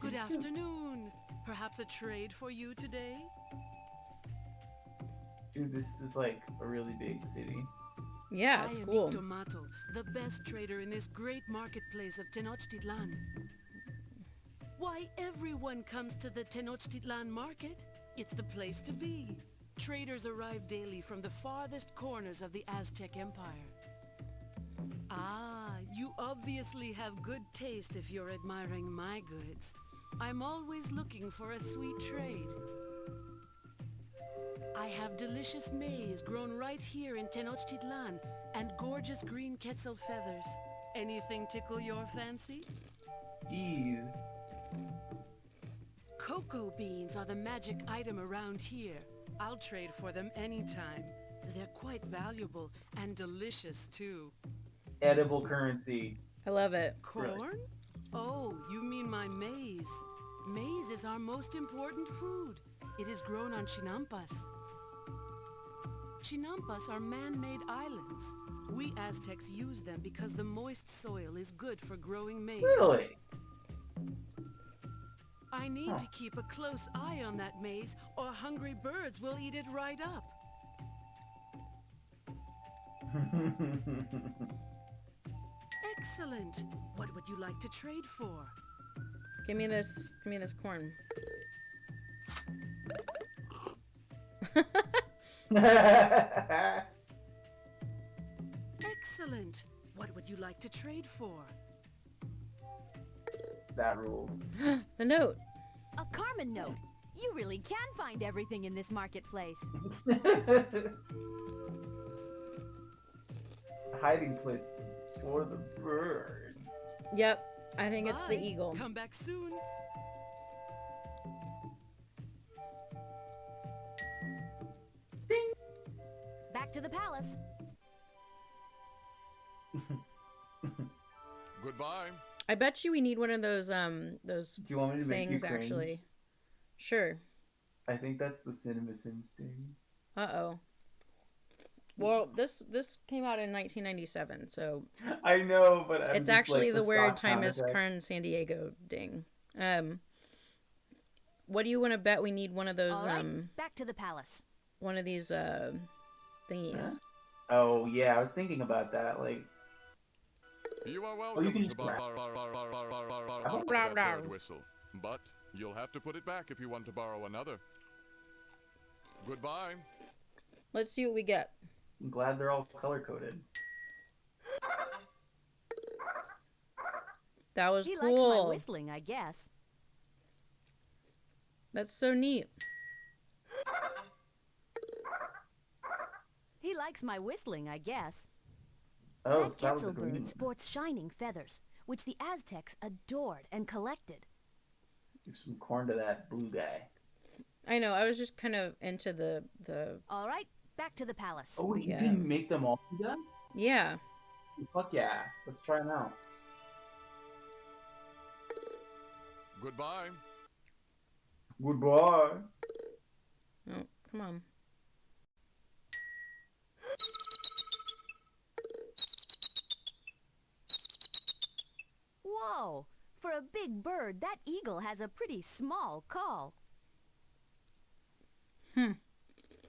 Good afternoon. Perhaps a trade for you today? Dude, this is like a really big city. Yeah, it's cool. I am Tomato, the best trader in this great marketplace of Tenochtitlan. Why, everyone comes to the Tenochtitlan market. It's the place to be. Traders arrive daily from the farthest corners of the Aztec Empire. Ah, you obviously have good taste if you're admiring my goods. I'm always looking for a sweet trade. I have delicious maize grown right here in Tenochtitlan and gorgeous green quetzal feathers. Anything tickle your fancy? Jeez. Cocoa beans are the magic item around here. I'll trade for them anytime. They're quite valuable and delicious too. Edible currency. I love it. Corn? Oh, you mean my maize. Maize is our most important food. It is grown on Chinampas. Chinampas are man-made islands. We Aztecs use them because the moist soil is good for growing maize. Really? I need to keep a close eye on that maize, or hungry birds will eat it right up. Excellent. What would you like to trade for? Give me this corn. Excellent. What would you like to trade for? That rules. The note. A Carmen note. You really can find everything in this marketplace. Hiding place for the birds. Yep, I think it's the Bye. eagle. Come back soon. Back to the palace. Goodbye. I bet you we need one of those Do you want me to make you things cringe? actually. Sure. I think that's the CinemaSin sting. Uh-oh. Well, this came out in 1997, so I know, but I'm it's just actually like the weird stock time is sound effect. Carmen Sandiego ding. What do you want to bet we need one of those All right, back to the palace. one of these thingies? Huh? Oh yeah, I was thinking about that. Like, You are oh, welcome you can to just grab. borrow that bird whistle, but you'll have to put it back if you want to borrow another. Goodbye. Let's see what we get. I'm glad they're all color coded. That was He cool. likes my whistling, I guess. That's so neat. He likes my whistling, I guess. Oh, That so that was the Quetzal green bird one. sports shining feathers, which the Aztecs adored and collected. Give some corn to that blue guy. I know. I was just kind of into the All right, back to the palace. Oh, you Yeah. can make them all do that? yeah. Fuck yeah. Let's try them out. Goodbye. Goodbye. Oh, come on. Whoa! For a big bird, that eagle has a pretty small call.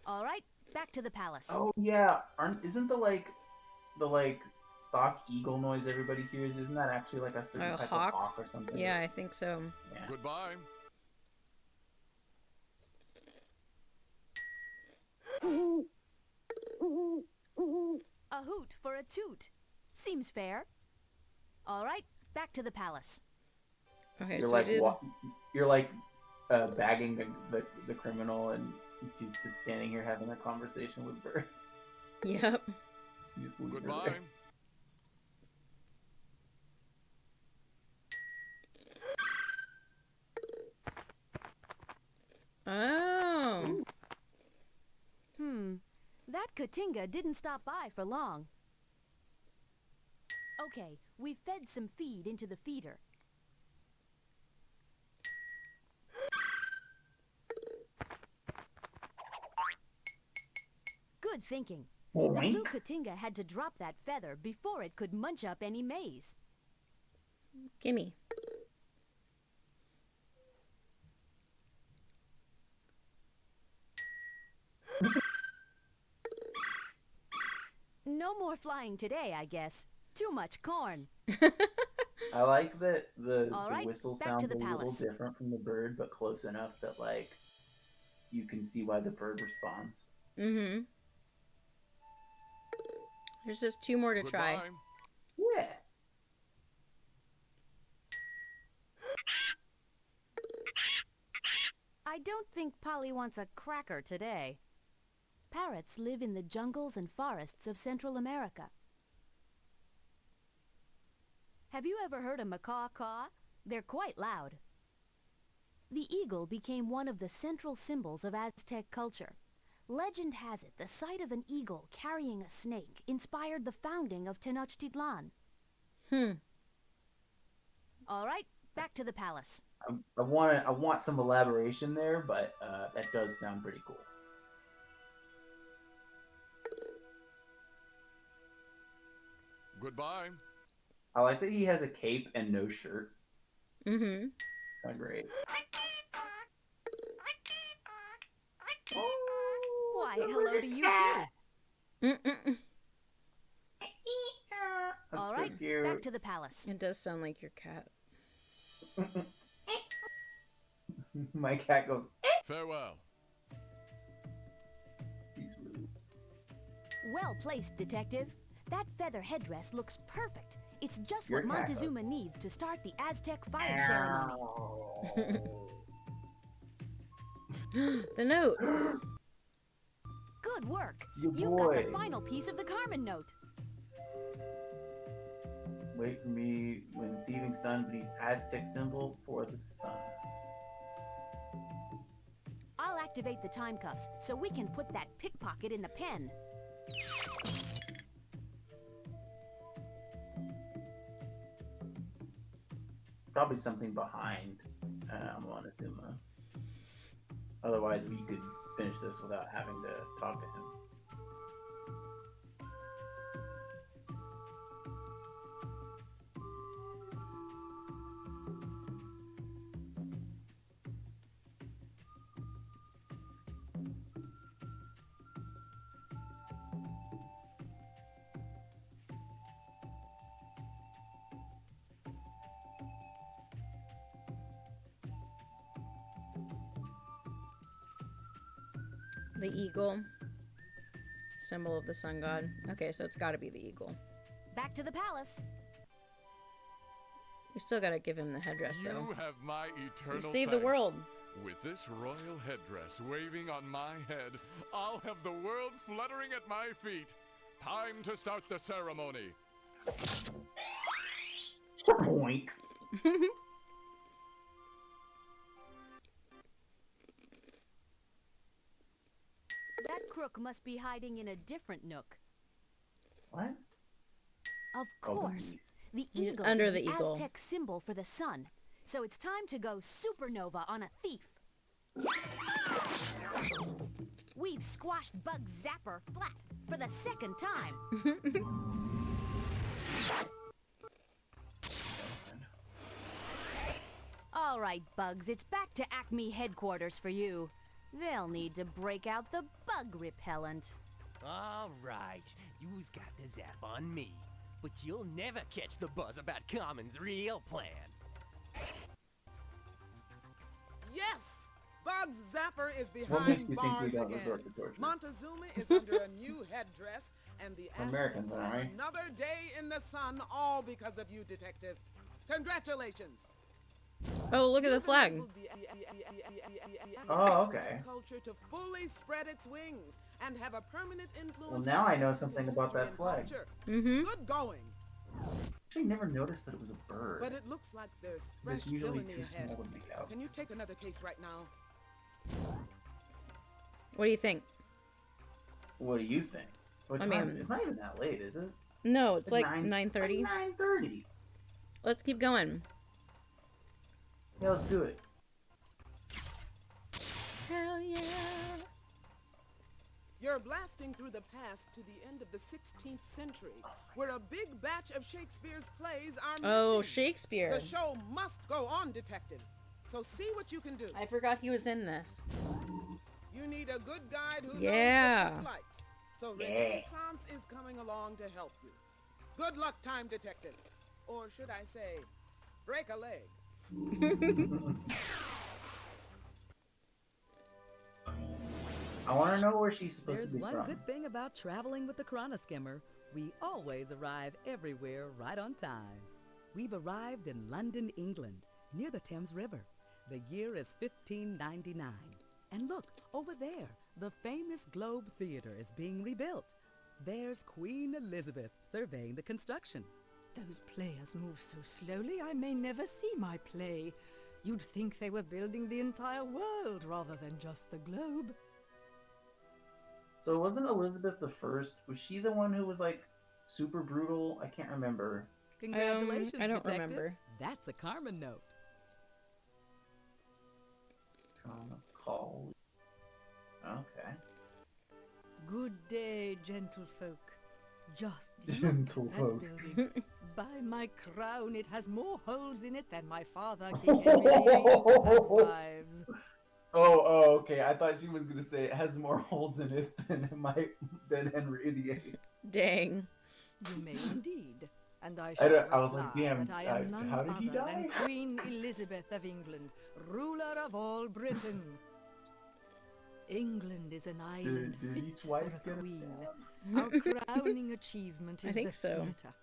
All right, back to the palace. Oh yeah, isn't the stock eagle noise everybody hears? Isn't that actually like a certain type hawk? of hawk or something? Yeah, I think so. Yeah. Goodbye. A hoot for a toot. Seems fair. All right, back to the palace. Okay, You're so like I did. you're like bagging the criminal, and she's just standing here having a conversation with Bird. Yep. You just leave her Goodbye. there. Oh. That Katinga didn't stop by for long. Okay, we fed some feed into the feeder. Good thinking. The blue Katinga had to drop that feather before it could munch up any maize. Gimme. No more flying today, I guess. Too much corn. I like that the All right, whistle back sounds to the a little palace. different from the bird, but close enough that like you can see why the bird responds. Mm-hmm. There's just two more to try. Goodbye. Yeah. I don't think Polly wants a cracker today. Parrots live in the jungles and forests of Central America. Have you ever heard a macaw caw? They're quite loud. The eagle became one of the central symbols of Aztec culture. Legend has it the sight of an eagle carrying a snake inspired the founding of Tenochtitlan. All right, back to the palace. I want some elaboration there, but that does sound pretty cool. Goodbye. I like that he has a cape and no shirt. Mm-hmm. Kind of great. Why, hello to you too. Mm-mm. All right, back to the palace. It does sound like your cat. My cat goes. Farewell. He's rude. Well placed, Detective. That feather headdress looks perfect. It's just Your what cat Montezuma needs to start the Aztec fire ceremony. The note. Good work. It's your You've got the boy. final piece of the Carmen note. Wait for me when thieving's done beneath Aztec symbol for the sun. I'll activate the time cuffs so we can put that pickpocket in the pen. Probably something behind Montezuma. Otherwise, we could finish this without having to talk to him. The eagle. Symbol of the sun god. Okay, so it's got to be the eagle. Back to the palace. We still got to give him the headdress, though. You have my eternal Save the thanks. world. With this royal headdress waving on my head, I'll have the world fluttering at my feet. Time to start the ceremony. Boink. That crook must be hiding in a different nook. What? Of course. The He's eagle under is the eagle. Aztec symbol for the sun. So it's time to go supernova on a thief. We've squashed Bug Zapper flat for the second time. All right, Bugs, it's back to Acme headquarters for you. They'll need to break out the bug repellent. All right, you's got the zap on me, but you'll never catch the buzz about Carmen's real plan. Yes! Bugs Zapper is What makes behind you think we bars don't again. resort to torture? Montezuma is under a new headdress, and the Americans, Aztecs have alright? another day in the sun, all because of you, Detective. Congratulations! Oh, look at the flag. Oh, okay. Culture to fully spread its wings and have a permanent influence. Well, now on I know Mexican something about history that and flag. culture. Mm-hmm. Good going. Actually, never noticed that it was a bird. But it looks like there's fresh It's usually villainy too ahead. small to make out. Can you take another case right now? What do you think? What do you think? What I time? mean- It's not even that late, is it? No, it's like 9:30. 9:30. 9:30. Let's keep going. Yeah, let's do it. Hell yeah. You're blasting through the past to the end of the 16th century, where a big batch of Shakespeare's plays are missing. Oh, Shakespeare. The show must go on, Detective. So see what you can do. I forgot he was in this. You need a good guide who Yeah. knows the lights. So Yeah. Renaissance is coming along to help you. Good luck, time detective. Or should I say, break a leg. I want to know where she's supposed There's to be one from. good thing about traveling with the Chronoskimmer. We always arrive everywhere right on time. We've arrived in London, England, near the Thames River. The year is 1599. And look, over there, the famous Globe Theatre is being rebuilt. There's Queen Elizabeth surveying the construction. Those players move so slowly I may never see my play. You'd think they were building the entire world rather than just the globe. So wasn't Elizabeth the first? Was she the one who was like super brutal? I can't remember. Congratulations, I don't Detective. remember. That's a Carmen note. Thomas Call. Okay. Good day, gentlefolk. Just Gentlefolk. look at that building. By my crown, it has more holes in it than my father, King Henry VIII, had wives. Oh, okay. I thought she was gonna say it has more holes in it than Henry VIII. Dang. You may indeed. And I I shall don't- I was like, reply damn, that I am none how did he other die? than Queen Elizabeth of England, ruler of all Britain. England is an island Did fit each wife for get a a queen. stab? Our crowning achievement I is think the so. theatre.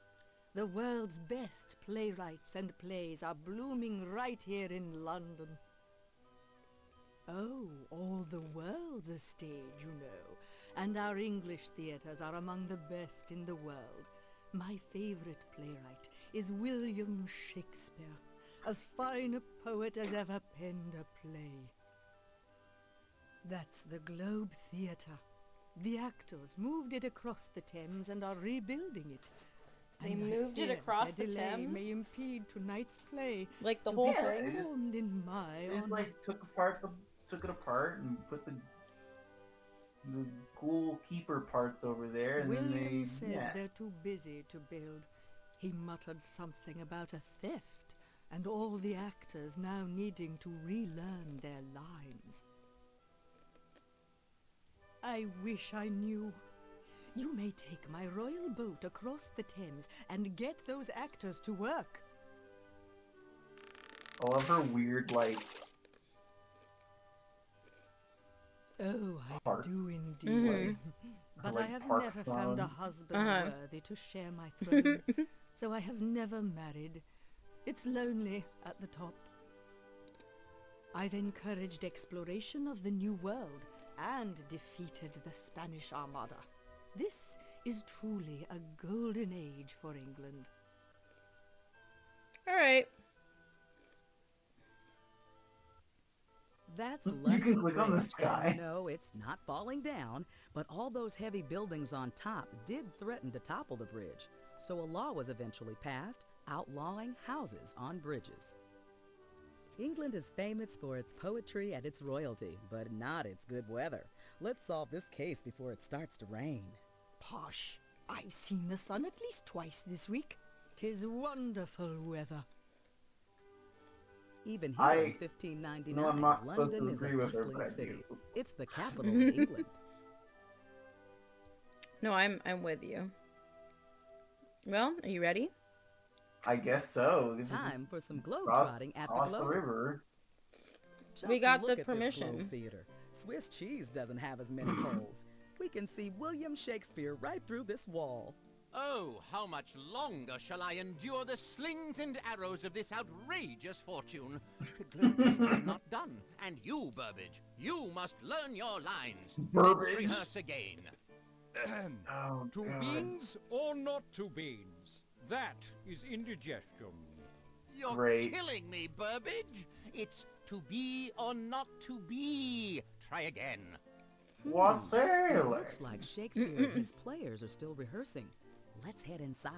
The world's best playwrights and plays are blooming right here in London. Oh, all the world's a stage, you know, and our English theatres are among the best in the world. My favourite playwright is William Shakespeare, as fine a poet as ever penned a play. That's the Globe Theatre. The actors moved it across the Thames and are rebuilding it. They And I moved it fear across their the delay Thames? may impede tonight's play. Like the to whole be thing? performed in my They just honor. like took it apart and put the cool keeper parts over there, and William then they says they're too busy to build. He muttered something about a theft, and all the actors now needing to relearn their lines. I wish I knew. You may take my royal boat across the Thames and get those actors to work. I love her weird like. Oh, I Park. do indeed. Mhm. But Like I have park never found a song. husband Uh-huh. worthy to share my throne, so I have never married. It's lonely at the top. I've encouraged exploration of the New World and defeated the Spanish Armada. This is truly a golden age for England. All right. That's You London can click on the Bridge, sky. and no, it's not falling down, but all those heavy buildings on top did threaten to topple the bridge, so a law was eventually passed outlawing houses on bridges. England is famous for its poetry and its royalty, but not its good weather. Let's solve this case before it starts to rain. Posh, I've seen the sun at least twice this week. 'Tis wonderful weather. Even here in 1599, I'm not supposed London to is a agree with her, bustling but I city. do. It's the capital of England. No, I'm with you. Well, are you ready? I guess so. This is Time just for some globetrotting at the across the Globe. river. We got look the at this permission. Globe Theater. Swiss cheese doesn't have as many holes. We can see William Shakespeare right through this wall. Oh, how much longer shall I endure the slings and arrows of this outrageous fortune? The globe is still not done, and you, Burbage, you must learn your lines. Burbage? Let's rehearse again. Oh, To God. beans or not to beans? That is indigestion. You're Great. killing me, Burbage. It's to be or not to be. Try again. It looks like Shakespeare and his players are still rehearsing. Let's head inside.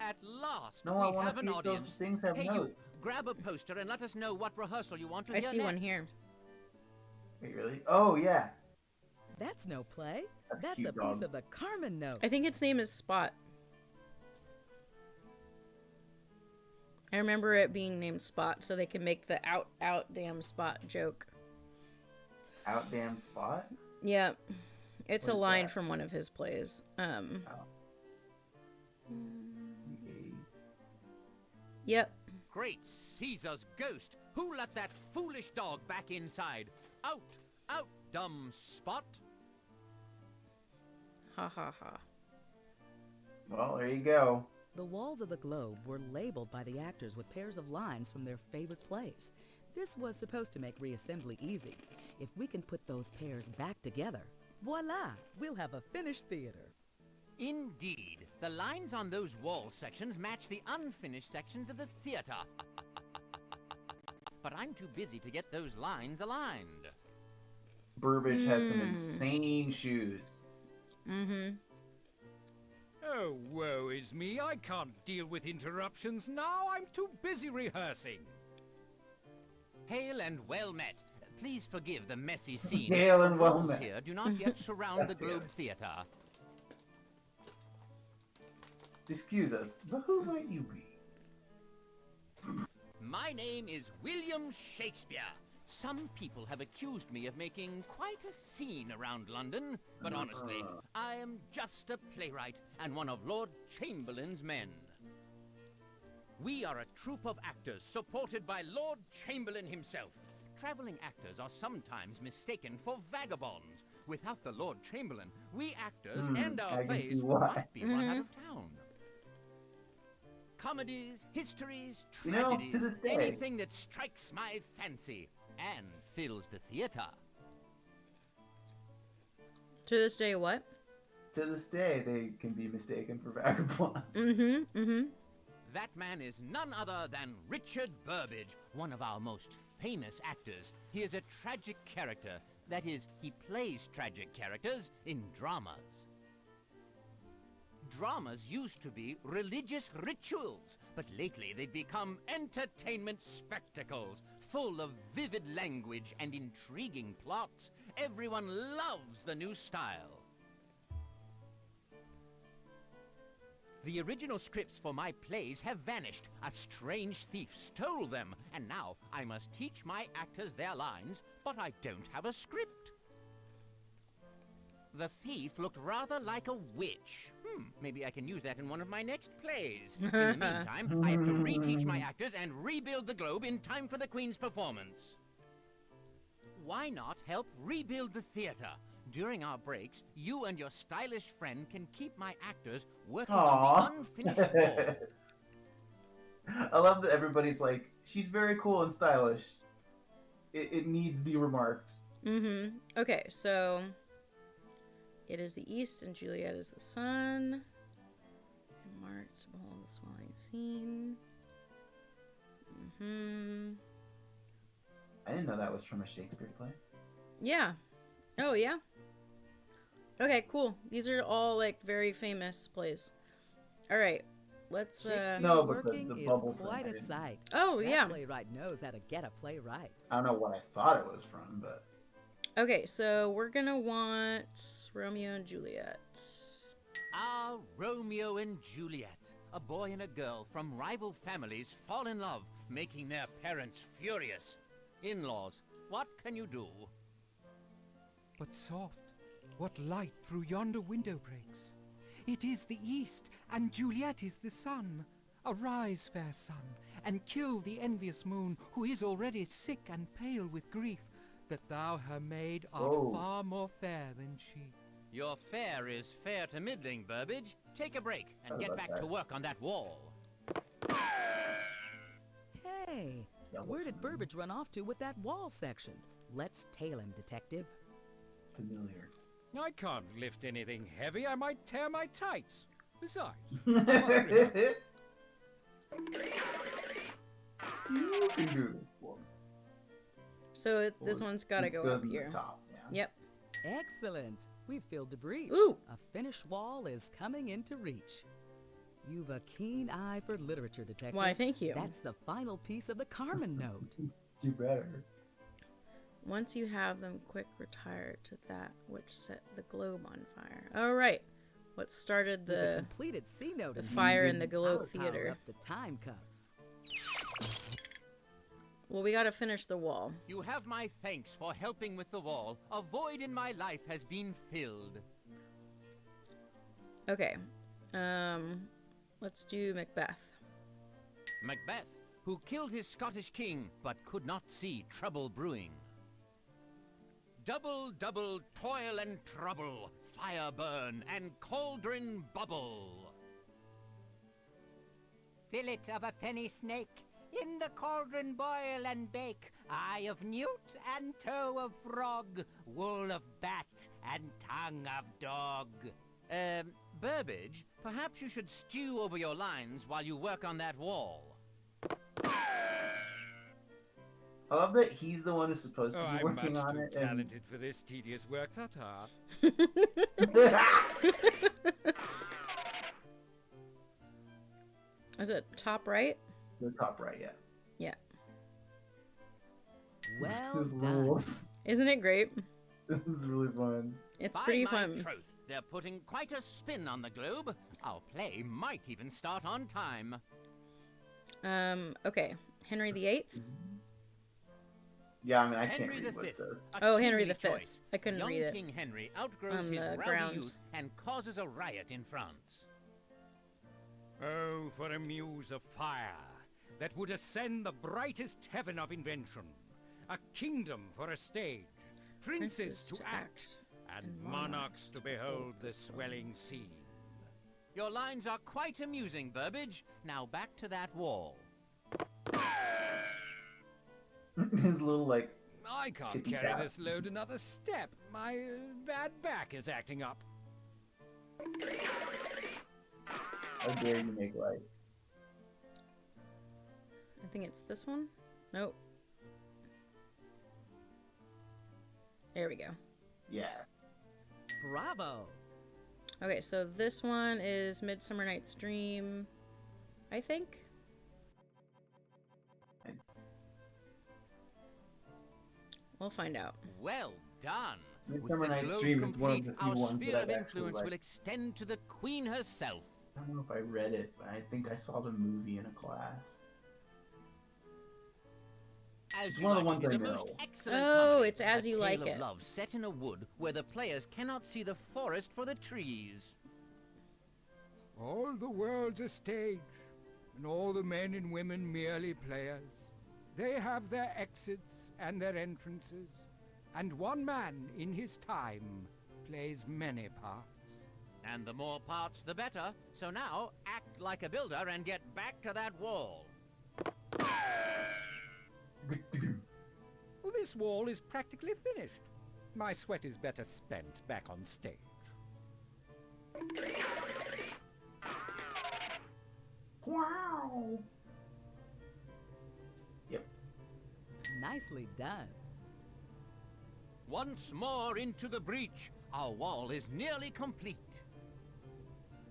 At last, No, I we wanna have an see if those audience. things have hey, notes. you, grab a poster and let us know what rehearsal you want to I hear see one next. here. Wait, really? Oh, yeah. That's no play. That's a cute, piece dog. of the Carmen note. I think its name is Spot. I remember it being named Spot, so they can make the out damn Spot joke. Out damn Spot? Yeah. It's What a is line that? from one of his plays. Yep. Great Caesar's ghost! Who let that foolish dog back inside? Out! Out, dumb Spot! Ha ha ha. Well, there you go. The walls of the Globe were labeled by the actors with pairs of lines from their favorite plays. This was supposed to make reassembly easy. If we can put those pairs back together, voila, we'll have a finished theater. Indeed, the lines on those wall sections match the unfinished sections of the theater. But I'm too busy to get those lines aligned. Burbage has some insane shoes. Mm-hmm. Oh, woe is me. I can't deal with interruptions now. I'm too busy rehearsing. Hail and well met. Please forgive the messy scene. Hail and The well walls met. here do not yet surround the Globe Theatre. Excuse us, but who might you be? My name is William Shakespeare. Some people have accused me of making quite a scene around London, but honestly, I am just a playwright and one of Lord Chamberlain's men. We are a troupe of actors supported by Lord Chamberlain himself. Traveling actors are sometimes mistaken for vagabonds. Without the Lord Chamberlain, we actors and our plays might be run out of town. Comedies, histories, tragedies, to this day, anything that strikes my fancy and fills the theater. To this day, what? To this day, they can be mistaken for vagabonds. That man is none other than Richard Burbage, one of our most famous actors. He is a tragic character. That is, he plays tragic characters in dramas. Dramas used to be religious rituals, but lately they've become entertainment spectacles, full of vivid language and intriguing plots. Everyone loves the new style. The original scripts for my plays have vanished. A strange thief stole them, and now I must teach my actors their lines, but I don't have a script. The thief looked rather like a witch. Maybe I can use that in one of my next plays. In the meantime, I have to reteach my actors and rebuild the Globe in time for the Queen's performance. Why not help rebuild the theater? During our breaks, you and your stylish friend can keep my actors working on the unfinished wall. I love that everybody's like, she's very cool and stylish. It needs to be remarked. Okay, so it is the east and Juliet is the sun. And Mark's to behold the swelling scene. I didn't know that was from a Shakespeare play. Yeah. Oh, yeah. Okay, cool. These are all like very famous plays. All right, let's. No, but the bubble is quite a sight. Oh that yeah. Playwright knows how to get a play right. I don't know what I thought it was from, but. Okay, so we're gonna want Romeo and Juliet. Ah, Romeo and Juliet. A boy and a girl from rival families fall in love, making their parents furious. In-laws, what can you do? But soft, what light through yonder window breaks? It is the east, and Juliet is the sun. Arise, fair sun, and kill the envious moon, who is already sick and pale with grief, that thou, her maid, art far more fair than she. Your fare is fair to middling, Burbage. Take a break and get back to work on that wall. Hey, where did Burbage run off to with that wall section? Let's tail him, detective. Familiar. I can't lift anything heavy. I might tear my tights. Besides, I must remember. You can do this for me. So this one's got to This go goes up in the here. top, Yep. Excellent. We've filled the breach. Ooh. A finished wall is coming into reach. You've a keen eye for literature, detective. Why, thank you. That's the final piece of the Carmen note. You better. Once you have them, quick retire to that which set the globe on fire. All right. What started With a the completed C note fire in the Globe I'll power Theater? up the time cuffs. Well, we got to finish the wall. You have my thanks for helping with the wall. A void in my life has been filled. Okay. Let's do Macbeth. Macbeth, who killed his Scottish king, but could not see trouble brewing. Double, double, toil and trouble, fire burn and cauldron bubble. Fillet of a penny snake, in the cauldron boil and bake, eye of newt and toe of frog, wool of bat and tongue of dog. Burbage, perhaps you should stew over your lines while you work on that wall. I love that he's the one who's supposed to be I'm working much on too it. talented for this tedious work, ta-ta. Is it top right? The top right, yeah. Yeah. Well This done. rules. Isn't it great? This is really fun. It's By pretty my fun. troth, they're putting quite a spin on the globe. Our play might even start on time. Okay. Henry VIII? Yeah, I mean, I Henry can't read what V. it says. Oh, Henry kingly V. choice. I couldn't Young read it. King Henry outgrows On his the rowdy ground. youth and causes a riot in France. Oh, for a muse of fire that would ascend the brightest heaven of invention, a kingdom for a stage, princes to act, and monarchs to behold the swelling scene. Your lines are quite amusing, Burbage. Now back to that wall. His little, like, I can't tippy carry tap. this load another step. My bad back is acting up. How dare you make light? I think it's this one. Nope. There we go. Yeah. Bravo. Okay, so this one is Midsummer Night's Dream, I think. We'll find out. Well done. Midsummer With the Night's globe Dream is one of complete, the few our ones sphere that of I've actually, influence like, will extend to the Queen herself. I don't know if I read it, but I think I saw the movie in a class. As It's You one of the Like ones It I is a most know. excellent Oh, comedy, it's As a You tale Like of It. love set in a wood where the players cannot see the forest for the trees. All the world's a stage, and all the men and women merely players. They have their exits and their entrances, and one man in his time plays many parts. And the more parts, the better. So now, act like a builder and get back to that wall. Well, this wall is practically finished. My sweat is better spent back on stage. Wow. Yep. Nicely done. Once more into the breach. Our wall is nearly complete.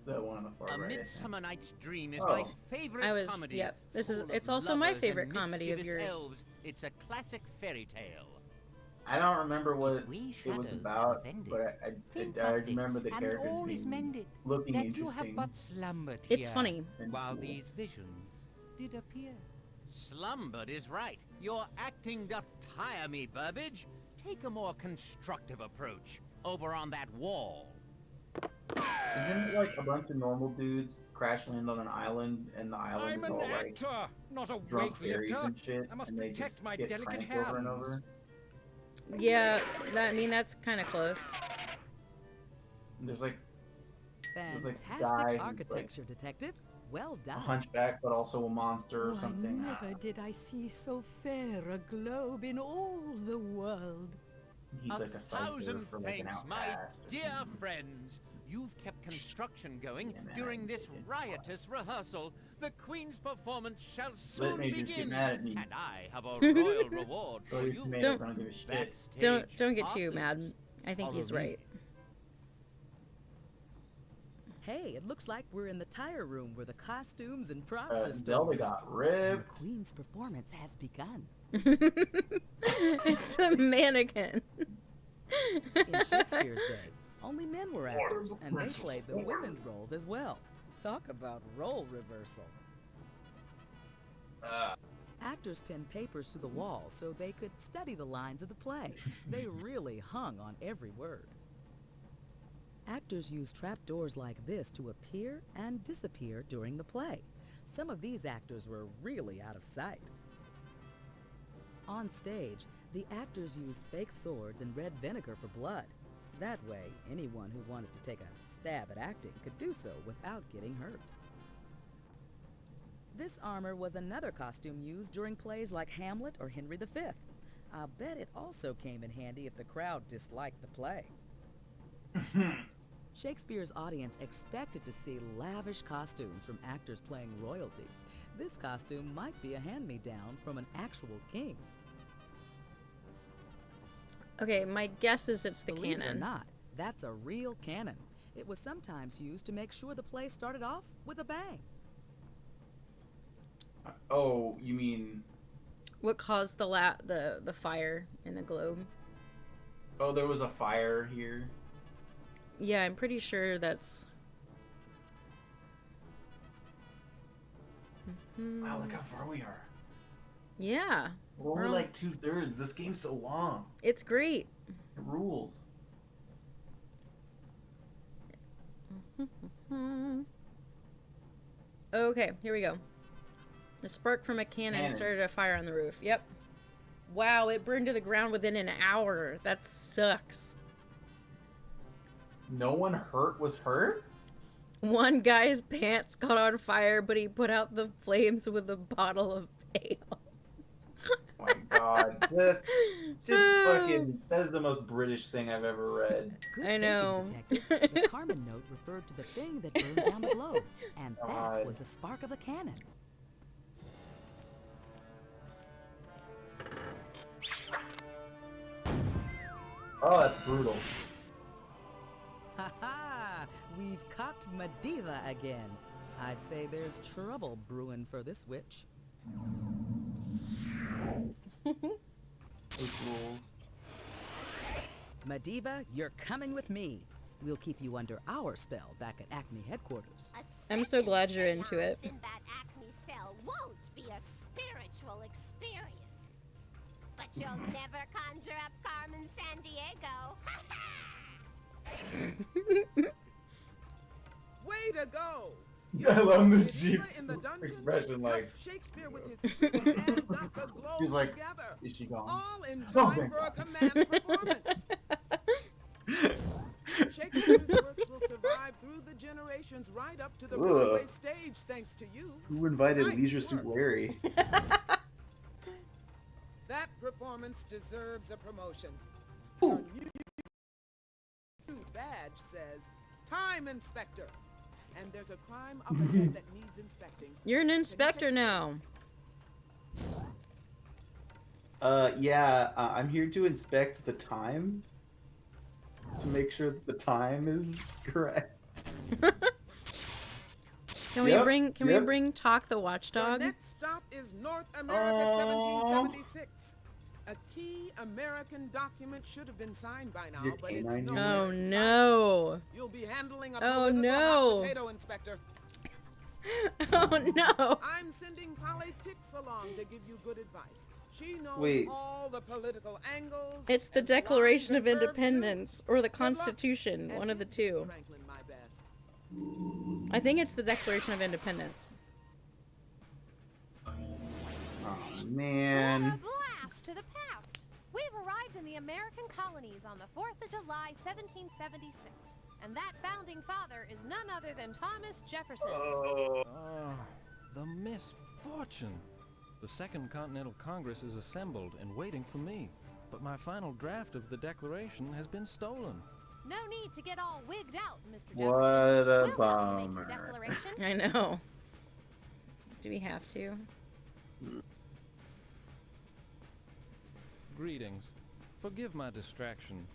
The one on the far A right. I think. Midsummer Night's Dream is Oh. my favorite comedy. Yep. This is. full of It's also my lovers favorite and comedy of mischievous yours. elves. It's a classic fairy tale. I don't remember what it was shadows about, are offended, but I remember the characters all is being mended, looking that you interesting. have but slumbered It's here, funny. while cool. these visions did appear. Slumbered is right. Your acting doth tire me, Burbage. Take a more constructive approach over on that wall. Isn't it like a bunch of normal dudes crash land on an island, and the island I'm is an all like actor, not a drunk fairies weightlifter. and shit, I must and they protect just my get delicate pranked over and hands. over? Yeah, I mean that's kind of close. There's like Fantastic guy who's, like, architecture, Detective. Well a done. hunchback, but also a monster or Why, something. never did I see so fair a globe in all the world. He's like a cipher Thousand for like an thanks, my outcast. or dear something. friends. You've kept construction going Yeah, man, during this it's riotous rehearsal. The Queen's performance shall Let soon Majors get begin, mad at me. and I have a royal reward Throw for your you. tomatoes, Don't- I don't give a shit. Backstage Don't get too passes mad. I think are he's revealed. right. Hey, it looks like we're in the tire room where the costumes and props are Zelda got and the ripped. Queen's performance has begun. It's a mannequin. In Shakespeare's day, only men were actors, and they played the women's roles as well. Talk about role reversal. Actors pinned papers to the wall so they could study the lines of the play. They really hung on every word. Actors used trapdoors like this to appear and disappear during the play. Some of these actors were really out of sight. On stage, the actors used fake swords and red vinegar for blood. That way, anyone who wanted to take a stab at acting could do so without getting hurt. This armor was another costume used during plays like Hamlet or Henry V. I'll bet it also came in handy if the crowd disliked the play. Shakespeare's audience expected to see lavish costumes from actors playing royalty. This costume might be a hand-me-down from an actual king. Okay, my guess is it's the Believe it or cannon. not, that's a real cannon. It was sometimes used to make sure the play started off with a bang. Oh, you mean... What caused the the fire in the globe? Oh, there was a fire here? Yeah, I'm pretty sure that's... Wow, look how far we are. Yeah. We're only like 2/3. This game's so long. It's great. It rules. Okay, here we go. The spark from a cannon started a fire on the roof. Yep. Wow, it burned to the ground within an hour. That sucks. No one was hurt? One guy's pants caught on fire, but he put out the flames with a bottle of ale. Oh my god. Just fucking... That is the most British thing I've ever read. Good I know. thinking, Detective. The Carmen note referred to the thing that burned down the globe, and that was the spark of a cannon. Oh, that's brutal. Ha ha! We've caught Medivh again. I'd say there's trouble brewing for this witch. Medivh, you're coming with me. We'll keep you under our spell back at Acme headquarters. I'm so glad you're into it. In that Acme cell won't be a spiritual experience. But you'll never conjure up Carmen Sandiego. Way to go! I love the Medivh Jeep's in the dungeon expression, like... Shakespeare with his speech and got the globe He's like, together. is she gone? All in Oh, time thank for a God. command performance. Shakespeare's works will survive through the generations right up to the Broadway stage thanks to you. Who invited Nice Leisure work. Suit Larry? That performance deserves a promotion. Ooh. Your new badge says, Time Inspector. And there's a crime up ahead that needs inspecting. You're an inspector now. Yeah, I'm here to inspect the time. To make sure that the time is correct. Can we bring Talk the Watchdog? The next stop is North America 1776. A key American document should have been signed by now, but it's nowhere Oh in sight. no. You'll be handling a Oh, political no. hot potato, Inspector. Oh no. I'm sending Polly Tix along to give you good advice. She knows Wait. all the political angles. It's the and Declaration lines of and verbs, too. Independence or the Good luck. Constitution, one of the two. Franklin, my best. I think it's the Declaration of Independence. Oh man. What a blast to the past. We've arrived in the American colonies on the 4th of July, 1776. And that founding father is none other than Thomas Jefferson. The misfortune. The Second Continental Congress is assembled and waiting for me. But my final draft of the Declaration has been stolen. No need to get all wigged out, Mr. Jefferson. What a We'll help you make bummer. your declaration. I know. Do we have to? Greetings. Forgive my distraction.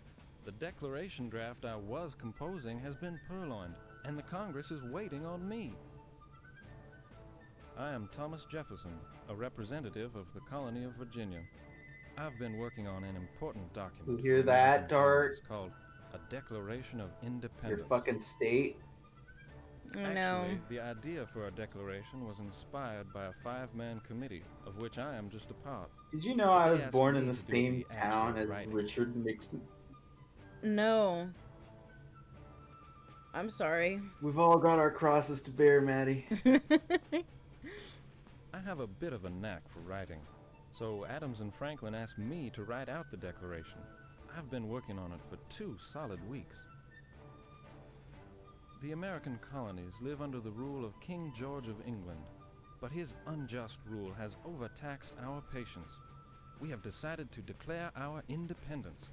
The Declaration draft I was composing has been purloined, and the Congress is waiting on me. I am Thomas Jefferson, a representative of the colony of Virginia. I've been working on an important document. You hear for the that, American Dart? Congress called a Declaration of Independence. Your fucking state. I know. Actually, the idea for a declaration was inspired by a 5-man committee, of which I am just a part. Did you know I was They asked born me in the to do same the town actual as writing. Richard Nixon? No. I'm sorry. We've all got our crosses to bear, Maddie. I have a bit of a knack for writing, so Adams and Franklin asked me to write out the Declaration. I've been working on it for 2 solid weeks. The American colonies live under the rule of King George of England, but his unjust rule has overtaxed our patience. We have decided to declare our independence.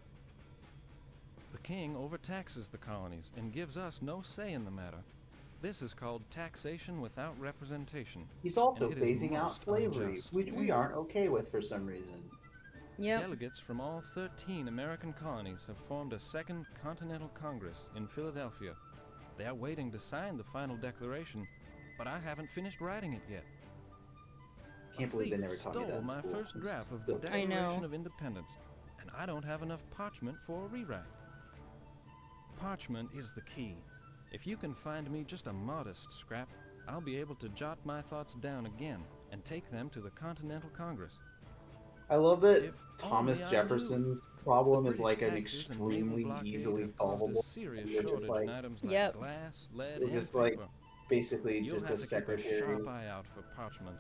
The king overtaxes the colonies and gives us no say in the matter. This is called taxation without representation. He's also and it is phasing out most slavery, unjust. which we aren't okay with for some reason. Yep. Delegates from all 13 American colonies have formed a Second Continental Congress in Philadelphia. They are waiting to sign the final declaration, but I haven't finished writing it yet. can't believe they never taught me that stole in my school. first I'm draft of still the pissed. I know. Declaration of Independence, and I don't have enough parchment for a rewrite. Parchment is the key. If you can find me just a modest scrap, I'll be able to jot my thoughts down again and take them to the Continental Congress. I love that If Thomas only I Jefferson's problem The is like an British taxes and naval extremely blockade easily have caused solvable. a serious You're just shortage like, in items like Yep. glass, lead, you're and just like paper. basically You'll just a have to keep a secretary. sharp eye out for parchment.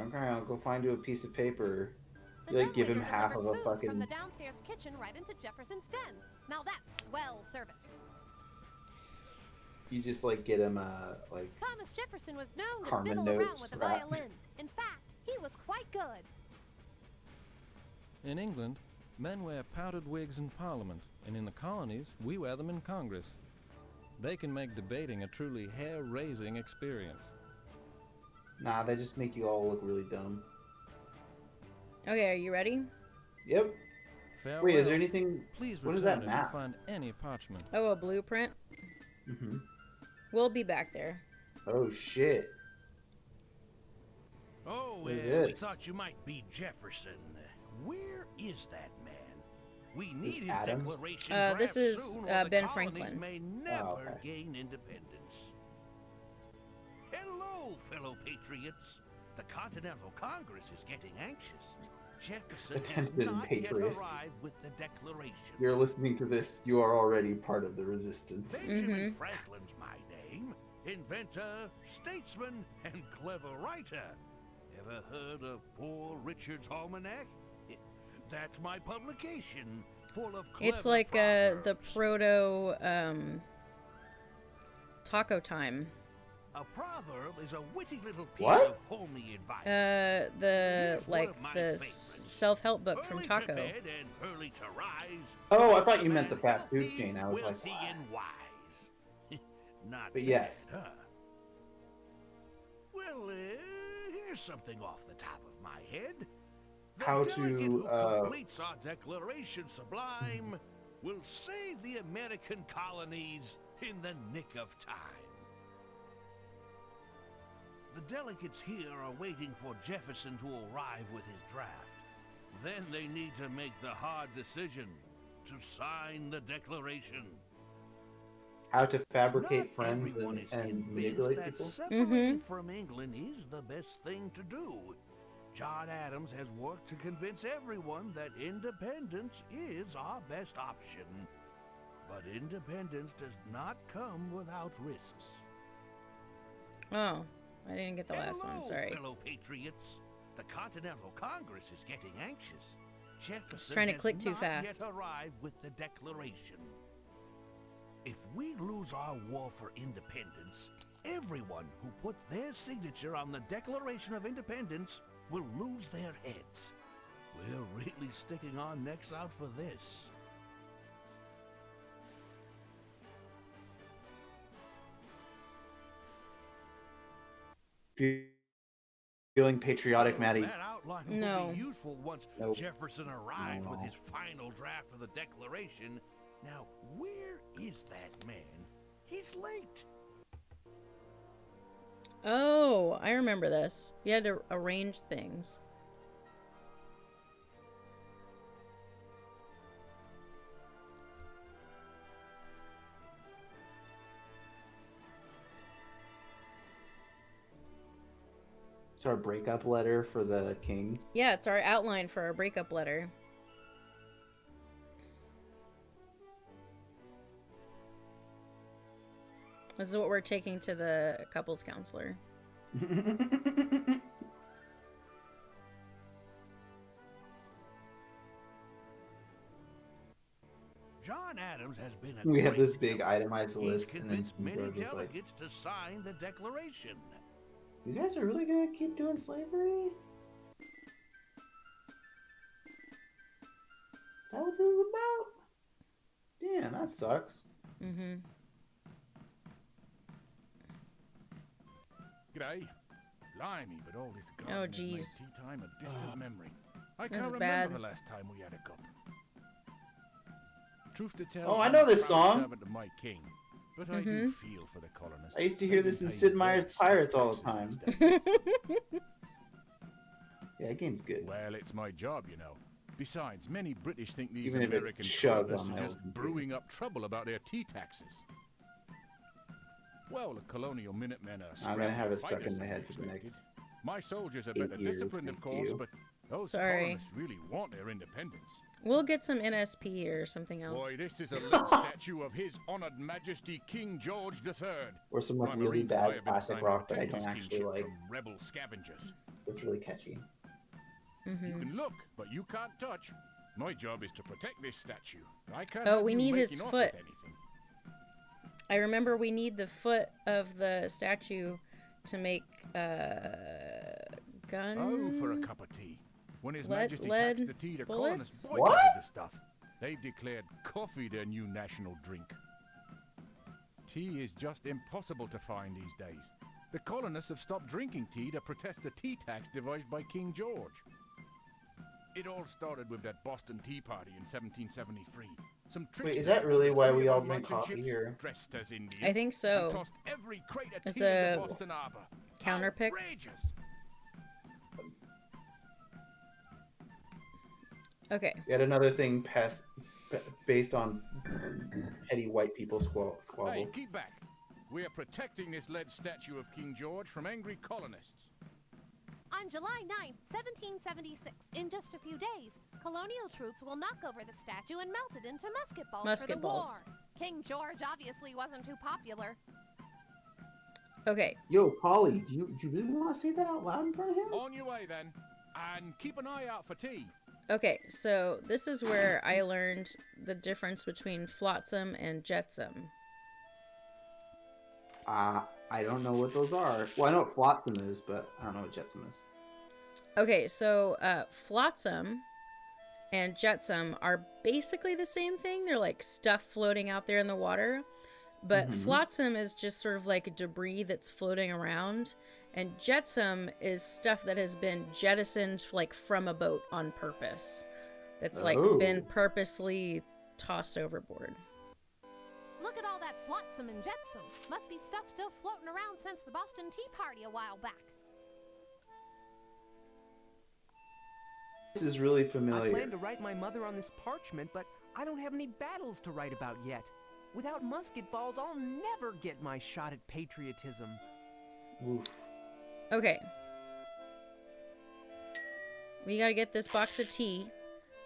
Okay, I'll go find you a piece of paper. The You like give him dumbwaiter half of delivers a food from fucking. the downstairs kitchen right into Jefferson's den. Now that's swell service. You just like get him like Thomas Jefferson was known to Carmen fiddle around with a scrap. violin. In fact, he was quite good. In England, men wear powdered wigs in Parliament, and in the colonies, we wear them in Congress. They can make debating a truly hair-raising experience. Nah, they just make you all look really dumb. Okay, are you ready? Yep. Farewell. Wait, is there anything? Please What is return that if map? you find any parchment. Oh, a blueprint? Mm-hmm. We'll be back there. Oh shit. Oh, What is we this? thought you might be Jefferson. Where is that man? We Is need his Adams? declaration This draft is soon, or the Ben colonies Franklin. may never okay. gain independence. Hello, fellow patriots. The Continental Congress is getting anxious. Jefferson has Attention, not yet patriots. arrived with the declaration. You're listening to this. You are already part of the resistance. Benjamin Franklin's my name. Inventor, statesman, and clever writer. Ever heard of Poor Richard's Almanac? That's my publication, full of clever It's like the proverbs. proto Taco Time. A proverb is a witty little piece What? of homely advice. The Here's one like of my the favorites. self-help book from Early to Taco. bed and early to rise. Oh, I makes thought a you meant man the fast food healthy, chain. I was like, wealthy, and wise. Not But bad, yes. huh? Well, here's something off the top of my head. The How delegate to, who completes our declaration sublime will save the American colonies in the nick of time. The delegates here are waiting for Jefferson to arrive with his draft. Then they need to make the hard decision to sign the declaration. how to fabricate Not friends everyone is and convinced manipulate that people. separating from England is the best thing to do. John Adams has worked to convince everyone that independence is our best option. But independence does not come without risks. Oh, I didn't get the last one. Hello, Sorry. fellow patriots. The Continental Congress is getting anxious. Jefferson trying to has click too not fast. yet arrived with the declaration. If we lose our war for independence, everyone who put their signature on the Declaration of Independence will lose their heads. We're really sticking our necks out for this. Feeling patriotic, Maddie. That outline No. will be useful once Nope. Jefferson arrives with No. his final draft of the Declaration. Now, where is that man? He's late. Oh, I remember this. You had to arrange things. It's our breakup letter for the king. Yeah, it's our outline for our breakup letter. This is what we're taking to the couples counselor. John Adams has been a We have great this big help. itemized He's list, and then convinced many George is like, delegates to sign the Declaration. "You guys are really gonna keep doing slavery? Is that what this is about? Damn, that sucks." Mm-hmm. G'day. Blimey, but all this gardening Oh, has made jeez. tea time a distant memory. I This can't is remember bad. the last time we had a cup. Truth to tell, Oh, I I'm know a this proud song. servant of my king. But I do feel for the colonists. I used to hear this in Sid Meier's Pirates all the time. Yeah, that game's good. Well, it's my job, you know. Besides, many British think these Even if it American chugged colonists on are my just old brewing up trouble about their tea taxes. Well, the colonial Minutemen are I'm gonna have it scrappy stuck in fighters, my I head for the expected. next My soldiers are 8 better years, disciplined, of thanks to course, you. but those Sorry. colonists really want their independence. We'll get some NSP or something else. Boy, this is a lead statue of His Honored Majesty King George III. Or some My like really Marines and I bad have been classic assigned rock to that I protect don't his actually kingship like. from rebel scavengers. It's really catchy. You can look, but you can't touch. My job is to protect this statue. I can't Oh, have we you need his making off foot. with anything. I remember we need the foot of the statue to make gun. Oh, for a cup of tea. When His Majesty lead taxed the tea, the bullets? colonists boycotted the stuff. They've declared coffee their new national drink. Tea is just impossible to find these days. The colonists have stopped drinking tea to protest the tea tax devised by King George. It all started with that Boston Tea Party in 1773. Some Wait, is that really why we all drink coffee here? Dressed as Indians I think so. and tossed every crate of It's tea in a the Boston Harbor. counterpick. Outrageous! Okay. Yet another thing based on petty white people Hey, squabbles. keep back. We are protecting this lead statue of King George from angry colonists. On July 9th, 1776, in just a few days, colonial troops will knock over the statue and melt it into musket balls Musket for the balls. war. King George obviously wasn't too popular. Okay. Yo, Polly, do you really want to say that out loud in front of him? On your way then, and keep an eye out for tea. Okay, so this is where I learned the difference between flotsam and jetsam. I don't know what those are. Well, I know what flotsam is, but I don't know what jetsam is. Okay, so flotsam and jetsam are basically the same thing. They're like stuff floating out there in the water. But flotsam is just sort of like debris that's floating around. And jetsam is stuff that has been jettisoned like from a boat on purpose. That's like been purposely tossed overboard. Look at all that flotsam and jetsam. Must be stuff still floating around since the Boston Tea Party a while back. This is really I familiar. plan to write my mother on this parchment, but I don't have any battles to write about yet. Without musket balls, I'll never get my shot at patriotism. Oof. Okay. We gotta get this box of tea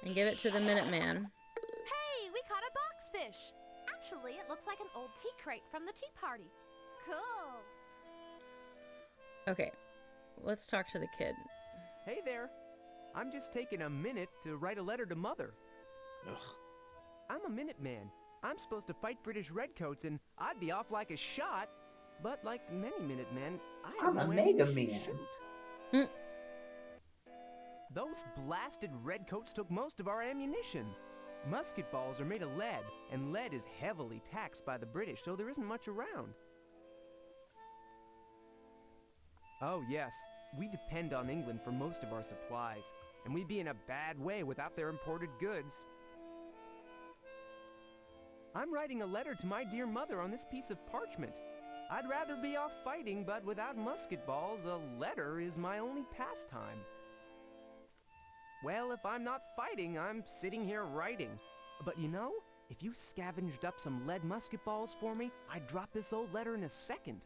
and give it to the Minuteman. Hey, we caught a boxfish. Actually, it looks like an old tea crate from the tea party. Cool. Okay. Let's talk to the kid. Hey there. I'm just taking a minute to write a letter to Mother. Ugh. I'm a Minuteman. I'm supposed to fight British redcoats, and I'd be off like a shot. But like many Minutemen, I have I'm a no mega ammunition to man. shoot. Those blasted redcoats took most of our ammunition. Musket balls are made of lead, and lead is heavily taxed by the British, so there isn't much around. Oh yes, we depend on England for most of our supplies, and we'd be in a bad way without their imported goods. I'm writing a letter to my dear mother on this piece of parchment. I'd rather be off fighting, but without musket balls, a letter is my only pastime. Well, if I'm not fighting, I'm sitting here writing. But you know, if you scavenged up some lead musket balls for me, I'd drop this old letter in a second.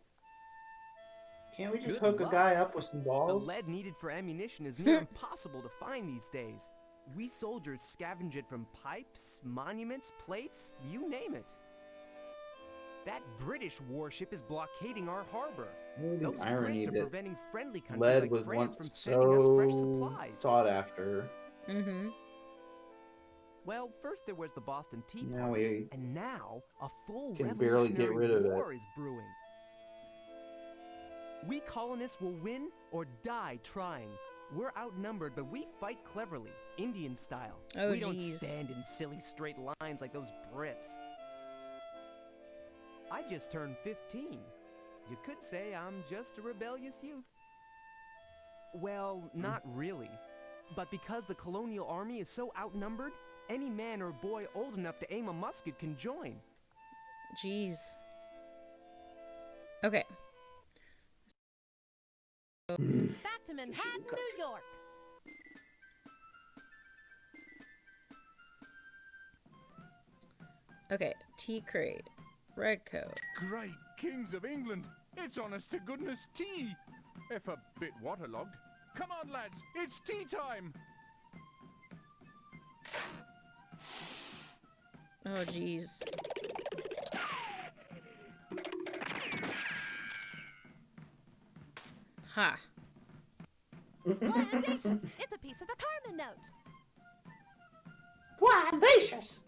Can't we just Good hook a luck. guy up with some balls? The lead needed for ammunition is near impossible to find these days. We soldiers scavenge it from pipes, monuments, plates, you name it. That British warship is blockading our harbor. Those irony Brits are that preventing friendly countries lead like was France from once sending us fresh so supplies. sought after. Mm-hmm. Well, first there was the Boston Tea Now Party, we and now a full can barely get revolutionary rid of it. war is brewing. We colonists will win or die trying. We're outnumbered, but we fight cleverly, Indian style. Oh, we don't geez. stand in silly straight lines like those Brits. I just turned 15. You could say I'm just a rebellious youth. Well, not really. But because the colonial army is so outnumbered, any man or boy old enough to aim a musket can join. Jeez. Okay. Back to Manhattan, New York. Okay, tea crate, red coat. Great kings of England! It's honest to goodness tea! If a bit waterlogged. Come on, lads, it's tea time! Oh, jeez. Ha. Splendacious. It's a piece of the Carmen note. Splendacious.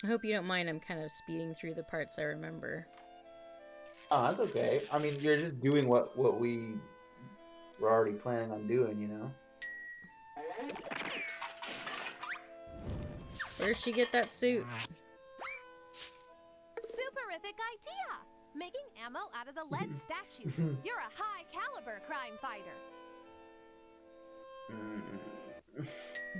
I hope you don't mind. I'm kind of speeding through the parts I remember. Oh, that's okay. I mean, you're just doing what we were already planning on doing, you know? Where'd she get that suit? Superific idea! Making ammo out of the lead statue. You're a high caliber crime fighter.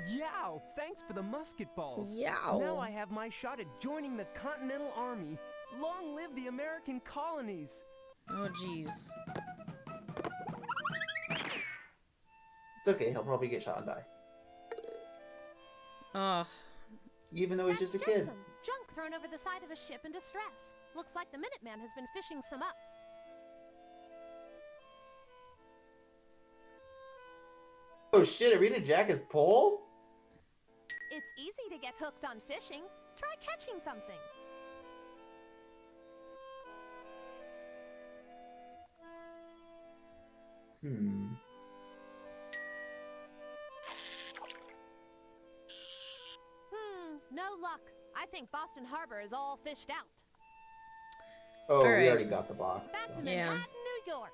Yow! Thanks for the musket balls. Yow. Now I have my shot at joining the Continental Army. Long live the American colonies. Oh, jeez. It's okay. He'll probably get shot and die. Oh. Even though he's That's just a kid. Jetsam. Junk thrown over the side of a ship in distress. Looks like the Minuteman has been fishing some up. Oh shit, Arena Jack is pole? It's easy to get hooked on fishing. Try catching something. No luck. I think Boston Harbor is all fished out. Oh, All we right. already got the box. Back to Yeah. Manhattan, New York.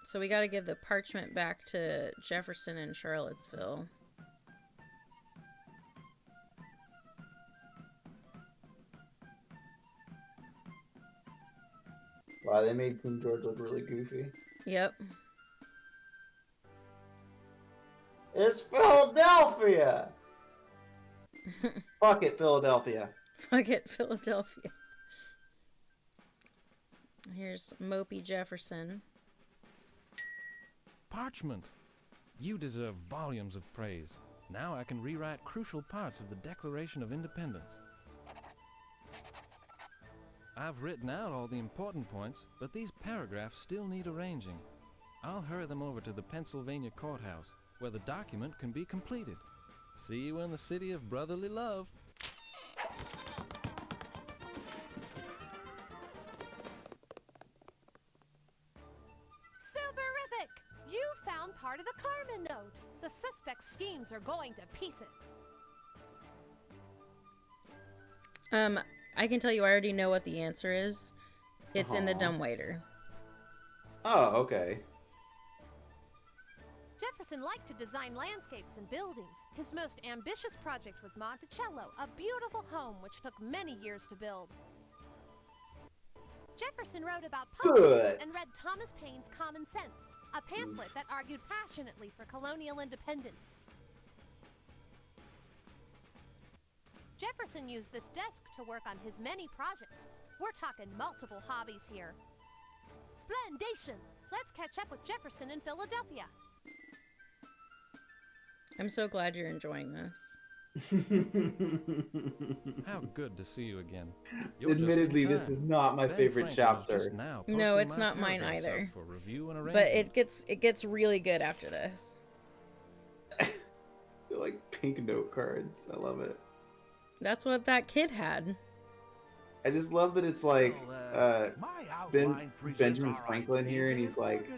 So we gotta give the parchment back to Jefferson and Charlottesville. Wow, they made King George look really goofy. Yep. It's Philadelphia! Fuck it, Philadelphia. Fuck it, Philadelphia. Here's Mopey Jefferson. Parchment! You deserve volumes of praise. Now I can rewrite crucial parts of the Declaration of Independence. I've written out all the important points, but these paragraphs still need arranging. I'll hurry them over to the Pennsylvania courthouse, where the document can be completed. See you in the city of brotherly love. Superific! You found part of the Carmen note. The suspect's schemes are going to pieces. I can tell you I already know what the answer is. It's in the dumbwaiter. Oh, okay. Jefferson liked to design landscapes and buildings. His most ambitious project was Monticello, a beautiful home which took many years to build. Jefferson wrote about politics and read Thomas Paine's Common Sense, a pamphlet that argued passionately for colonial independence. Jefferson used this desk to work on his many projects. We're talking multiple hobbies here. Splendation! Let's catch up with Jefferson in Philadelphia. I'm so glad you're enjoying this. How good to see you again. Admittedly, this is not my favorite chapter. No, it's not mine either. For review and But it gets really good after this. They're like pink note cards. I love it. That's what that kid had. I just love that it's like Benjamin Franklin here, and he's like,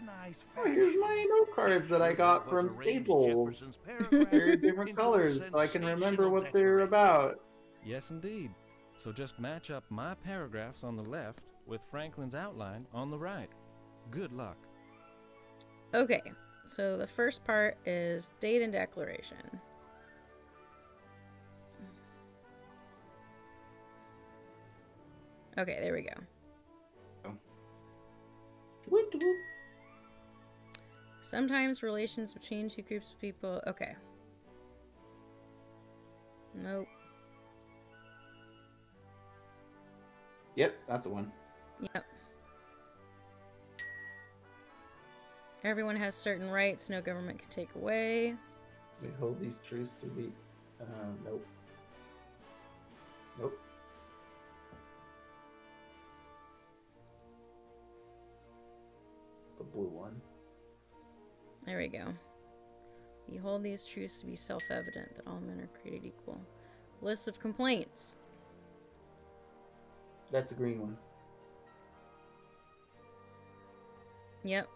"Oh, here's my note cards that I got from Staples. They're different colors, so I can remember what they're about." Yes, indeed. So just match up my paragraphs on the left with Franklin's outline on the right. Good luck. Okay, so the first part is date and declaration. Okay, there we go. Sometimes relations between two groups of people. Okay. Nope. Yep, that's the one. Yep. Everyone has certain rights no government can take away. We hold these truths to be... nope. Nope. The blue one. There we go. We hold these truths to be self-evident that all men are created equal. List of complaints. That's the green one. Yep.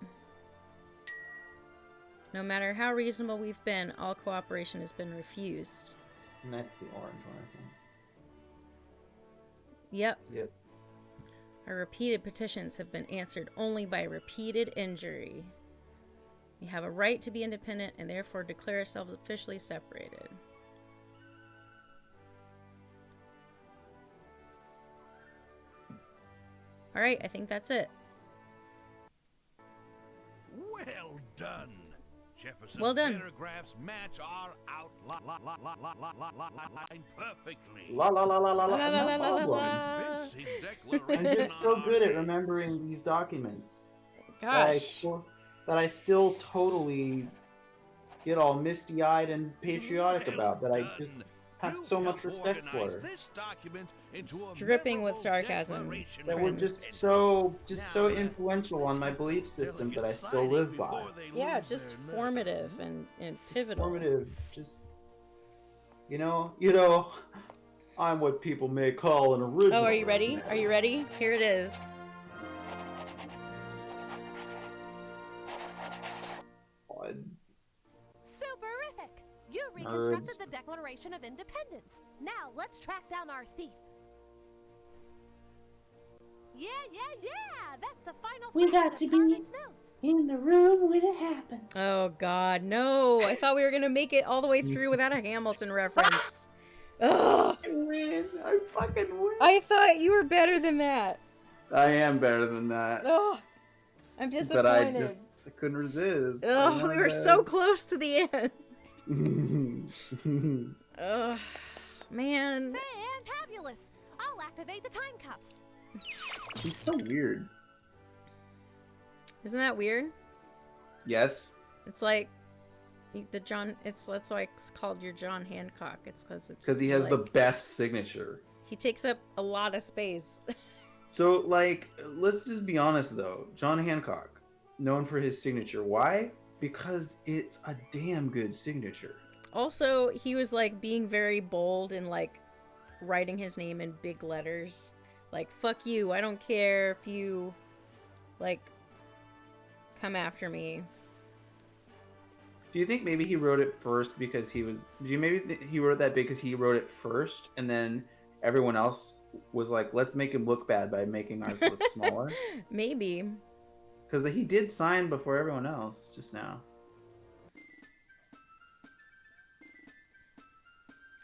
No matter how reasonable we've been, all cooperation has been refused. And that's the orange one, I think. Yep. Yep. Our repeated petitions have been answered only by repeated injury. We have a right to be independent and therefore declare ourselves officially separated. All right, I think that's it. Well done. Jefferson's Well done. paragraphs match our outline perfectly. La la la la la la. La, la, la, No la, la, problem. la. Convincing I'm declaration just so on good our at remembering these documents. Gosh. That I still totally get all misty-eyed and patriotic Well about. That I done. just have You so much helped respect organize for. this document into a Dripping with memorable sarcasm. declaration That of were independence. just so influential on my belief system that I still live by. Yeah, just formative and pivotal. Formative, just you know, I'm what people may call an original. Oh, are you ready? Are you ready? Here it is. Superific! You reconstructed Nerds. the Declaration of Independence. Now let's track down our thief. Yeah! That's the final We fragment got of to be Carmen's notes. in the room when it happens. Oh God, no! I thought we were gonna make it all the way through without a Hamilton reference. Ugh! I win. I fucking win. I thought you were better than that. I am better than that. Ugh! I'm But I disappointed. I couldn't resist. Ugh, we were so close to the end. Ugh, man. Fantabulous! I'll activate the time cuffs. He's so weird. Isn't that weird? Yes. It's like the John. That's why it's called your John Hancock. It's because Because he has the best signature. He takes up a lot of space. So, like, let's just be honest, though. John Hancock, known for his signature. Why? Because it's a damn good signature. Also, he was like being very bold and like writing his name in big letters. Like, fuck you, I don't care if you like come after me. Do you think maybe he wrote it first because he was... Do you maybe he wrote that because he wrote it first and then everyone else was like, let's make him look bad by making ours look smaller? Maybe. Because he did sign before everyone else just now.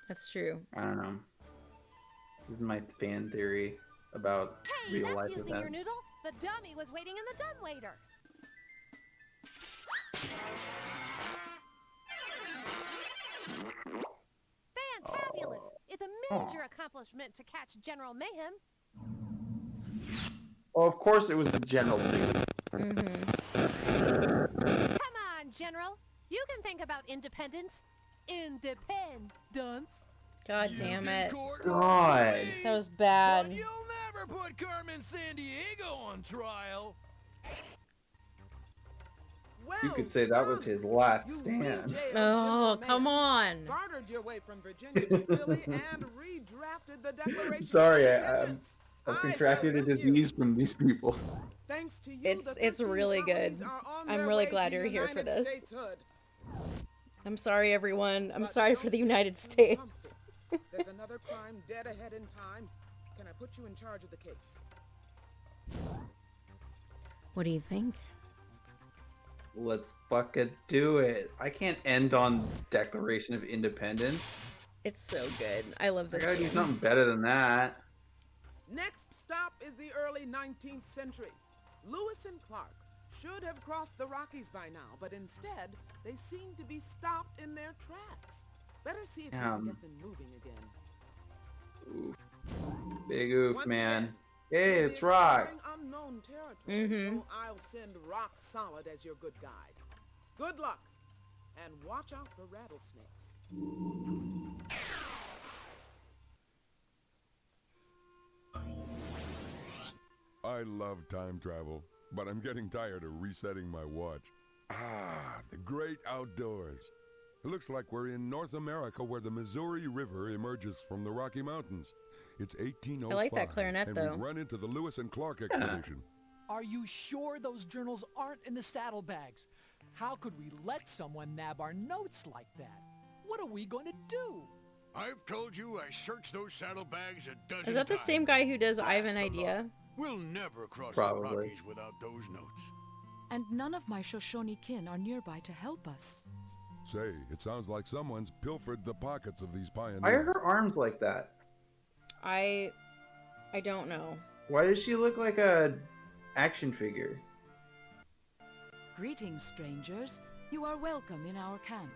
That's true. I don't know. This is my fan theory about Hey, real that's life using your events. noodle. The dummy was waiting in the dumbwaiter. Fantabulous! It's a major accomplishment to catch General Mayhem. Well, of course it was the general thing. Come on, General. You can think about independence. Independence. God damn it. God. That was bad. You'll never put Carmen Sandiego on trial. You could say that was his last stand. Oh, come on. Bartered your way from Virginia to Philly and redrafted the Declaration. Sorry, of I've Independence. contracted a disease from these people. Thanks to you, It's really good. I'm really glad you're here for this. I'm sorry, everyone. I'm sorry for the United States. There's another crime dead ahead in time. Can I put you in charge of the case? What do you think? Let's fucking do it. I can't end on Declaration of Independence. It's so good. I love I this gotta do game. something better than that. Next stop is the early 19th century. Lewis and Clark should have crossed the Rockies by now, but instead, they seem to be stopped in their tracks. Better see if you Damn. can get them moving again. Oof. Big oof, Once man. again, Hey, you'll be it's Rock. exploring unknown territory, so I'll send Rock Solid as your good guide. Good luck, and watch out for rattlesnakes. I love time travel, but I'm getting tired of resetting my watch. Ah, the great outdoors. It looks like we're in North America where the Missouri River emerges from the Rocky Mountains. It's 1805. I like that clarinet, and though. we run into the Lewis and Clark expedition. Are you sure those journals aren't in the saddlebags? How could we let someone nab our notes like that? What are we going to do? I've told you I searched those saddlebags a dozen times. Is that the same guy who does I Have an Idea? We'll never cross Probably. the Rockies without those notes. And none of my Shoshone kin are nearby to help us. Say, it sounds like someone's pilfered the pockets of these pioneers. Why are her arms like that? I don't know. Why does she look like a action figure? Greetings, strangers. You are welcome in our camp.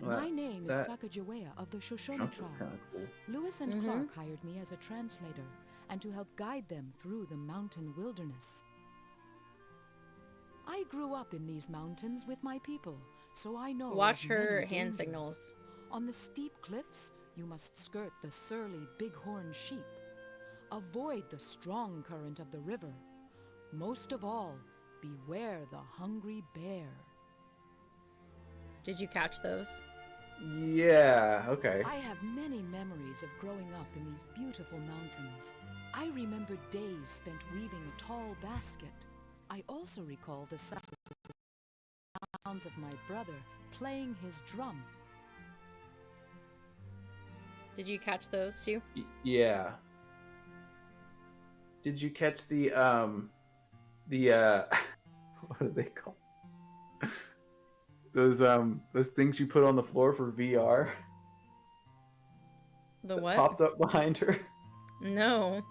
Well, My name is Sacagawea of the Shoshone jump is tribe. kinda cool. Lewis and Clark hired me as a translator and to help guide them through the mountain wilderness. I grew up in these mountains with my people, so I know. Watch of many her hand dangers. signals. On the steep cliffs, you must skirt the surly bighorn sheep. Avoid the strong current of the river. Most of all, beware the hungry bear. Did you catch those? Yeah, okay. I have many memories of growing up in these beautiful mountains. I remember days spent weaving a tall basket. I also recall the sounds of my brother playing his drum. Did you catch those too? Yeah. Did you catch the what are they called? Those things you put on the floor for VR? The that what? Popped up behind her. No.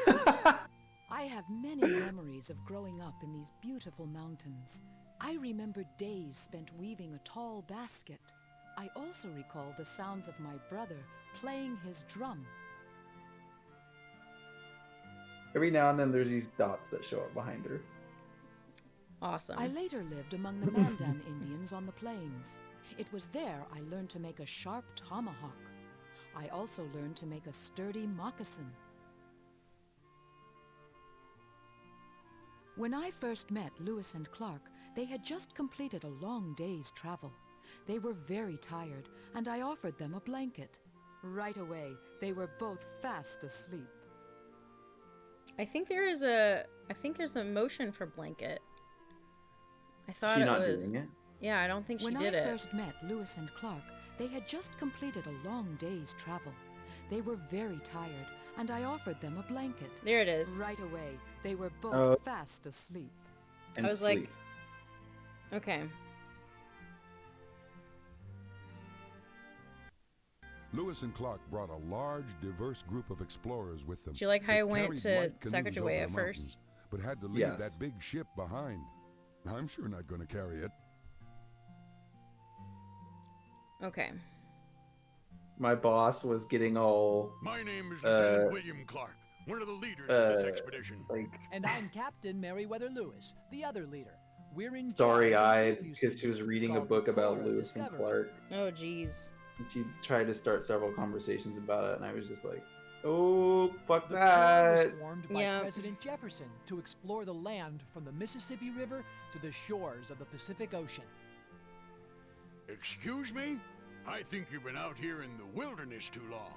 I have many memories of growing up in these beautiful mountains. I remember days spent weaving a tall basket. I also recall the sounds of my brother playing his drum. Every now and then there's these dots that show up behind her. Awesome. I later lived among the Mandan Indians on the plains. It was there I learned to make a sharp tomahawk. I also learned to make a sturdy moccasin. When I first met Lewis and Clark, they had just completed a long day's travel. They were very tired, and I offered them a blanket. Right away, they were both fast asleep. I think there's a motion for blanket. I thought She's it not was. doing it? Yeah, I don't think she When did I it. first met Lewis and Clark, they had just completed a long day's travel. They were very tired, and I offered them a blanket. There it is. Right away, they were both fast asleep. I was like, okay. Lewis and Clark brought a large, diverse group of explorers with them. Do you like how that I went carried to light canoes over Sacagawea the first? mountains, but had to leave Yes. that big ship behind. I'm sure not going to carry it. Okay. My boss was getting all. My name is Lieutenant William Clark, one of the leaders of this expedition. And I'm Captain Meriwether Lewis, the other leader. We're in Starry-eyed because she was reading a book about Lewis and Clark. Oh, jeez. And she tried to start several conversations about it, and I was just like, "Oh, fuck The that!" Corps was formed by President Jefferson to explore the land from the Mississippi River to the shores of the Pacific Ocean. Excuse me? I think you've been out here in the wilderness too long.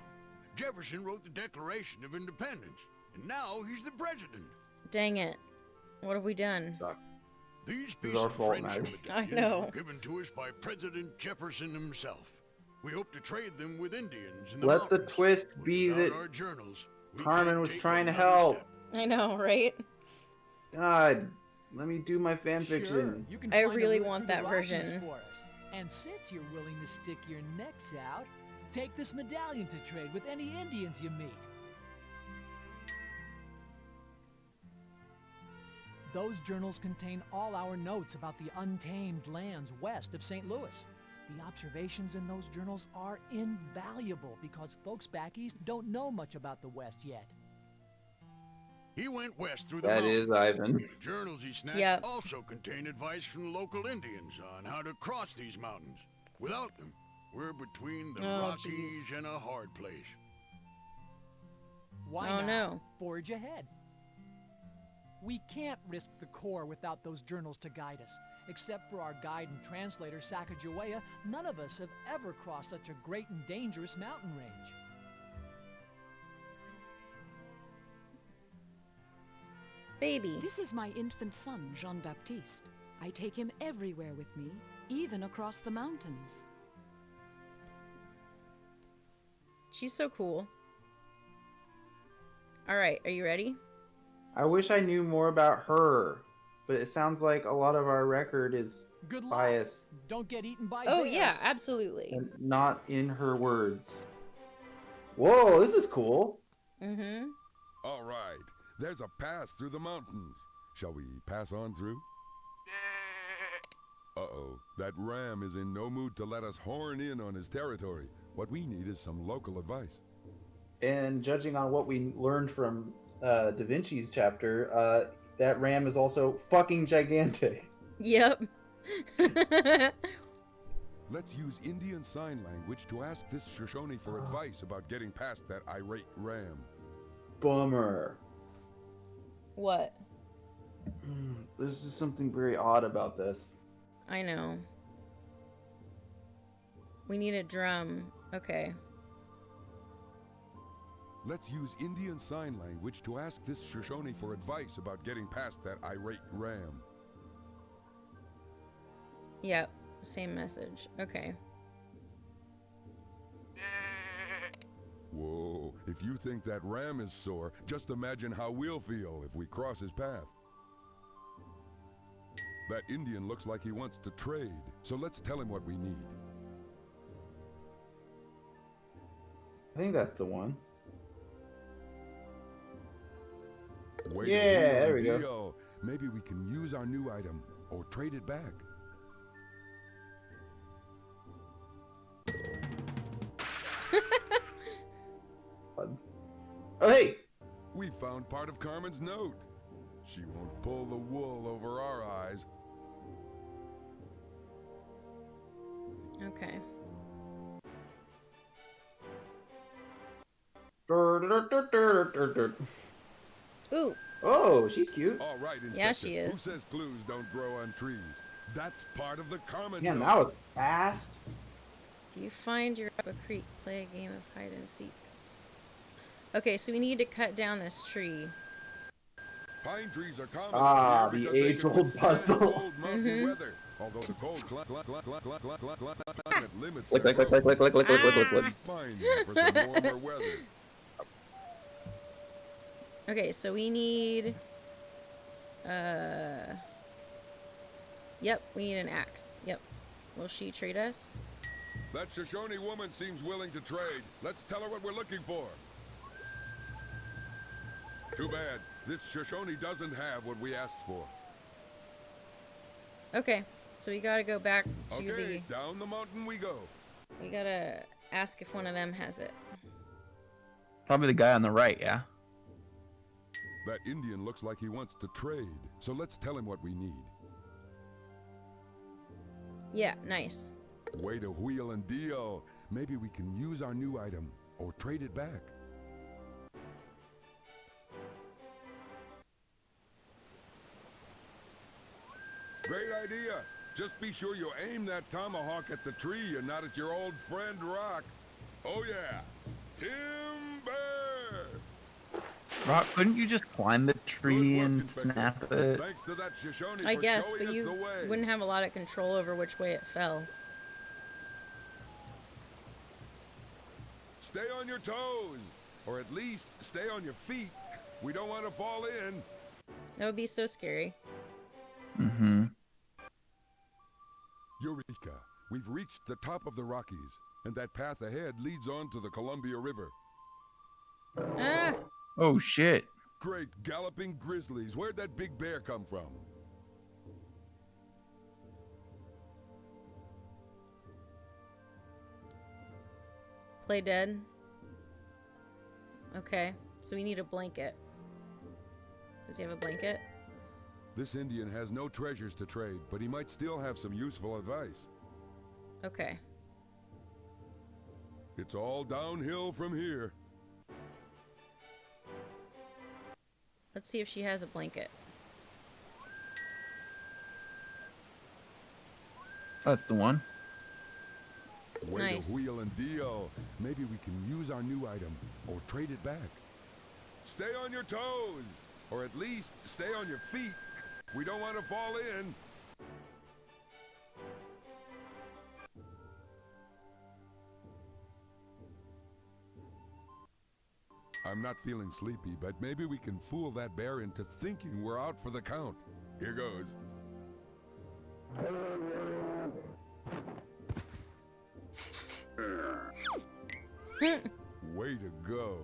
Jefferson wrote the Declaration of Independence, and now he's the president. Dang it. What have we done? These This is our fault, friendship Maddie. I medallions know. were given to us by President Jefferson himself. We hope to trade them with Indians in the Let the mountains. twist be Without that our journals, we Carmen can't was take trying to another help. step. I know, right? God, let me do my fan Sure, fiction. you can I find a really route want through the that Rockies version. for us. And since you're willing to stick your necks out, take this medallion to trade with any Indians you meet. Those journals contain all our notes about the untamed lands west of St. Louis. The observations in those journals are invaluable because folks back east don't know much about the West yet. He went west through the That mountains. is Ivan. The journals he snatched also contain advice from local Indians on how to cross these mountains. Without them, we're between the Rockies and a hard place. Why not forge ahead? We can't risk the core without those journals to guide us. Except for our guide and translator, Sacagawea, none of us have ever crossed such a great and dangerous mountain range. Baby. This is my infant son, Jean-Baptiste. I take him everywhere with me, even across the mountains. She's so cool. All right, are you ready? I wish I knew more about her, but it sounds like a lot of our record is biased. Don't get eaten by Oh bears. yeah, absolutely. And not in her words. Whoa, this is cool. Mm-hmm. All right, there's a pass through the mountains. Shall we pass on through? Uh-oh, that ram is in no mood to let us horn in on his territory. What we need is some local advice. And judging on what we learned from Da Vinci's chapter, that ram is also fucking gigantic. Yep. Let's use Indian Sign Language to ask this Shoshone for advice about getting past that irate ram. Bummer. What? There's just something very odd about this. I know. We need a drum. Okay. Let's use Indian Sign Language to ask this Shoshone for advice about getting past that irate ram. Yep, same message. Okay. Whoa, if you think that ram is sore, just imagine how we'll feel if we cross his path. That Indian looks like he wants to trade, so let's tell him what we need. I think that's the one. Way yeah, there we deal. go. Maybe we can use our new item or trade it back. Oh, hey! We found part of Carmen's note. She won't pull the wool over our eyes. Okay. Ooh. Oh, she's cute. All right, Inspector. Yeah, she is. Who says clues don't grow on trees? That's part of the Carmen Man, note. that was fast. Do you find your up a creek? Play a game of hide and seek. Okay, so we need to cut down this tree. Pine trees are common Ah, here the because they can age-old withstand puzzle. cold mountain weather. Although the cold climate limits Click, their click, click, click, click, click, click, click, click, click. Fine for some warmer weather. Okay, so we need... Yep, we need an axe. Yep. Will she trade us? That Shoshone woman seems willing to trade. Let's tell her what we're looking for. Too bad. This Shoshone doesn't have what we asked for. Okay, so we gotta go back to Okay, down the mountain we go. We gotta ask if one of them has it. Probably the guy on the right, yeah? That Indian looks like he wants to trade, so let's tell him what we need. Yeah, nice. Way to wheel and deal. Maybe we can use our new item or trade it back. Great idea. Just be sure you aim that tomahawk at the tree and not at your old friend Rock. Oh yeah, timber! Rock, couldn't you just climb the tree and snap it? Thanks to that Shoshone I for guess, showing but us you the way. wouldn't have a lot of control over which way it fell. Stay on your toes, or at least stay on your feet. We don't want to fall in. That would be so scary. Mm-hmm. Eureka! We've reached the top of the Rockies, and that path ahead leads on to the Columbia River. Ah! Oh, shit. Great galloping grizzlies. Where'd that big bear come from? Play dead. Okay, so we need a blanket. Does he have a blanket? This Indian has no treasures to trade, but he might still have some useful advice. Okay. It's all downhill from here. Let's see if she has a blanket. That's the one. Way Nice. to wheel and deal. Maybe we can use our new item or trade it back. Stay on your toes, or at least stay on your feet. We don't want to fall in. I'm not feeling sleepy, but maybe we can fool that bear into thinking we're out for the count. Here goes. Way to go.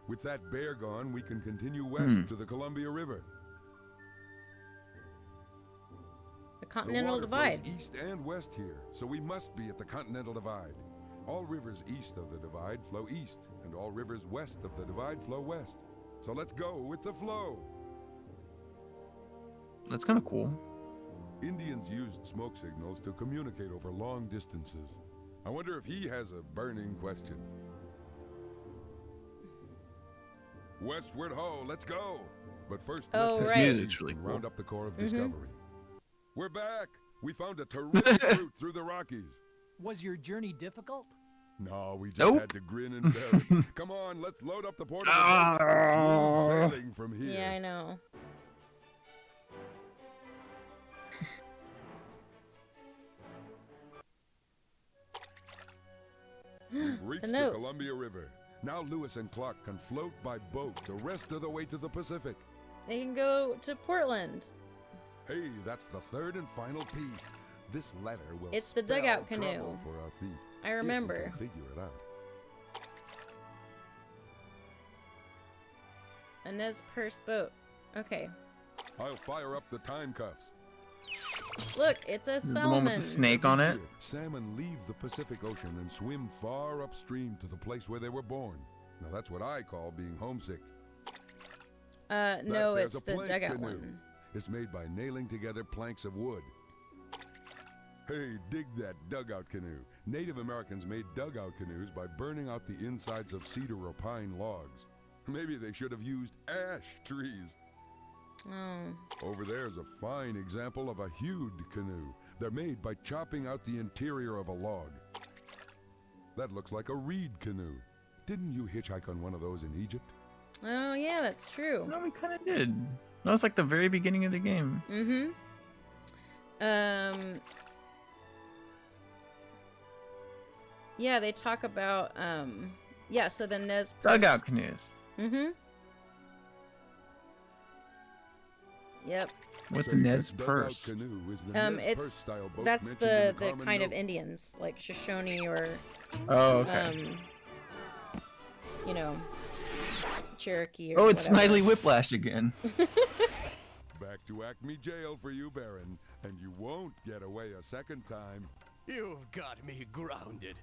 With that bear gone, we can continue west to the Columbia River. The Continental The water Divide. flows east and west here, so we must be at the Continental Divide. All rivers east of the divide flow east, and all rivers west of the divide flow west. So let's go with the flow. That's kind of cool. Indians used smoke signals to communicate over long distances. I wonder if he has a burning question. Westward ho, let's go! But first, Oh, let's right. Music's really cool. round up the core of Mhm. discovery. We're back! We found a terrific route through the Rockies. Was your journey difficult? No, we just Nope. had to grin and bear it. Come on, let's load up the portable boats and smooth sailing from here. Yeah, I know. We've reached the note. Columbia River. Now Lewis and Clark can float by boat the rest of the way to the Pacific. They can go to Portland. Hey, that's the third and final piece. This letter will It's the spell dugout trouble canoe. for our thief. I if we remember. can figure it out. A Nez Perce boat. Okay. I'll fire up the time cuffs. Look, it's a Is the one salmon. with the snake on it? Salmon leave the Pacific Ocean and swim far upstream to the place where they were born. Now that's what I call being homesick. No, There's it's a the plank dugout canoe. one. It's made by nailing together planks of wood. Hey, dig that dugout canoe. Native Americans made dugout canoes by burning out the insides of cedar or pine logs. Maybe they should have used ash trees. Oh. Over there's a fine example of a hewed canoe. They're made by chopping out the interior of a log. That looks like a reed canoe. Didn't you hitchhike on one of those in Egypt? Oh, yeah, that's true. No, we kind of did. That was like the very beginning of the game. Mm-hmm. Yeah, they talk about, yeah, so the Nez Perce... Dugout canoes. Mm-hmm. Yep. What's So the your Nez dugout Perce? canoe is the Nez Perce It's style boat that's mentioned in the Carmen kind of note. Indians, like Shoshone or Oh, okay. You know, Cherokee or Oh, it's whatever. Snidely Whiplash again. Back to Acme Jail for you, Baron, and you won't get away a second time. You've got me grounded,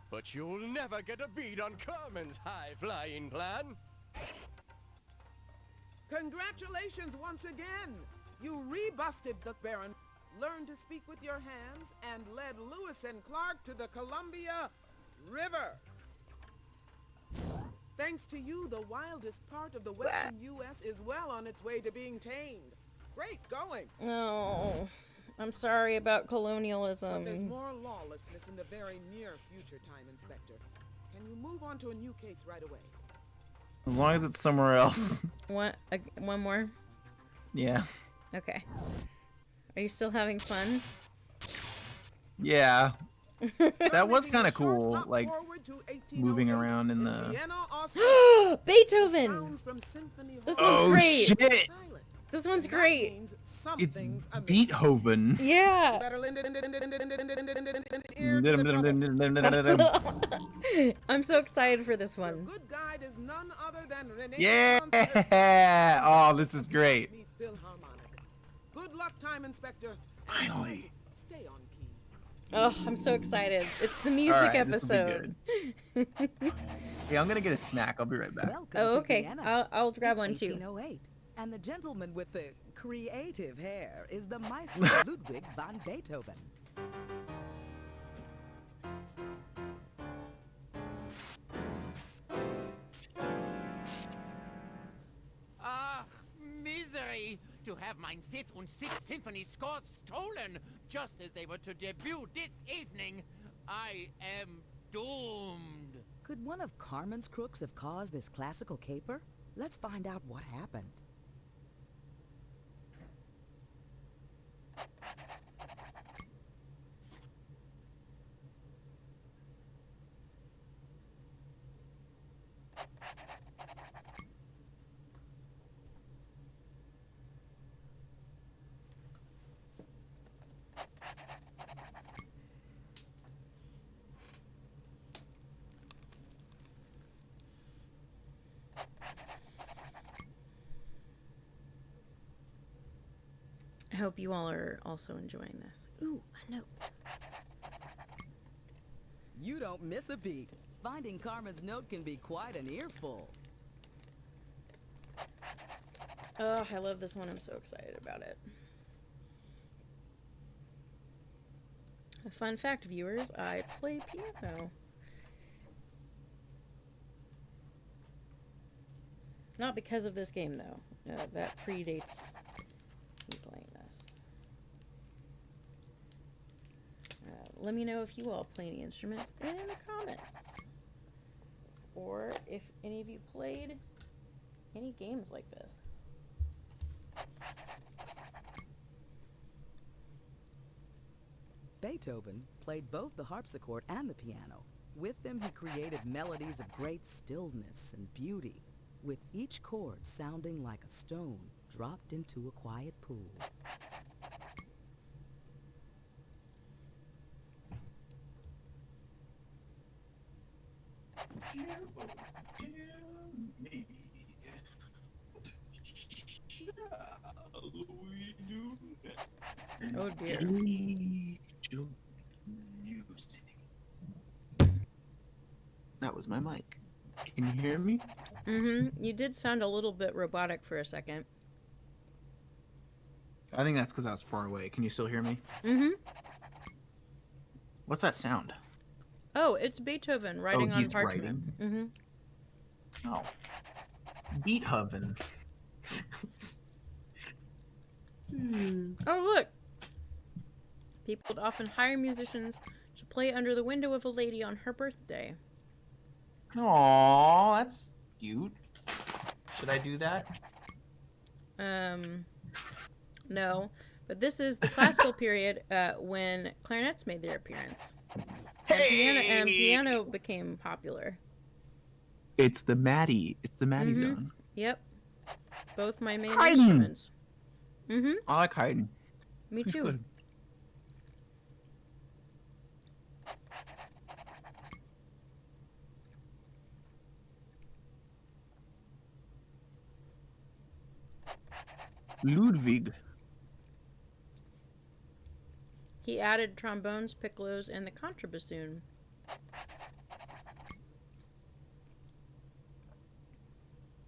but you'll never get a beat on Carmen's high-flying plan. Congratulations once again! You rebusted the Baron, learned to speak with your hands, and led Lewis and Clark to the Columbia River. Thanks to you, the wildest part of the western U.S. is well on its way to being tamed. Great going! Oh, I'm sorry about colonialism. But there's more lawlessness in the very near future, Time Inspector. Can you move on to a new case right away? As long as it's somewhere else. One more? Yeah. Okay. Are you still having fun? Yeah. That was kind of cool, like moving around in the. Beethoven! This one's Oh great! shit! This one's great! It's Something's amiss. Beethoven. Yeah. You better lend an ear to the trouble. I'm so excited for this one. Good guide is none other than Renaissance Yeah! Oh, this is great. Philharmonic. Good luck, time inspector. Finally. Stay on key. Oh, I'm so excited. It's the music right, this'll be episode. Yeah, I'm gonna get a snack. I'll be right back. Welcome Oh, to okay. Vienna. I'll grab It's one too. 1808, and the gentleman with the creative hair is the Maestro Ludwig van Beethoven. Ah, misery! To have my 5th and 6th symphony scores stolen just as they were to debut this evening. I am doomed. Could one of Carmen's crooks have caused this classical caper? Let's find out what happened. I hope you all are also enjoying this. Ooh, a note. You don't miss a beat. Finding Carmen's note can be quite an earful. Oh, I love this one. I'm so excited about it. A fun fact, viewers, I play piano. Not because of this game, though. No, that predates me playing this. Let me know if you all play any instruments in the comments. Or if any of you played any games like this. Beethoven played both the harpsichord and the piano. With them, he created melodies of great stillness and beauty, with each chord sounding like a stone dropped into a quiet pool. Oh dear. That was my mic. Can you hear me? Mm-hmm. You did sound a little bit robotic for a second. I think that's because I was far away. Can you still hear me? Mm-hmm. What's that sound? Oh, it's Beethoven writing on he's parchment. writing? Mm-hmm. Oh. Beethoven. Oh, look! People would often hire musicians to play under the window of a lady on her birthday. Aww, that's cute. Should I do that? No. But this is the classical period when clarinets made their appearance. And piano became popular. It's the Maddie. It's the Maddie zone. Yep. Both my main Haydn. instruments. Mm-hmm. I like Haydn. Me He's too. good. Ludwig. He added trombones, piccolos, and the contrabassoon.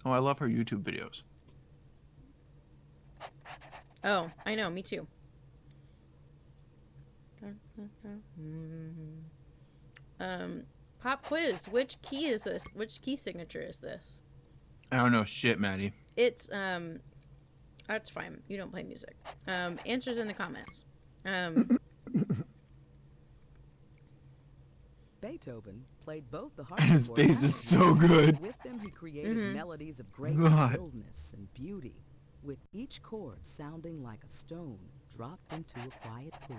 Oh, I love her YouTube videos. Oh, I know, me too. Pop quiz. Which key is this? Which key signature is this? I don't know shit, Maddie. It's, that's fine. You don't play music. Answers in the comments. Beethoven played both the His harpsichord face and is the so piano. good. With them, he created melodies of great God. stillness and beauty, with each chord sounding like a stone dropped into a quiet pool.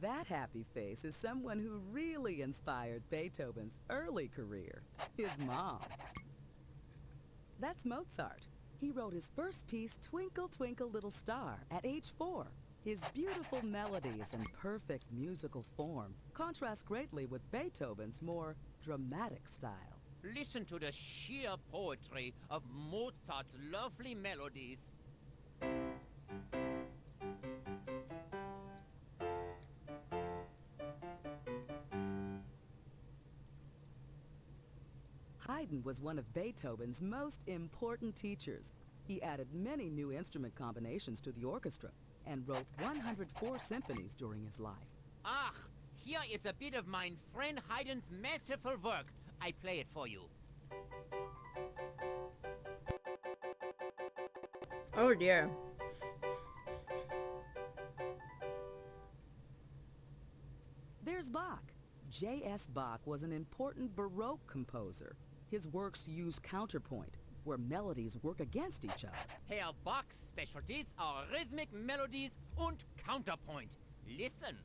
That happy face is someone who really inspired Beethoven's early career, his mom. That's Mozart. He wrote his first piece, Twinkle, Twinkle, Little Star, at age 4. His beautiful melodies and perfect musical form contrast greatly with Beethoven's more dramatic style. Listen to the sheer poetry of Mozart's lovely melodies. Haydn was one of Beethoven's most important teachers. He added many new instrument combinations to the orchestra and wrote 104 symphonies during his life. Ah, here is a bit of my friend Haydn's masterful work. I play it for you. Oh dear. There's Bach. J.S. Bach was an important Baroque composer. His works use counterpoint, where melodies work against each other. Herr Bach's specialties are rhythmic melodies und counterpoint. Listen.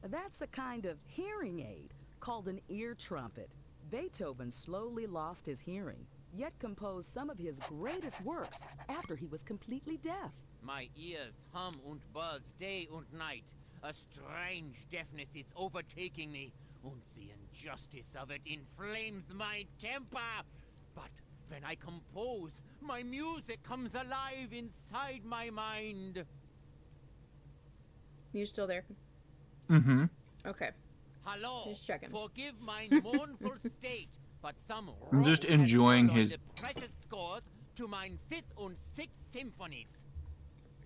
That's a kind of hearing aid called an ear trumpet. Beethoven slowly lost his hearing, yet composed some of his greatest works after he was completely deaf. My ears hum und buzz day und night. A strange deafness is overtaking me, and the injustice of it inflames my temper. But when I compose, my music comes alive inside my mind. You still there? Mm-hmm. Okay. Hello. Just checking. Forgive my mournful state, but some I'm just enjoying rogue has his... the precious scores to mine 5th and 6th symphonies.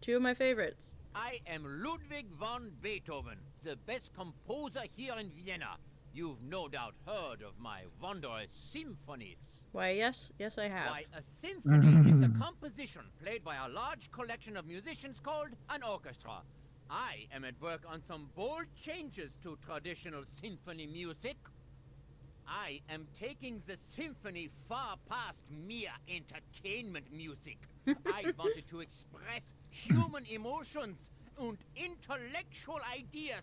2 of my favorites. I am Ludwig von Beethoven, the best composer here in Vienna. You've no doubt heard of my wondrous symphonies. Why, yes, I have. Why, a symphony is a composition played by a large collection of musicians called an orchestra. I am at work on some bold changes to traditional symphony music. I am taking the symphony far past mere entertainment music. I wanted to express human emotions and intellectual ideas.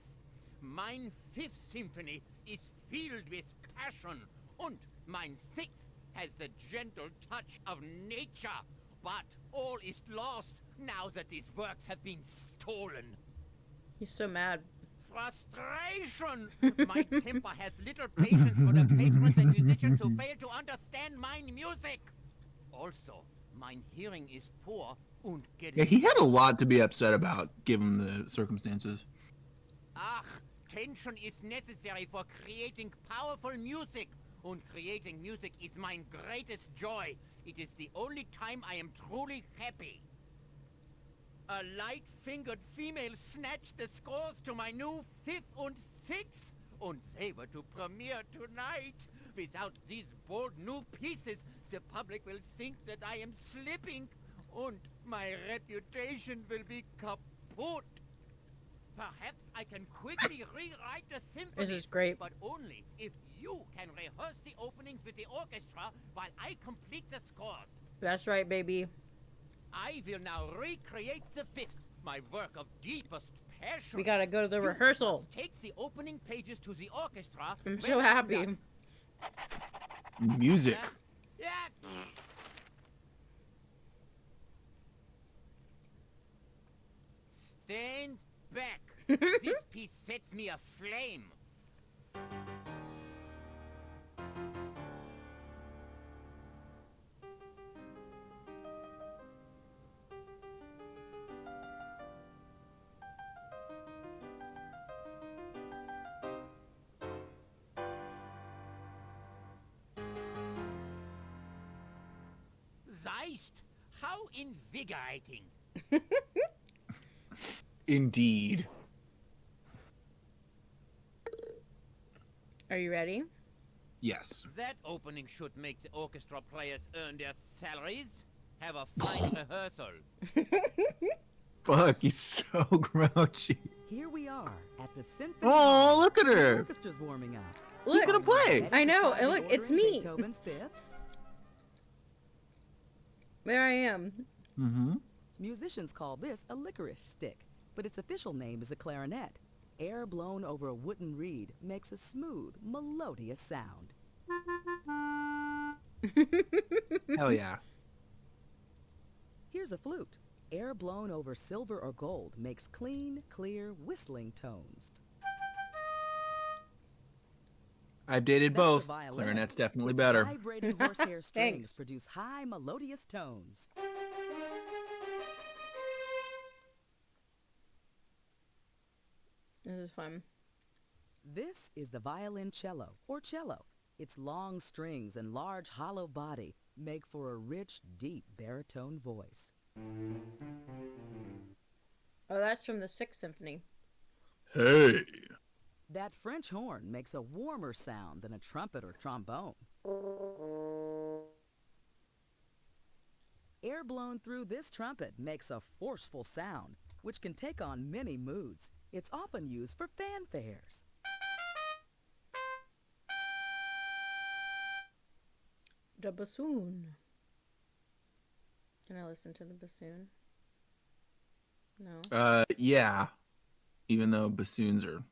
Mein 5th symphony is filled with passion, and mein 6th has the gentle touch of nature. But all is lost now that these works have been stolen. He's so mad. Frustration! My temper has little patience for the patrons and musicians who fail to understand my music. Also, my hearing is poor and getting... Yeah, he had a lot to be upset about, given the circumstances. Ah, tension is necessary for creating powerful music, and creating music is my greatest joy. It is the only time I am truly happy. A light-fingered female snatched the scores to my new 5th and 6th, and they were to premiere tonight. Without these bold new pieces, the public will think that I am slipping, and my reputation will be kaput. Perhaps I can quickly rewrite the symphony. This is great. But only if you can rehearse the openings with the orchestra while I complete the scores. That's right, baby. I will now recreate the 5th, my work of deepest passion. We gotta go to the rehearsal. Take the opening pages to the orchestra. I'm so happy. Music. Stand back. This piece sets me aflame. Zeist, how invigorating. Indeed. Are you ready? Yes. That opening should make the orchestra players earn their salaries. Have a fine rehearsal. Fuck, he's so grouchy. Here we are at the symphony. Oh, look at The her. orchestra's warming up. He's gonna play. I know, and look, it's me. Beethoven's 5th. There I am. Mm-hmm. Musicians call this a licorice stick, but its official name is a clarinet. air blown over a wooden reed makes a smooth, melodious sound. Hell yeah. Here's a flute. Air blown over silver or gold makes clean, clear, whistling tones. I've dated That's a both. violin. Clarinet's definitely Its better. vibrating horsehair strings Thanks. produce high, melodious tones. This is fun. This is the violoncello, or cello. Its long strings and large hollow body make for a rich, deep baritone voice. Oh, that's from the Sixth Symphony. Hey. That French horn makes a warmer sound than a trumpet or trombone. Air blown through this trumpet makes a forceful sound, which can take on many moods. It's often used for fanfares. The bassoon. Can I listen to the bassoon? No. Yeah. Even though bassoons are...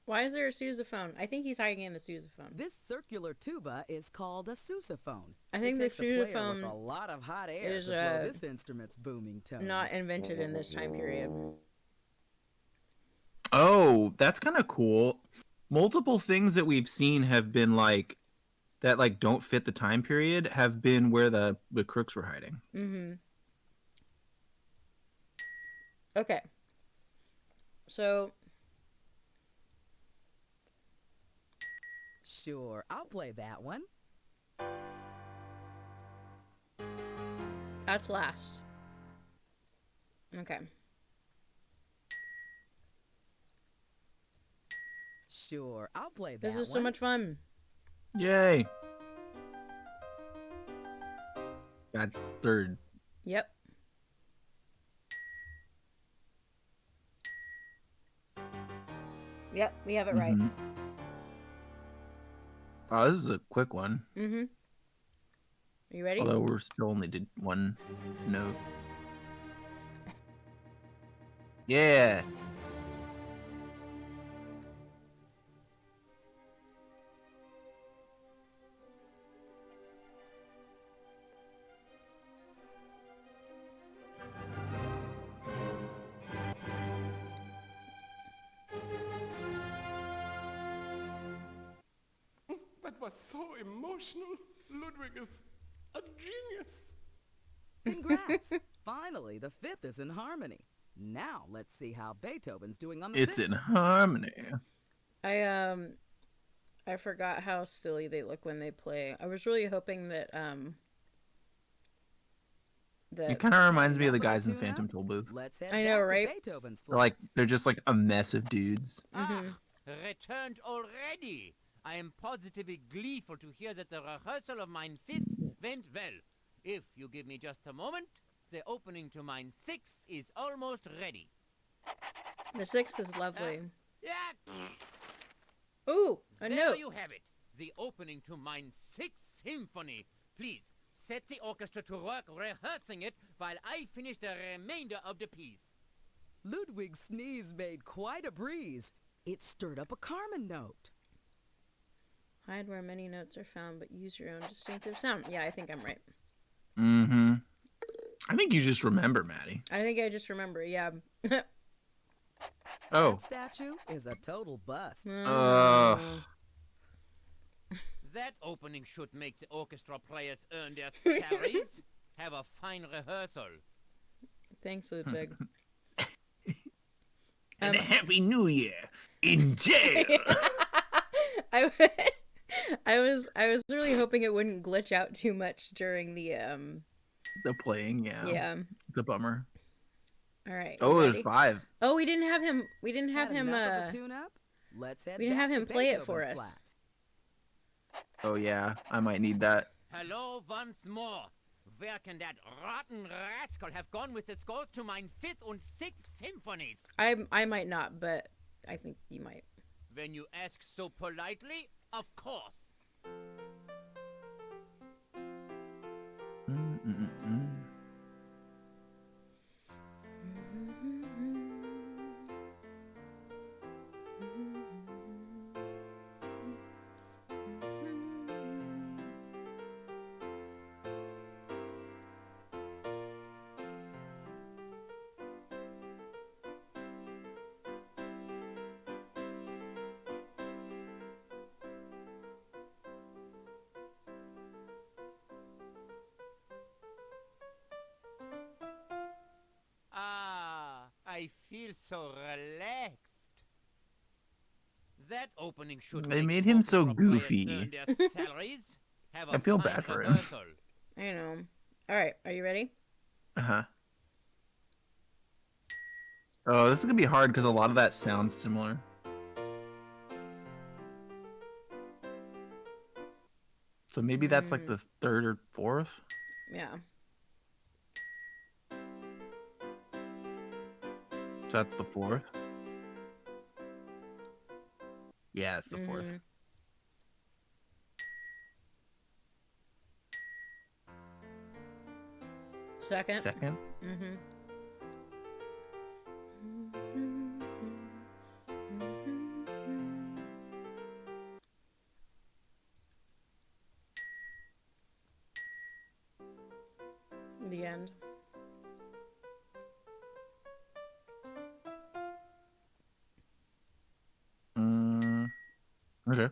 Why is there a sousaphone? I think he's hiding in the sousaphone. This circular tuba is called a sousaphone. I think it the takes a player sousaphone with a lot of hot air is to blow this instrument's booming tones. not invented in this time period. Oh, that's kind of cool. Multiple things that we've seen have been like that, like don't fit the time period, have been where the crooks were hiding. Mm-hmm. Okay. So. Sure, I'll play that one. That's last. Okay. Sure, I'll play that This one. is so much fun. Yay. That's third. Yep. Yep, we have it right. Oh, this is a quick one. Mm-hmm. Are you ready? Although we're still only did one note. Yeah. That was so emotional. Ludwig is a genius. Congrats! Finally, the fifth is in harmony. Now let's see how Beethoven's doing on the It's sixth. in harmony. I forgot how silly they look when they play. I was really hoping that It kind of reminds me of the guys in the Phantom Toll booth. Let's head I know, back to right? Beethoven's They're just like a mess of dudes. Returned already. I am positively gleeful to hear that the rehearsal of mine fifth went well. If you give me just a moment, the opening to mine sixth is almost ready. The sixth is lovely. Yeah. Ooh, a There note. you have it. The opening to mine sixth symphony. Please, set the orchestra to work rehearsing it while I finish the remainder of the piece. Ludwig's sneeze made quite a breeze. It stirred up a Carmen note. Hide where many notes are found, but use your own distinctive sound. Yeah, I think I'm right. Mm-hmm. I think you just remember, Maddie. I think I just remember, yeah. Oh. That statue is a total bust. That opening should make the orchestra players earn their salaries. Have a fine rehearsal. Thanks, Ludwig. And a Happy New Year in jail. I was really hoping it wouldn't glitch out too much during the playing, yeah. Yeah. It's a bummer. All right. Oh, you there's ready? 5. Oh, we didn't have him. We didn't have Had him. enough of the tune-up? Let's head We didn't have back him to play it for Beethoven's us. flat. Oh yeah, I might need that. Hello once more. Where can that rotten rascal have gone with the scores to mine fifth and sixth symphonies? I might not, but I think you might. When you ask so politely, of course. I feel so relaxed. That opening should They make made him so orchestra players goofy. earn their salaries. Have I a feel fine bad for him. rehearsal. I know. All right, are you ready? Uh-huh. Oh, this is gonna be hard because a lot of that sounds similar. So maybe that's like the third or fourth? Yeah. So that's the fourth? Yeah, it's the fourth. Second. Second? Mm-hmm. The end. Okay.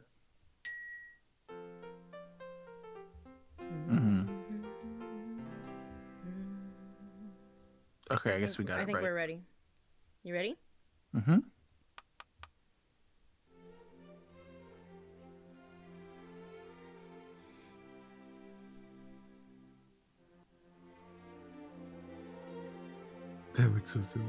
Okay, I guess we got it right. I think we're ready. You ready? Mm-hmm. That looks so silly.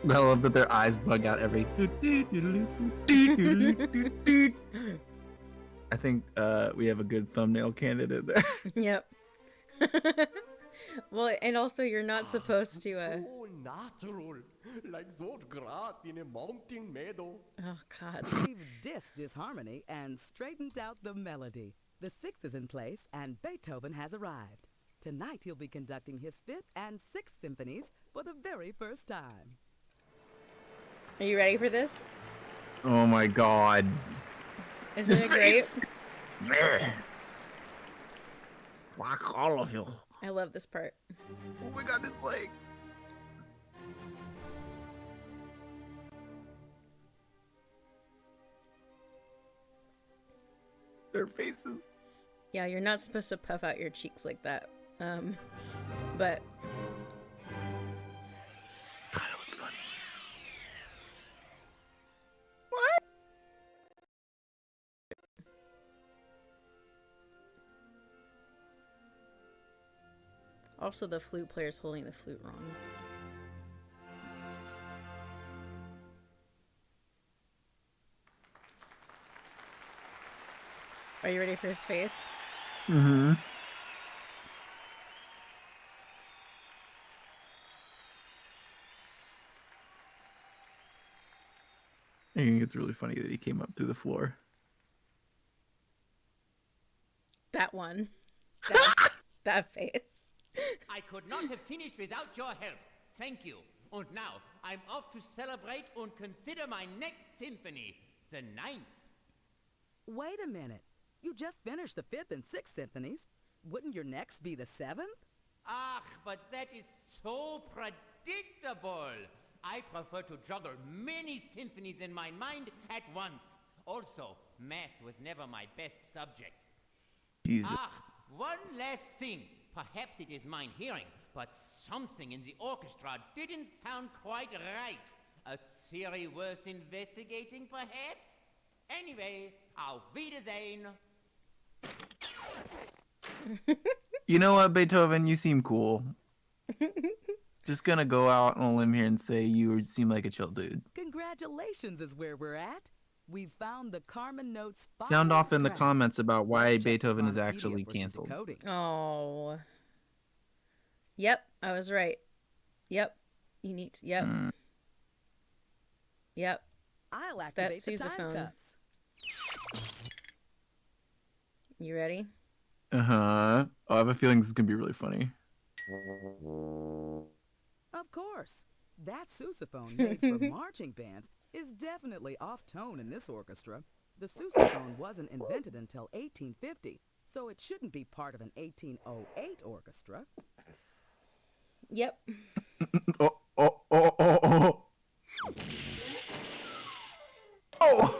I love that their eyes bug out every. I think we have a good thumbnail candidate there. Yep. Well, and also you're not supposed to. So natural, like that grass in a mountain meadow. Oh God. We've dissed disharmony and straightened out the melody. The sixth is in place, and Beethoven has arrived. Tonight he'll be conducting his fifth and sixth symphonies for the very first time. Are you ready for this? Oh my God. Isn't it great? Fuck all of you. I love this part. Oh my God, his legs. Their faces. Yeah, you're not supposed to puff out your cheeks like that. But God, it looks funny. also the flute player's holding the flute wrong. Are you ready for his face? Mm-hmm. I think it's really funny that he came up through the floor. That one. That face. I could not have finished without your help. Thank you. And now, I'm off to celebrate and consider my next symphony, the ninth. Wait a minute. You just finished the fifth and sixth symphonies. Wouldn't your next be the seventh? Ah, but that is so predictable. I prefer to juggle many symphonies in my mind at once. Also, math was never my best subject. Jesus. Ah, one last thing. Perhaps it is mine hearing, but something in the orchestra didn't sound quite right. A theory worth investigating, perhaps? Anyway, auf Wiedersehen. You know what, Beethoven? You seem cool. Just gonna go out on a limb here and say you seem like a chill dude. Congratulations is where we're at. We've found the Carmen notes. Sound off in the comments about why Beethoven is actually canceled. Oh. Yep, I was right. Yep. You need to, yep. Yep. I'll It's that activate the time sousaphone. cuffs. You ready? Uh-huh. Oh, I have a feeling this is gonna be really funny. Of course. That sousaphone made for marching bands is definitely off tone in this orchestra. The sousaphone wasn't invented until 1850, so it shouldn't be part of an 1808 orchestra. Yep. Oh. No!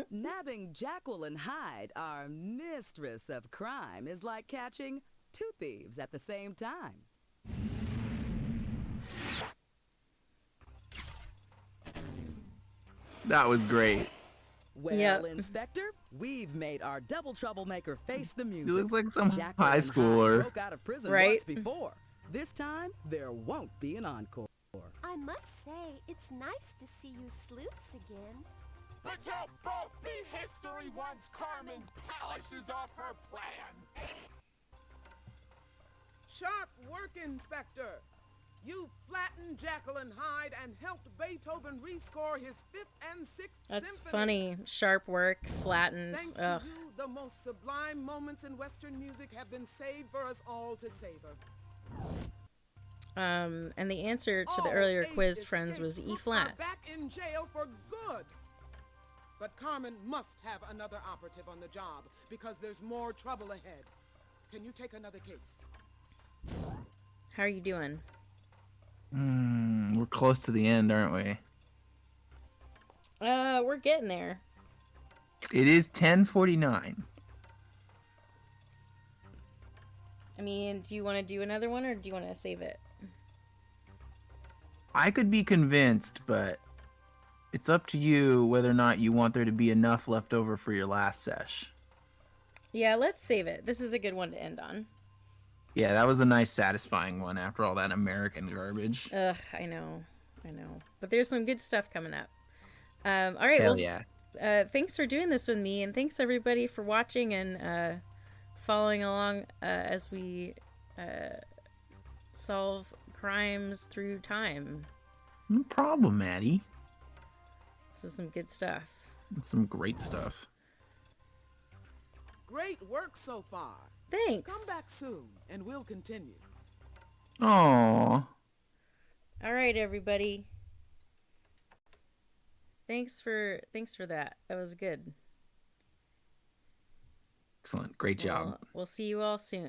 Nabbing Jekyll and Hyde, our mistress of crime, is like catching two thieves at the same time. That was great. Well, Inspector, we've made our double troublemaker face the music. He looks like some Jekyll high and Hyde schooler. broke out of prison Right? once before. This time, there won't be an encore. I must say, it's nice to see you sleuths again. But you'll both be history once Carmen polishes off her plan. Sharp work, Inspector. You flattened Jekyll and Hyde and helped Beethoven rescore his 5th and 6th That's symphony. funny. Sharp work, flattened. Thanks Ugh. to you, the most sublime moments in Western music have been saved for us all to savor. And the answer to the All earlier eight quiz, friends, was E crooks flat. are back in jail for good. But Carmen must have another operative on the job because there's more trouble ahead. Can you take another case? How are you doing? We're close to the end, aren't we? We're getting there. It is 10:49. I mean, do you want to do another one or do you want to save it? I could be convinced, but it's up to you whether or not you want there to be enough left over for your last sesh. Yeah, let's save it. This is a good one to end on. Yeah, that was a nice, satisfying one after all that American garbage. Ugh, I know. But there's some good stuff coming up. All right. Hell well, yeah. Thanks for doing this with me, and thanks everybody for watching and following along as we solve crimes through time. No problem, Maddie. This is some good stuff. Some great stuff. Great work so far. Thanks. Come back soon, and we'll continue. Aww. All right, everybody. Thanks for that. That was good. Excellent. Great job. We'll see you all soon.